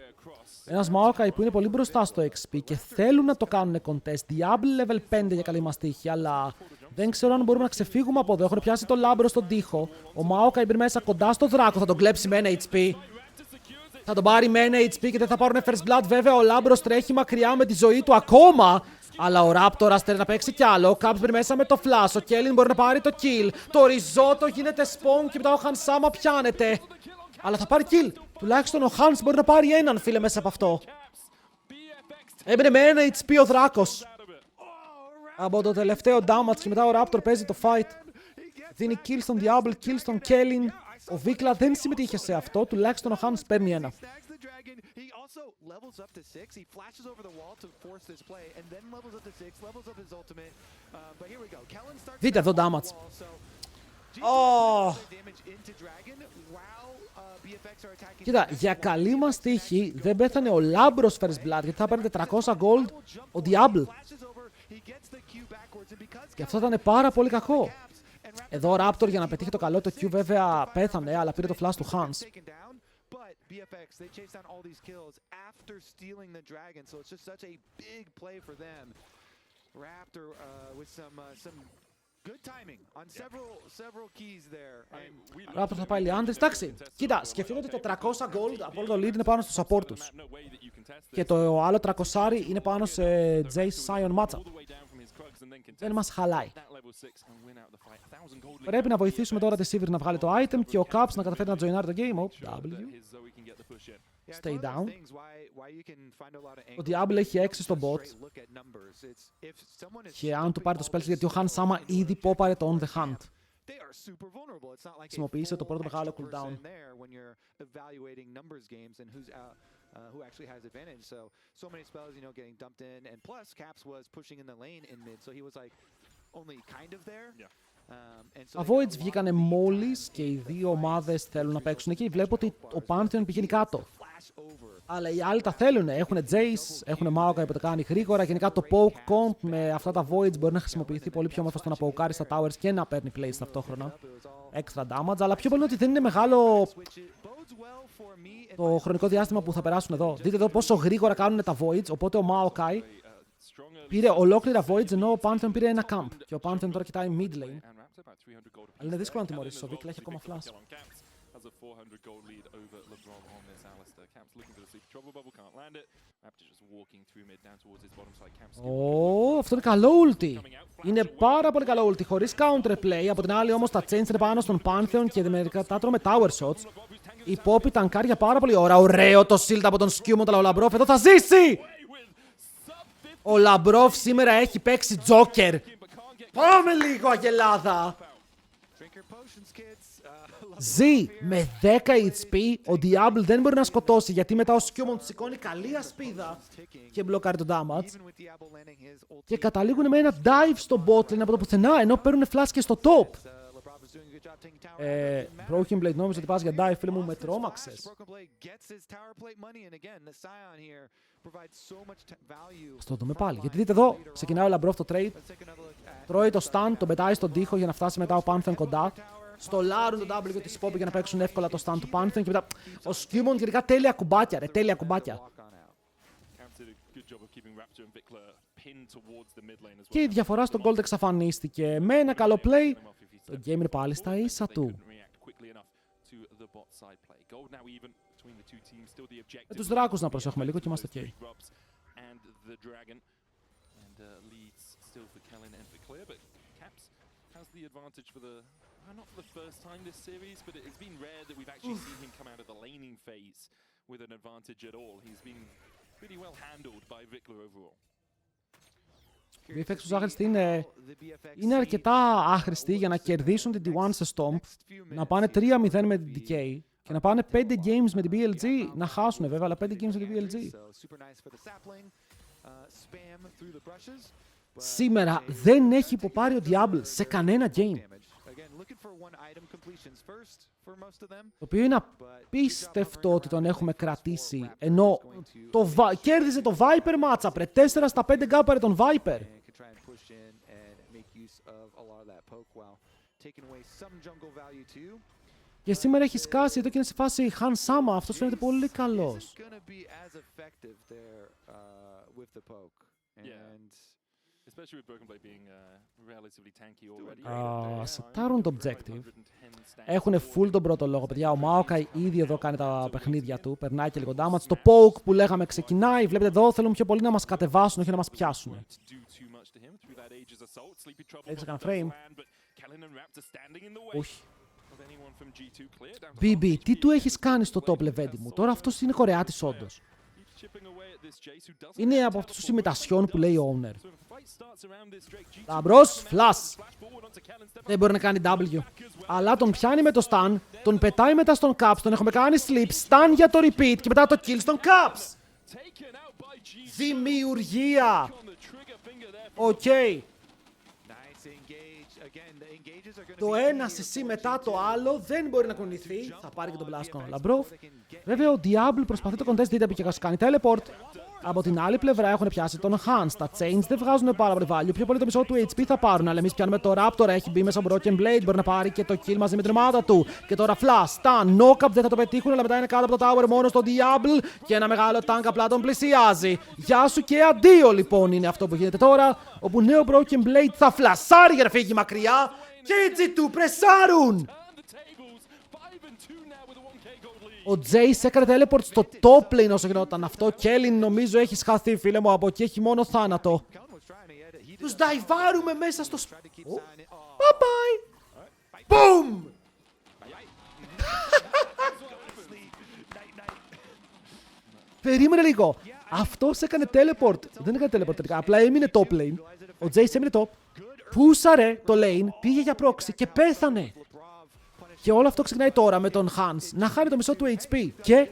Ένας Maokai που είναι πολύ μπροστά στο XP και θέλουν να το κάνουν contest. Diablo level 5 για καλή μας τύχη, αλλά δεν ξέρω αν μπορούμε να ξεφύγουμε από εδώ. Έχουν πιάσει το λάμπρο στον τοίχο. Ο Maokai μπει μέσα κοντά στο δράκο, θα τον κλέψει με ένα HP. Θα τον πάρει με ένα HP και δεν θα πάρουν first blood. Βέβαια, ο λάμπρος τρέχει μακριά με τη ζωή του ακόμα. Αλλά ο Raptor θέλει να παίξει κι άλλο. Ο Caps μπει μέσα με το flash. Ο Kellen μπορεί να πάρει το kill. Το Risotto γίνεται spawn και μετά ο Hansama πιάνεται. Αλλά θα πάρει kill. Τουλάχιστον ο Hans μπορεί να πάρει έναν, φίλε, μέσα από αυτό. Έμπαινε με ένα HP ο Δράκος. Από το τελευταίο damage και μετά ο Raptor παίζει το fight. Δίνει kill στον Diablo, kill στον Kellen. Ο Βίκλα δεν συμμετείχε σε αυτό. Τουλάχιστον ο Hans παίρνει ένα. Δείτε εδώ damage. Κοίτα, για καλή μας τύχη δεν πέθανε ο Λάμπρος first blood γιατί θα παίρνει 400 gold ο Diablo. Και αυτό θα είναι πάρα πολύ κακό. Εδώ ο Raptor για να πετύχει το καλό το Q βέβαια πέθανε, αλλά πήρε το flash του Hans. Raptor θα πάει Leandris. Εντάξει, κοίτα, σκεφτείτε ότι το 300 gold από όλο το lead είναι πάνω στους support τους. Και το άλλο 300 είναι πάνω σε Jace Sion matchup. Δεν μας χαλάει. Πρέπει να βοηθήσουμε τώρα τη Sivir να βγάλει το item και ο Caps να καταφέρει να joinάρει το game. Ο W. Stay down. Ο Diablo έχει 6 στο bot. Και αν του πάρει το spell γιατί ο Hansama ήδη πόπαρε το on the hunt. Χρησιμοποίησε το πρώτο μεγάλο cooldown. Who actually has advantage. So many spells, you know, getting dumped in, and plus Caps was pushing in the lane in mid, so he was like only kind of there. Τα Voids βγήκανε μόλις και οι δύο ομάδες θέλουν να παίξουν εκεί. Βλέπω ότι ο Pantheon πηγαίνει κάτω. Αλλά οι άλλοι τα θέλουν. Έχουν Jace, έχουν Maokai που τα κάνει γρήγορα. Γενικά το poke comp με αυτά τα Voids μπορεί να χρησιμοποιηθεί πολύ πιο όμορφα στο να pokeάρει στα towers και να παίρνει plays ταυτόχρονα. Extra damage, αλλά πιο πολύ ότι δεν είναι μεγάλο το χρονικό διάστημα που θα περάσουν εδώ. Δείτε εδώ πόσο γρήγορα κάνουν τα Voids. Οπότε ο Maokai πήρε ολόκληρα Voids ενώ ο Pantheon πήρε ένα camp. Και ο Pantheon τώρα κοιτάει mid lane. Αλλά είναι δύσκολο να τιμωρήσεις. Ο Βίκλα έχει ακόμα flash. Αυτό είναι καλό ulti. Είναι πάρα πολύ καλό ulti. Χωρίς counterplay. Από την άλλη όμως τα chains είναι πάνω στον Pantheon και μερικά τα τρώμε tower shots. Η Poppy τανκάρει για πάρα πολύ ώρα. Ωραίο το shield από τον Skewmont, αλλά ο Λαμπρόφ εδώ θα ζήσει! Ο Λαμπρόφ σήμερα έχει παίξει Joker. Πάμε λίγο, αγελάδα! Ζει με 10 HP, ο Diablo δεν μπορεί να σκοτώσει γιατί μετά ο Skewmont σηκώνει καλή ασπίδα και μπλοκάρει το damage. Και καταλήγουν με ένα dive στο bot lane από το πουθενά ενώ παίρνουν flash και στο top. Broken Blade, νόμιζα ότι πας για dive, φίλε μου, με τρόμαξες. Ας το δούμε πάλι, γιατί δείτε εδώ, ξεκινάει ο Λαμπρόφ το trade. Τρώει το stun, τον πετάει στον τοίχο για να φτάσει μετά ο Pantheon κοντά. στολάρουν τον W της Poppy για να παίξουν εύκολα το stun του Pantheon και μετά ο Skewmon γενικά τέλεια κουμπάκια, ρε, τέλεια κουμπάκια. Και η διαφορά στον Gold εξαφανίστηκε. Με ένα καλό play, το game είναι πάλι στα ίσα του. Με τους δράκους να προσέχουμε λίγο και είμαστε ok. The advantage for the not for the first time this series, but it's been rare that we've actually seen him come out of the laning phase with an advantage at all. He's been pretty well handled by Vikla overall. Οι VFX τους άχρηστοι είναι αρκετά άχρηστοι για να κερδίσουν την D1 σε Stomp, να πάνε 3-0 με την DK και να πάνε 5 games με την BLG, να χάσουν βέβαια, αλλά 5 games με την BLG. Σήμερα δεν έχει υποπάρει ο Diablo σε κανένα game. Το οποίο είναι απίστευτο ότι τον έχουμε κρατήσει. Ενώ κέρδιζε το Viper matchup, ρε. 4 στα 5 γκάπαρε τον Viper. Και σήμερα έχει σκάσει εδώ και είναι σε φάση Han Sama. Αυτός φαίνεται πολύ καλός. Σετάρουν το objective. Έχουν full τον πρώτο λόγο, παιδιά. Ο Maokai ήδη εδώ κάνει τα παιχνίδια του. Περνάει και λίγο damage. Το poke που λέγαμε ξεκινάει. Βλέπετε εδώ θέλουν πιο πολύ να μας κατεβάσουν, όχι να μας πιάσουν. Έχεις κανένα frame? Όχι. BB, τι του έχεις κάνει στο top λεβέντι μου? Τώρα αυτός είναι Κορεάτης όντως. Είναι από αυτούς τους ημιτασιών που λέει ο owner. Λαμπρός, flash. Δεν μπορεί να κάνει W. Αλλά τον πιάνει με το stun, τον πετάει μετά στον Caps, τον έχουμε κάνει sleep, stun για το repeat και μετά το kill στον Caps. Δημιουργία. Οκ. Το ένα CC μετά το άλλο δεν μπορεί να κουνηθεί. Θα πάρει και τον Blast ο Λαμπρόφ. Βέβαια ο Diablo προσπαθεί το contest, δείτε που και κάνει teleport. Από την άλλη πλευρά έχουν πιάσει τον Hans. Τα chains δεν βγάζουν πάρα πολύ value. Πιο πολύ το μισό του HP θα πάρουν. Αλλά εμείς πιάνουμε το Raptor. Έχει μπει μέσα από Broken Blade. Μπορεί να πάρει και το kill μαζί με την ομάδα του. Και τώρα Flash, Stun, Knockup δεν θα το πετύχουν. Αλλά μετά είναι κάτω από το Tower μόνο στο Diablo. Και ένα μεγάλο tank απλά τον πλησιάζει. Γεια σου και αντίο λοιπόν είναι αυτό που γίνεται τώρα. Όπου νέο Broken Blade θα φλασάρει για να φύγει μακριά. Και οι G2 πρεσάρουν. Ο Jace έκανε teleport στο top lane όσο γινόταν αυτό. Κέλιν νομίζω έχει χαθεί, φίλε μου. Από εκεί έχει μόνο θάνατο. Τους νταϊβάρουμε μέσα στο Bye bye. Boom. Περίμενε λίγο. Αυτός έκανε teleport. Δεν έκανε teleport τελικά. Απλά έμεινε top lane. Ο Jace έμεινε top. Πούσαρε το lane, πήγε για proxy και πέθανε. Και όλο αυτό ξεκινάει τώρα με τον Hans να χάνει το μισό του HP. Και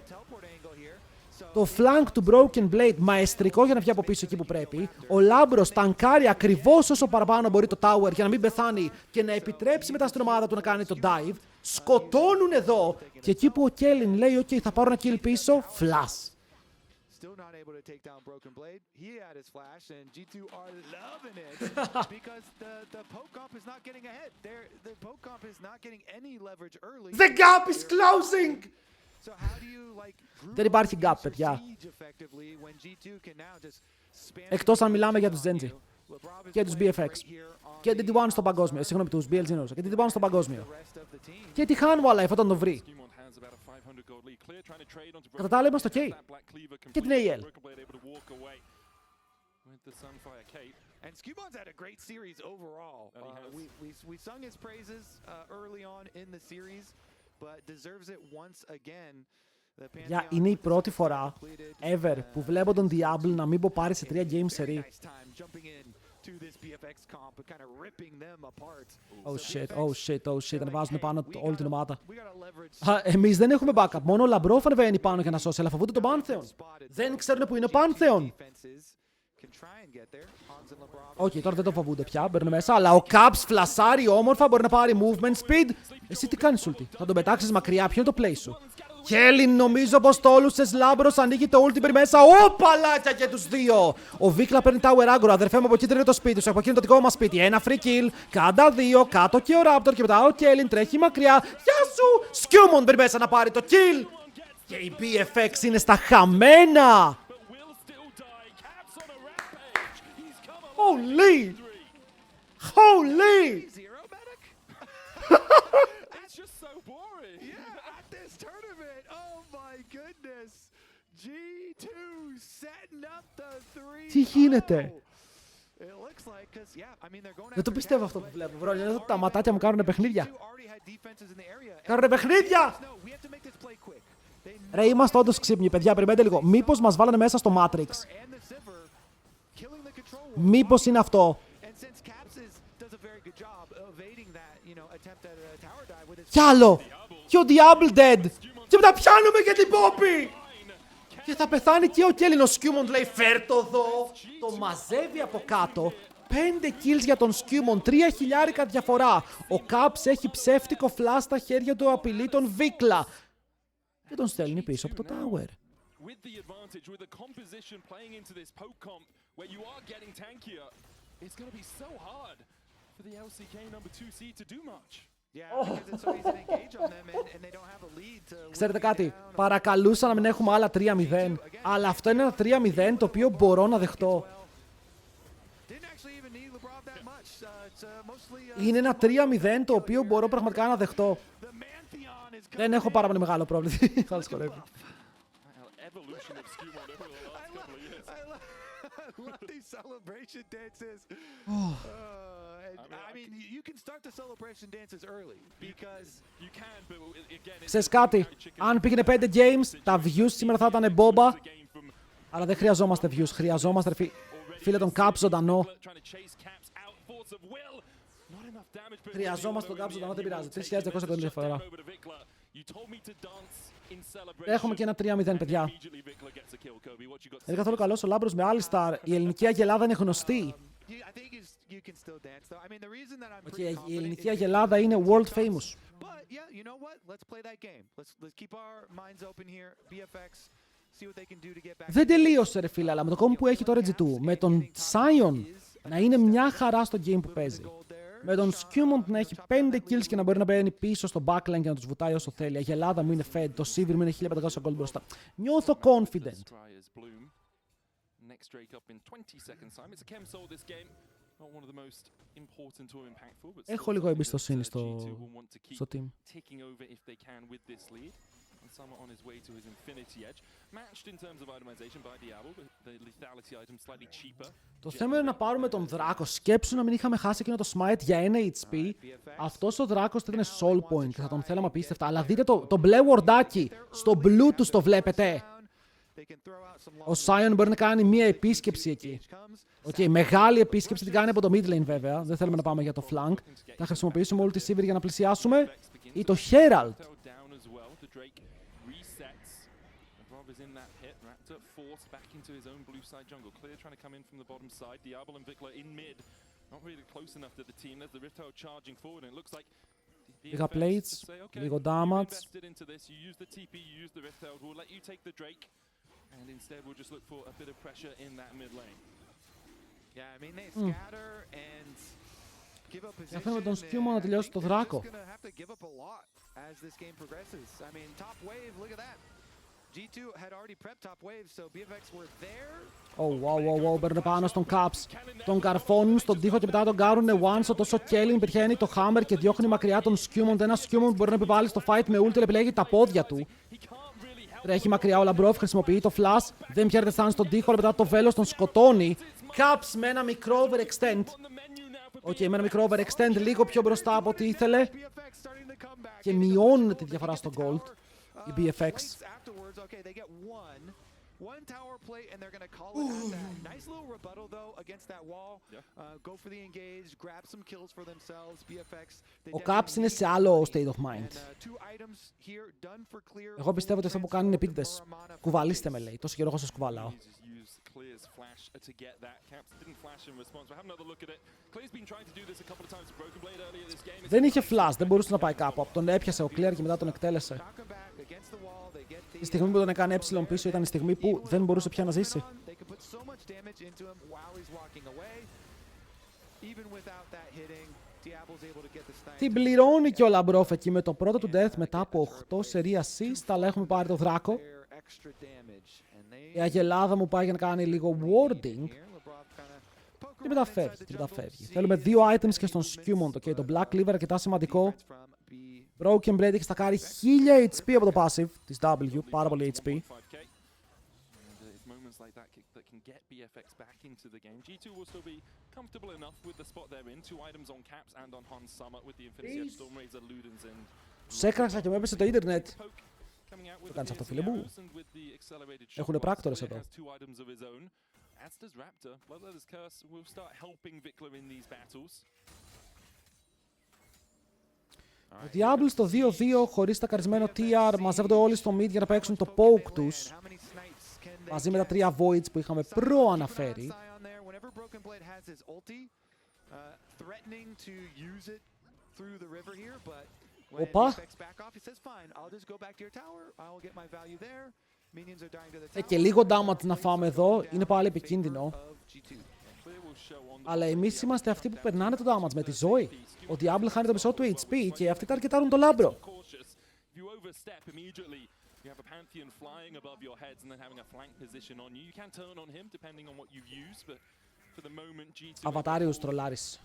το flank του Broken Blade μαεστρικό για να βγει από πίσω εκεί που πρέπει. Ο Λάμπρος τανκάρει ακριβώς όσο παραπάνω μπορεί το tower για να μην πεθάνει και να επιτρέψει μετά στην ομάδα του να κάνει το dive. Σκοτώνουν εδώ. Και εκεί που ο Κέλιν λέει: OK, θα πάρω ένα kill πίσω, flash. Still not able to take down Broken Blade. He had his flash, and G2 are loving it because the poke comp is not getting ahead. The poke comp is not getting any leverage early. The gap is closing. So how do you like Δεν υπάρχει gap, παιδιά. Εκτός αν μιλάμε για τους Genji και τους BFX και την D1 στο παγκόσμιο. Συγγνώμη, τους BLG εννοούσα. Και την D1 στο παγκόσμιο. Και τη Hanwha Life όταν τον βρει. Κατά τα άλλα είμαστε ok. Και την AL. And Skewmon's had a great series overall. We sung his praises early on in the series, but deserves it once again. Είναι η πρώτη φορά ever που βλέπω τον Diablo να μην πάρει σε 3 games σερί. Oh shit, ανεβάζουν πάνω όλη την ομάδα. Εμείς δεν έχουμε backup, μόνο ο Λαμπρόφ ανεβαίνει πάνω για να σώσει, αλλά φοβούνται τον Pantheon. Δεν ξέρουν που είναι ο Pantheon. Όχι, τώρα δεν το φοβούνται πια, μπαίνουν μέσα, αλλά ο Caps φλασάρει όμορφα, μπορεί να πάρει movement speed. Εσύ τι κάνεις, Σούλτη? Θα τον πετάξεις μακριά, ποιο είναι το play σου? Κέλιν, νομίζω πως το όλουσες Λάμπρος ανοίγει το ultimate μέσα. Παλάκια και τους δύο. Ο Βίκλα παίρνει tower aggro. Αδερφέ μου, από εκεί τρώνε το σπίτι σου. Από εκεί είναι το δικό μας σπίτι. Ένα free kill. Κάντα δύο. Κάτω και ο Raptor. Και μετά ο Κέλιν τρέχει μακριά. Γεια σου! Σκιούμον μπαίνει μέσα να πάρει το kill. Και η BFX είναι στα χαμένα. Holy! Holy! It's just so boring. Yeah, at this tournament. Oh my goodness. G2 setting up the 3. Τι γίνεται? It looks like cuz yeah, I mean they're going Δεν το after πιστεύω Cat. αυτό που βλέπω, bro. Νιώθω ότι τα ματάκια μου κάνουν παιχνίδια. G2 already had defenses in the area. Κάνουνε παιχνίδια! No, we have to make this play quick. They Ρε, είμαστε όντως ξύπνοι, παιδιά. Περιμένετε λίγο. Μήπως μας βάλανε μέσα στο Matrix? and the Sivir killing the control. Μήπως είναι αυτό? And since Caps does a very good job evading that, you know, attempt at a tower dive with his Κι άλλο! Και ο Diablo dead! Και μετά πιάνουμε και την Poppy! Και θα πεθάνει και ο Κέλιν. Ο Σκιούμον λέει φέρ το εδώ. Το μαζεύει από κάτω. 5 kills για τον Σκιούμον. 3 χιλιάρικα διαφορά. Ο Caps έχει ψεύτικο flash στα χέρια του, απειλεί τον Βίκλα. Και τον στέλνει πίσω από το tower. With the advantage, with the composition playing into this poke comp, where you are getting tankier, it's going to be so hard for the LCK number 2 seed to do much. Yeah, because it's so easy to engage on them and they don't have a lead to Ξέρετε κάτι, παρακαλούσα να μην έχουμε άλλα 3-0, αλλά αυτό είναι ένα 3-0 το οποίο μπορώ να δεχτώ. didn't actually even need LeBron that much. It's mostly Είναι ένα 3-0 το οποίο μπορώ πραγματικά να δεχτώ. the Mantheon is Δεν έχω πάρα πολύ μεγάλο πρόβλημα. Καλώς κορεύει. Evolution of Skewmon over the last couple of years. I love these celebration dances. I mean, you can start the celebration dances early because You can, but again, it's Ξέρεις κάτι, αν πήγαινε 5 games, τα views σήμερα θα ήταν μπόμπα, a game from αλλά δεν χρειαζόμαστε views, χρειαζόμαστε φίλε τον Caps ζωντανό. trying to chase Caps out, force of will. Not enough damage, but Χρειαζόμαστε τον Caps ζωντανό, δεν πειράζει. 3.250 διαφορά. over to Vikla. You told me to dance in celebration. Έχουμε και ένα 3-0, παιδιά. Immediately Vikla gets a kill. Kobe, what you got to Είναι καθόλου καλός ο Λάμπρος με Alistar. Η ελληνική αγελάδα είναι γνωστή. I think you can still dance though. I mean, the reason that I'm Και pretty η confident ελληνική is αγελάδα είναι world famous. But yeah, you know what? Let's play that game. Let's keep our minds open here. BFX, see what they can do to get back. Δεν τελείωσε ρε φίλε, αλλά με το κόμμα που έχει τώρα G2, με τον Sion να είναι μια χαρά στο game που παίζει. Με τον Skewmon να έχει 5 kills και να μπορεί να μπαίνει πίσω στο backline και να τους βουτάει όσο θέλει. Η αγελάδα μου είναι fed, το Sivir μου είναι 1500 gold μπροστά. Νιώθω confident. Next Drake up in 20 seconds time. It's a chem soul this game. Not one of the most important or impactful, but Έχω λίγο εμπιστοσύνη G2 στο will want to keep team. taking over if they can with this lead. And Summer on his way to his Infinity Edge. Matched in terms of itemization by Diablo, but the lethality item slightly cheaper. Το θέμα είναι να πάρουμε τον Δράκο. Σκέψου να μην είχαμε χάσει εκείνο το smite για ένα HP. Αυτός ο Δράκος θα ήταν soul point και θα τον θέλαμε απίστευτα. Αλλά δείτε το μπλε wardάκι. Στο blue του το βλέπετε. Ο Sion μπορεί να κάνει μία επίσκεψη εκεί. Οκ, μεγάλη επίσκεψη την κάνει από το mid lane βέβαια. Δεν θέλουμε να πάμε για το flank. Θα χρησιμοποιήσουμε όλη τη Sivir για να πλησιάσουμε. Ή το Herald. Down as well. The Drake resets. Rob is in that pit. Raptor forced back into his own blue side jungle. Clear trying to come in from the bottom side. Diablo and Vikla in mid. Not really close enough to the team. There's the Rift Herald charging forward, and it looks like Λίγα plates, λίγο damage. invested into this. You use the TP, you use the Rift Herald. We'll let you take the Drake, and instead we'll just look for a bit of pressure in that mid lane. Yeah, I mean they scatter and give up position. Αφήνουμε τον Skewmon να τελειώσει το Δράκο. They're gonna have to give up a lot as this game progresses. I mean, top wave, look at that. G2 had already prepped top wave, so BFX were there. Wow, μπαίνουν πάνω στον Caps. Τον καρφώνουν στον τοίχο και μετά τον κάρουνε one-shot. Όσο Kellen πετυχαίνει το Hammer και διώχνει μακριά τον Skewmon. Ένα Skewmon που μπορεί να επιβάλλει στο fight με ulti, επιλέγει τα πόδια του. Τρέχει μακριά ο Λαμπρόφ, χρησιμοποιεί το flash. Δεν πιάνεται stun στον τοίχο, αλλά μετά το βέλος τον σκοτώνει. Caps με ένα μικρό overextend. Οκ, με ένα μικρό overextend λίγο πιο μπροστά από ό,τι ήθελε. Και μειώνουν τη διαφορά στο gold. Η BFX. Okay, they get one tower plate and they're going to call it at that. Nice little rebuttal though against that wall. Go for the engage, grab some kills for themselves. BFX. Ο Caps είναι σε άλλο state of mind. Εγώ πιστεύω ότι αυτό που κάνουν είναι επίτηδες. Κουβαλήστε με λέει. Τόσο καιρό έχω σας κουβαλάω. Δεν είχε flash, δεν μπορούσε να πάει κάπου. Τον έπιασε ο Clear και μετά τον εκτέλεσε. Η στιγμή που τον έκανε έψιλον πίσω ήταν η στιγμή που δεν μπορούσε πια να ζήσει. Την πληρώνει και ο Λαμπρόφ εκεί με το πρώτο του death μετά από 8 σερί assist, αλλά έχουμε πάρει το δράκο. Η αγελάδα μου πάει για να κάνει λίγο warding. Τι μεταφεύγει. Θέλουμε 2 items και στον Skewmont. Okay, το Black Cleaver αρκετά σημαντικό. Broken Blade έχει στακάρει 1000 HP από το passive της W. Πάρα πολύ HP. Τους έκραξα και μου έπεσε το ίντερνετ. Το κάνεις αυτό, φίλε μου. Έχουνε πράκτορες εδώ. Ο Diablo στο 2-2 χωρίς τακαρισμένο TR μαζεύονται όλοι στο mid για να παίξουν το poke τους. Μαζί με τα 3 voids που είχαμε προαναφέρει. Οπα. Και λίγο damage να φάμε εδώ, είναι πάλι επικίνδυνο. Αλλά εμείς είμαστε αυτοί που περνάνε το damage με τη ζωή. Ο Diablo χάνει το μισό του HP και αυτοί ταρκετάρουν το Λάμπρο. Αβατάριος τρολάρης.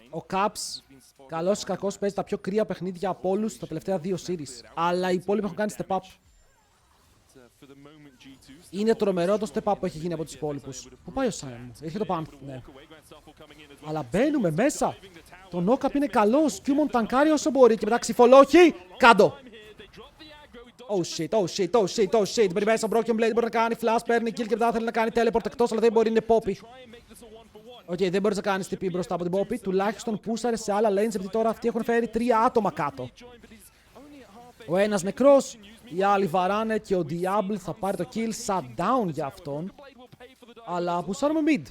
Ο Caps, καλός ή κακός, παίζει τα πιο κρύα παιχνίδια από όλους στα τελευταία 2 series. Αλλά οι υπόλοιποι έχουν κάνει step up. Είναι τρομερό το step up που έχει γίνει από τους υπόλοιπους. Πού πάει ο Simon? Έχει το Pump, ναι. Αλλά μπαίνουμε μέσα. Το knock-up είναι καλός. Skewmont τανκάρει όσο μπορεί και μετά ξυφολόχει. Κάντο. Oh shit, oh shit, oh shit, oh shit. Μπαίνει μέσα ο Broken Blade, μπορεί να κάνει flash, παίρνει kill και μετά θέλει να κάνει teleport εκτός, αλλά δεν μπορεί, είναι Poppy. Οκ, δεν μπορείς να κάνεις TP μπροστά από την Poppy. Τουλάχιστον πούσαρε σε άλλα lanes, επειδή τώρα αυτοί έχουν φέρει 3 άτομα κάτω. Ο ένας νεκρός, οι άλλοι βαράνε και ο Diablo θα πάρει το kill shutdown για αυτόν. Αλλά πουσάρουμε mid.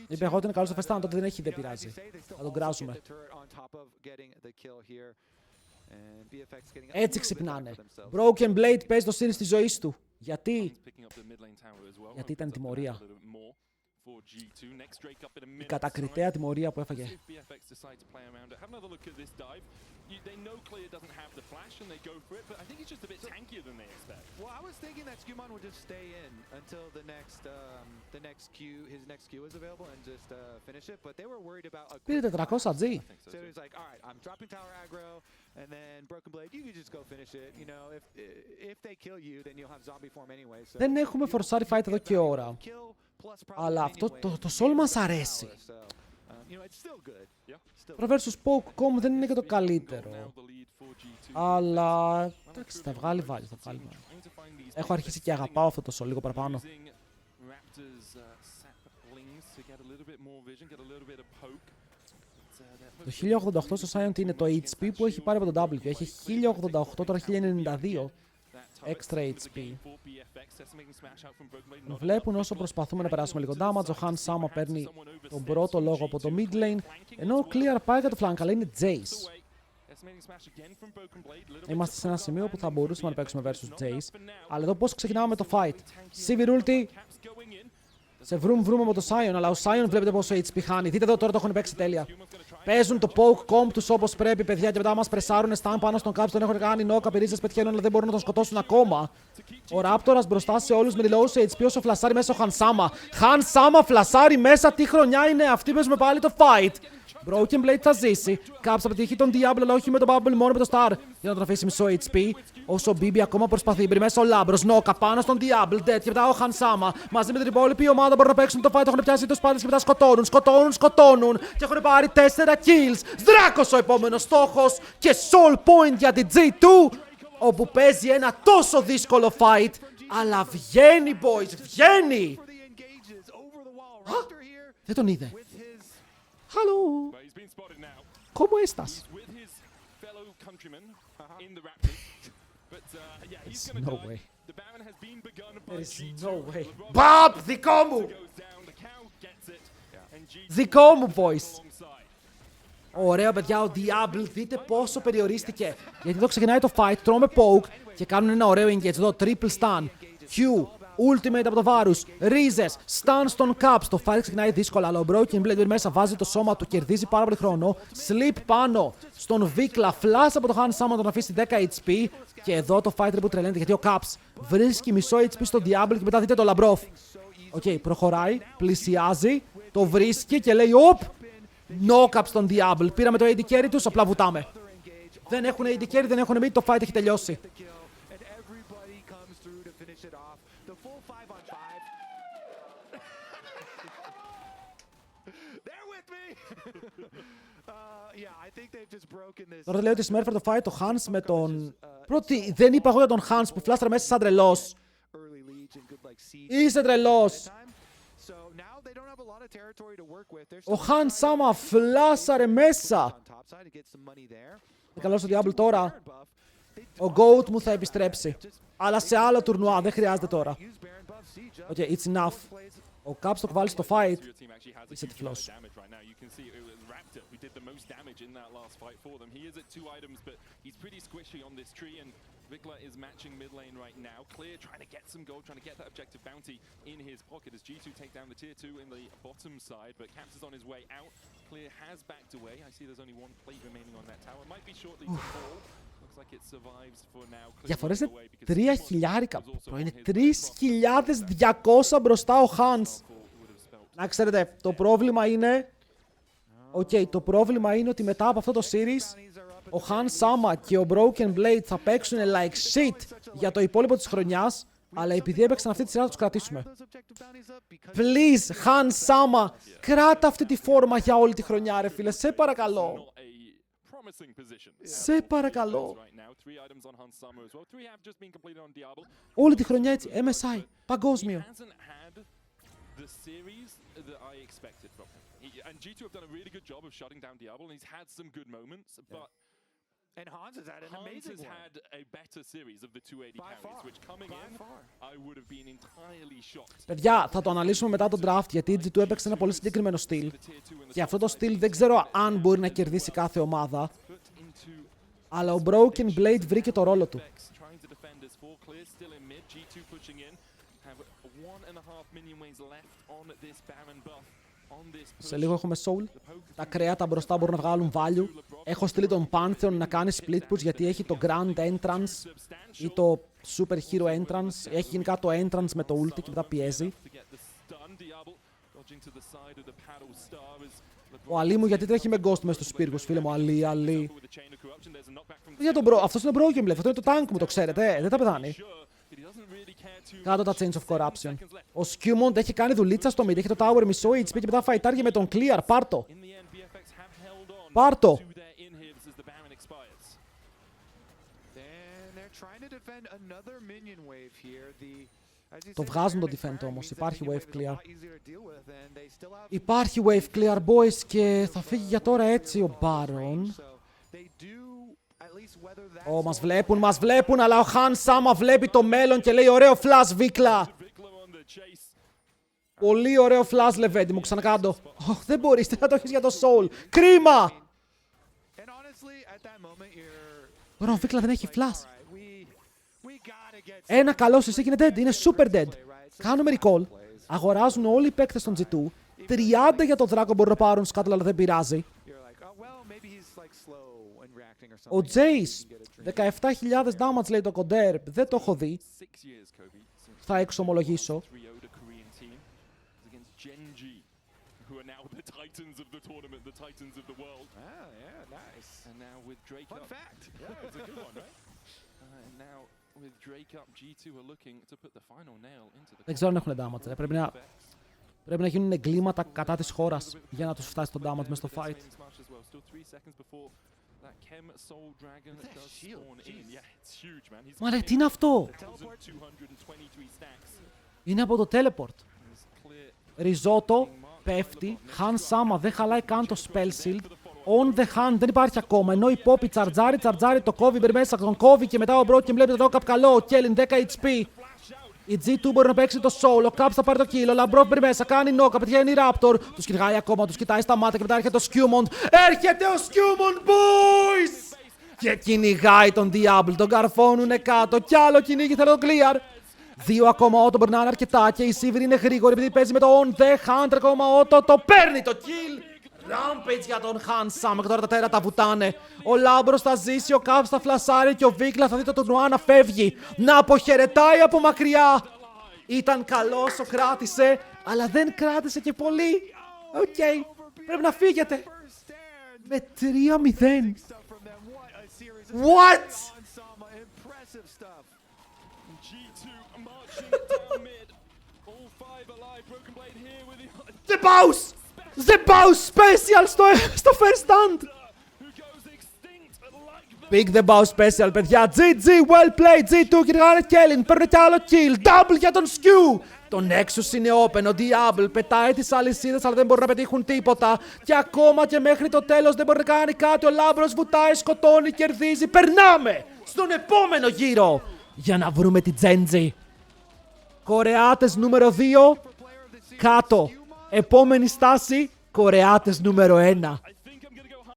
Είπε εγώ ότι είναι καλός στο φεστάν, τότε δεν έχει, δεν πειράζει. Θα τον κράζουμε. Έτσι ξυπνάνε. Broken Blade παίζει το series της ζωής του. Γιατί? Γιατί ήταν τιμωρία. Η κατακριτέα τιμωρία που έφαγε. They know Clear doesn't have the flash and they go for it, but I think it's just a bit tankier than they expect. Well, I was thinking that Skewmont would just stay in until the next Q, his next Q is available and just finish it, but they were worried about a Πήρε 400 G. So he was like, all right, I'm dropping tower aggro, and then Broken Blade, you can just go finish it. You know, if they kill you, then you'll have zombie form anyway. So δεν έχουμε φορσάρι fight εδώ και ώρα. Αλλά αυτό το soul μας αρέσει. Pro vs Poke.com δεν είναι και το καλύτερο. Αλλά εντάξει, θα βγάλει value, θα βγάλει value. Έχω αρχίσει και αγαπάω αυτό το soul λίγο παραπάνω. Το 1088 στο Silent είναι το HP που έχει πάρει από το W. Έχει 1088, τώρα 1092. Extra HP. Βλέπουν όσο προσπαθούμε να περάσουμε λίγο damage. Ο Han Sama παίρνει τον πρώτο λόγο από το mid lane. Ενώ ο Clear πάει για το flank, αλλά είναι Jace. Είμαστε σε ένα σημείο που θα μπορούσαμε να παίξουμε versus Jace. Αλλά εδώ πώς ξεκινάμε με το fight. Sivir ulti. Σε βρούμε με το Sion, αλλά ο Sion βλέπετε πόσο HP χάνει. Δείτε εδώ τώρα το έχουν παίξει τέλεια. Παίζουν το poke comp τους όπως πρέπει, παιδιά, και μετά μας πρεσάρουν stun πάνω στον Caps. Τον έχουν κάνει knock, πυρίζες πετυχαίνουν, αλλά δεν μπορούν να τον σκοτώσουν ακόμα. Ο Raptoras μπροστά σε όλους με low σε HP όσο φλασάρει μέσα ο Han Sama. Han Sama φλασάρει μέσα, τι χρονιά είναι αυτή, παίζουμε πάλι το fight. Broken Blade θα ζήσει. Caps θα πετύχει τον Diablo, αλλά όχι με τον Bubble, μόνο με το Star. Για να τον αφήσει μισό HP. Όσο ο Bibi ακόμα προσπαθεί, μπει μέσα ο Λάμπρος. Νόκα πάνω στον Diablo, dead. Και μετά ο Han Sama. Μαζί με την υπόλοιπη ομάδα μπορούν να παίξουν το fight. Έχουν πιάσει τους πάντες και μετά σκοτώνουν. Και έχουν πάρει 4 kills. Δράκος ο επόμενος στόχος. Και soul point για την G2. Όπου παίζει ένα τόσο δύσκολο fight. Αλλά βγαίνει, boys, βγαίνει. Δεν τον είδε. Hello. ¿Cómo estás? There's no way. There's no way. Bob, δικό μου! Δικό μου voice. Ωραίο, παιδιά, ο Diablo, δείτε πόσο περιορίστηκε. Γιατί εδώ ξεκινάει το fight, τρώμε poke και κάνουν ένα ωραίο engage. Εδώ, triple stun, Q, ultimate από το βάρους, ρίζες, stun στον Caps. Το fight ξεκινάει δύσκολα, αλλά ο Broken Blade μέσα βάζει το σώμα του, κερδίζει πάρα πολύ χρόνο. Sleep πάνω στον Vikla, flash από το Hans Sama να τον αφήσει 10 HP. Και εδώ το fight που τρελαίνεται, γιατί ο Caps βρίσκει μισό HP στον Diablo και μετά δείτε το Labrov. Οκ, προχωράει, πλησιάζει, το βρίσκει και λέει «Οπ! Knock-up στον Diablo». Πήραμε το AD carry τους, απλά βουτάμε. Δεν έχουν AD carry, δεν έχουν mid, το fight έχει τελειώσει. Τώρα λέω ότι συμμέρφερε το fight το Hans με τον... Πρώτη, δεν είπα εγώ για τον Hans που φλάστρα μέσα σαν τρελός. Είσαι τρελός. Ο Hans Sama φλάσαρε μέσα. Καλό στο Diablo τώρα. Ο GOAT μου θα επιστρέψει. Αλλά σε άλλο τουρνουά, δεν χρειάζεται τώρα. Okay, it's enough. Ο Caps το βάλει στο fight. Είσαι τυφλός. Vikla is matching mid lane right now. Clear trying to get some gold, trying to get that objective bounty in his pocket as G2 take down the tier 2 in the bottom side, but Caps is on his way out. Clear has backed away. I see there's only one plate remaining on that tower. Might be shortly to fall. Looks like it survives for now. Διαφορές είναι 3.000. Είναι 3.200 μπροστά ο Hans. Να ξέρετε, το πρόβλημα είναι... το πρόβλημα είναι ότι μετά από αυτό το series ο Hans Sama και ο Broken Blade θα παίξουν like shit για το υπόλοιπο της χρονιάς, αλλά επειδή έπαιξαν αυτή τη σειρά θα τους κρατήσουμε. Please, Hans Sama, κράτα αυτή τη φόρμα για όλη τη χρονιά, ρε φίλε, σε παρακαλώ. Σε παρακαλώ. Όλη τη χρονιά έτσι, MSI, παγκόσμιο. And G2 have done a really good job of shutting down Diablo, and he's had some good moments, but and Hans has had an amazing Hans has had a better series of the 280 carries, which coming in, I would have been entirely shocked. Παιδιά, θα το αναλύσουμε μετά το draft, γιατί η G2 έπαιξε ένα πολύ συγκεκριμένο στυλ. Και αυτό το στυλ δεν ξέρω αν μπορεί να κερδίσει κάθε ομάδα, αλλά ο Broken Blade βρήκε το ρόλο του. Σε λίγο έχουμε soul. Τα κρέατα μπροστά μπορούν να βγάλουν value. Έχω στείλει τον Pantheon να κάνει split push γιατί έχει το Grand Entrance ή το Super Hero Entrance. Έχει γενικά το Entrance με το ulti και μετά πιέζει. Ο Αλή μου γιατί τρέχει με ghost μέσα στους πύργους, φίλε μου. Αλή. Αυτός είναι ο Broken Blade, αυτό είναι το tank μου, το ξέρετε. Δεν τα πεθάνει. Κάτω τα Chains of Corruption. Ο Skewmont έχει κάνει δουλίτσα στο mid, έχει το tower μισό HP και μετά φαϊτάρει με τον Clear. Πάρτο. Πάρτο. Το βγάζουν το defend όμως. Υπάρχει wave clear. Υπάρχει wave clear boys και θα φύγει για τώρα έτσι ο Baron. Μας βλέπουν, αλλά ο Hans Sama βλέπει το μέλλον και λέει ωραίο flash Vikla. Πολύ ωραίο flash Λεβέντη, μου ξανακάντω. Δεν μπορείς, δεν θα το έχεις για το soul. Κρίμα! Ωραία, ο Vikla δεν έχει flash. Ένα καλό CC είναι dead, είναι super dead. Κάνουμε recall. Αγοράζουν όλοι οι παίκτες των G2. 30 για το δράκο μπορούν να πάρουν σκάτω, αλλά δεν πειράζει. Ο Jace, 17.000 damage λέει το Konder, δεν το έχω δει. Θα εξομολογήσω. Δεν ξέρω αν έχουν damage. Πρέπει να γίνουν εγκλήματα κατά της χώρας για να τους φτάσει το damage μες στο fight. Μα λέει, τι είναι αυτό? Είναι από το teleport. Ριζότο, πέφτει. Han Sama δεν χαλάει καν το spell shield. On the hand δεν υπάρχει ακόμα. Ενώ η Poppy τσαρτζάρει, το κόβει μέσα, τον κόβει και μετά ο Broken βλέπει το knock-up καλό. Ο Kellen 10 HP. Η G2 μπορεί να παίξει το solo. Ο Caps θα πάρει το kill. Ο Λαμπρόφ μπαίνει μέσα. Κάνει νόκα. Πετυχαίνει Raptor. Τους κυνηγάει ακόμα. Τους κοιτάει στα μάτια και μετά έρχεται ο Skewmont. Έρχεται ο Skewmont, boys! Και κυνηγάει τον Diablo. Τον καρφώνουνε κάτω. Κι άλλο κυνήγι θέλει το clear. 2 ακόμα Ότο μπορεί να είναι αρκετά. Και η Sivir είναι γρήγορη επειδή παίζει με το On The Hunter. Ακόμα Ότο το παίρνει το kill. Rampage για τον Handsome. Και τώρα τα τέρατα βουτάνε. Ο Λάμπρος θα ζήσει, ο Caps θα φλασάρει και ο Βίκλα θα δει το τουρνουά να φεύγει. Να αποχαιρετάει από μακριά. Ήταν καλός, ο κράτησε, αλλά δεν κράτησε και πολύ. Οκ, πρέπει να φύγετε. Με 3-0. What? The Bows! The Bows Special στο first stand! Big The Bows Special, παιδιά. GG, well played. G2 και Garnet Kelly. Παίρνει κι άλλο kill. Double για τον Skew. Το Nexus είναι open. Ο Diablo πετάει τις αλυσίδες, αλλά δεν μπορούν να πετύχουν τίποτα. Και ακόμα και μέχρι το τέλος δεν μπορεί να κάνει κάτι. Ο Λάμπρος βουτάει, σκοτώνει, κερδίζει. Περνάμε στον επόμενο γύρο για να βρούμε τη Genji. Κορεάτες νούμερο 2. Κάτω. Επόμενη στάση. Κορεάτες νούμερο 1.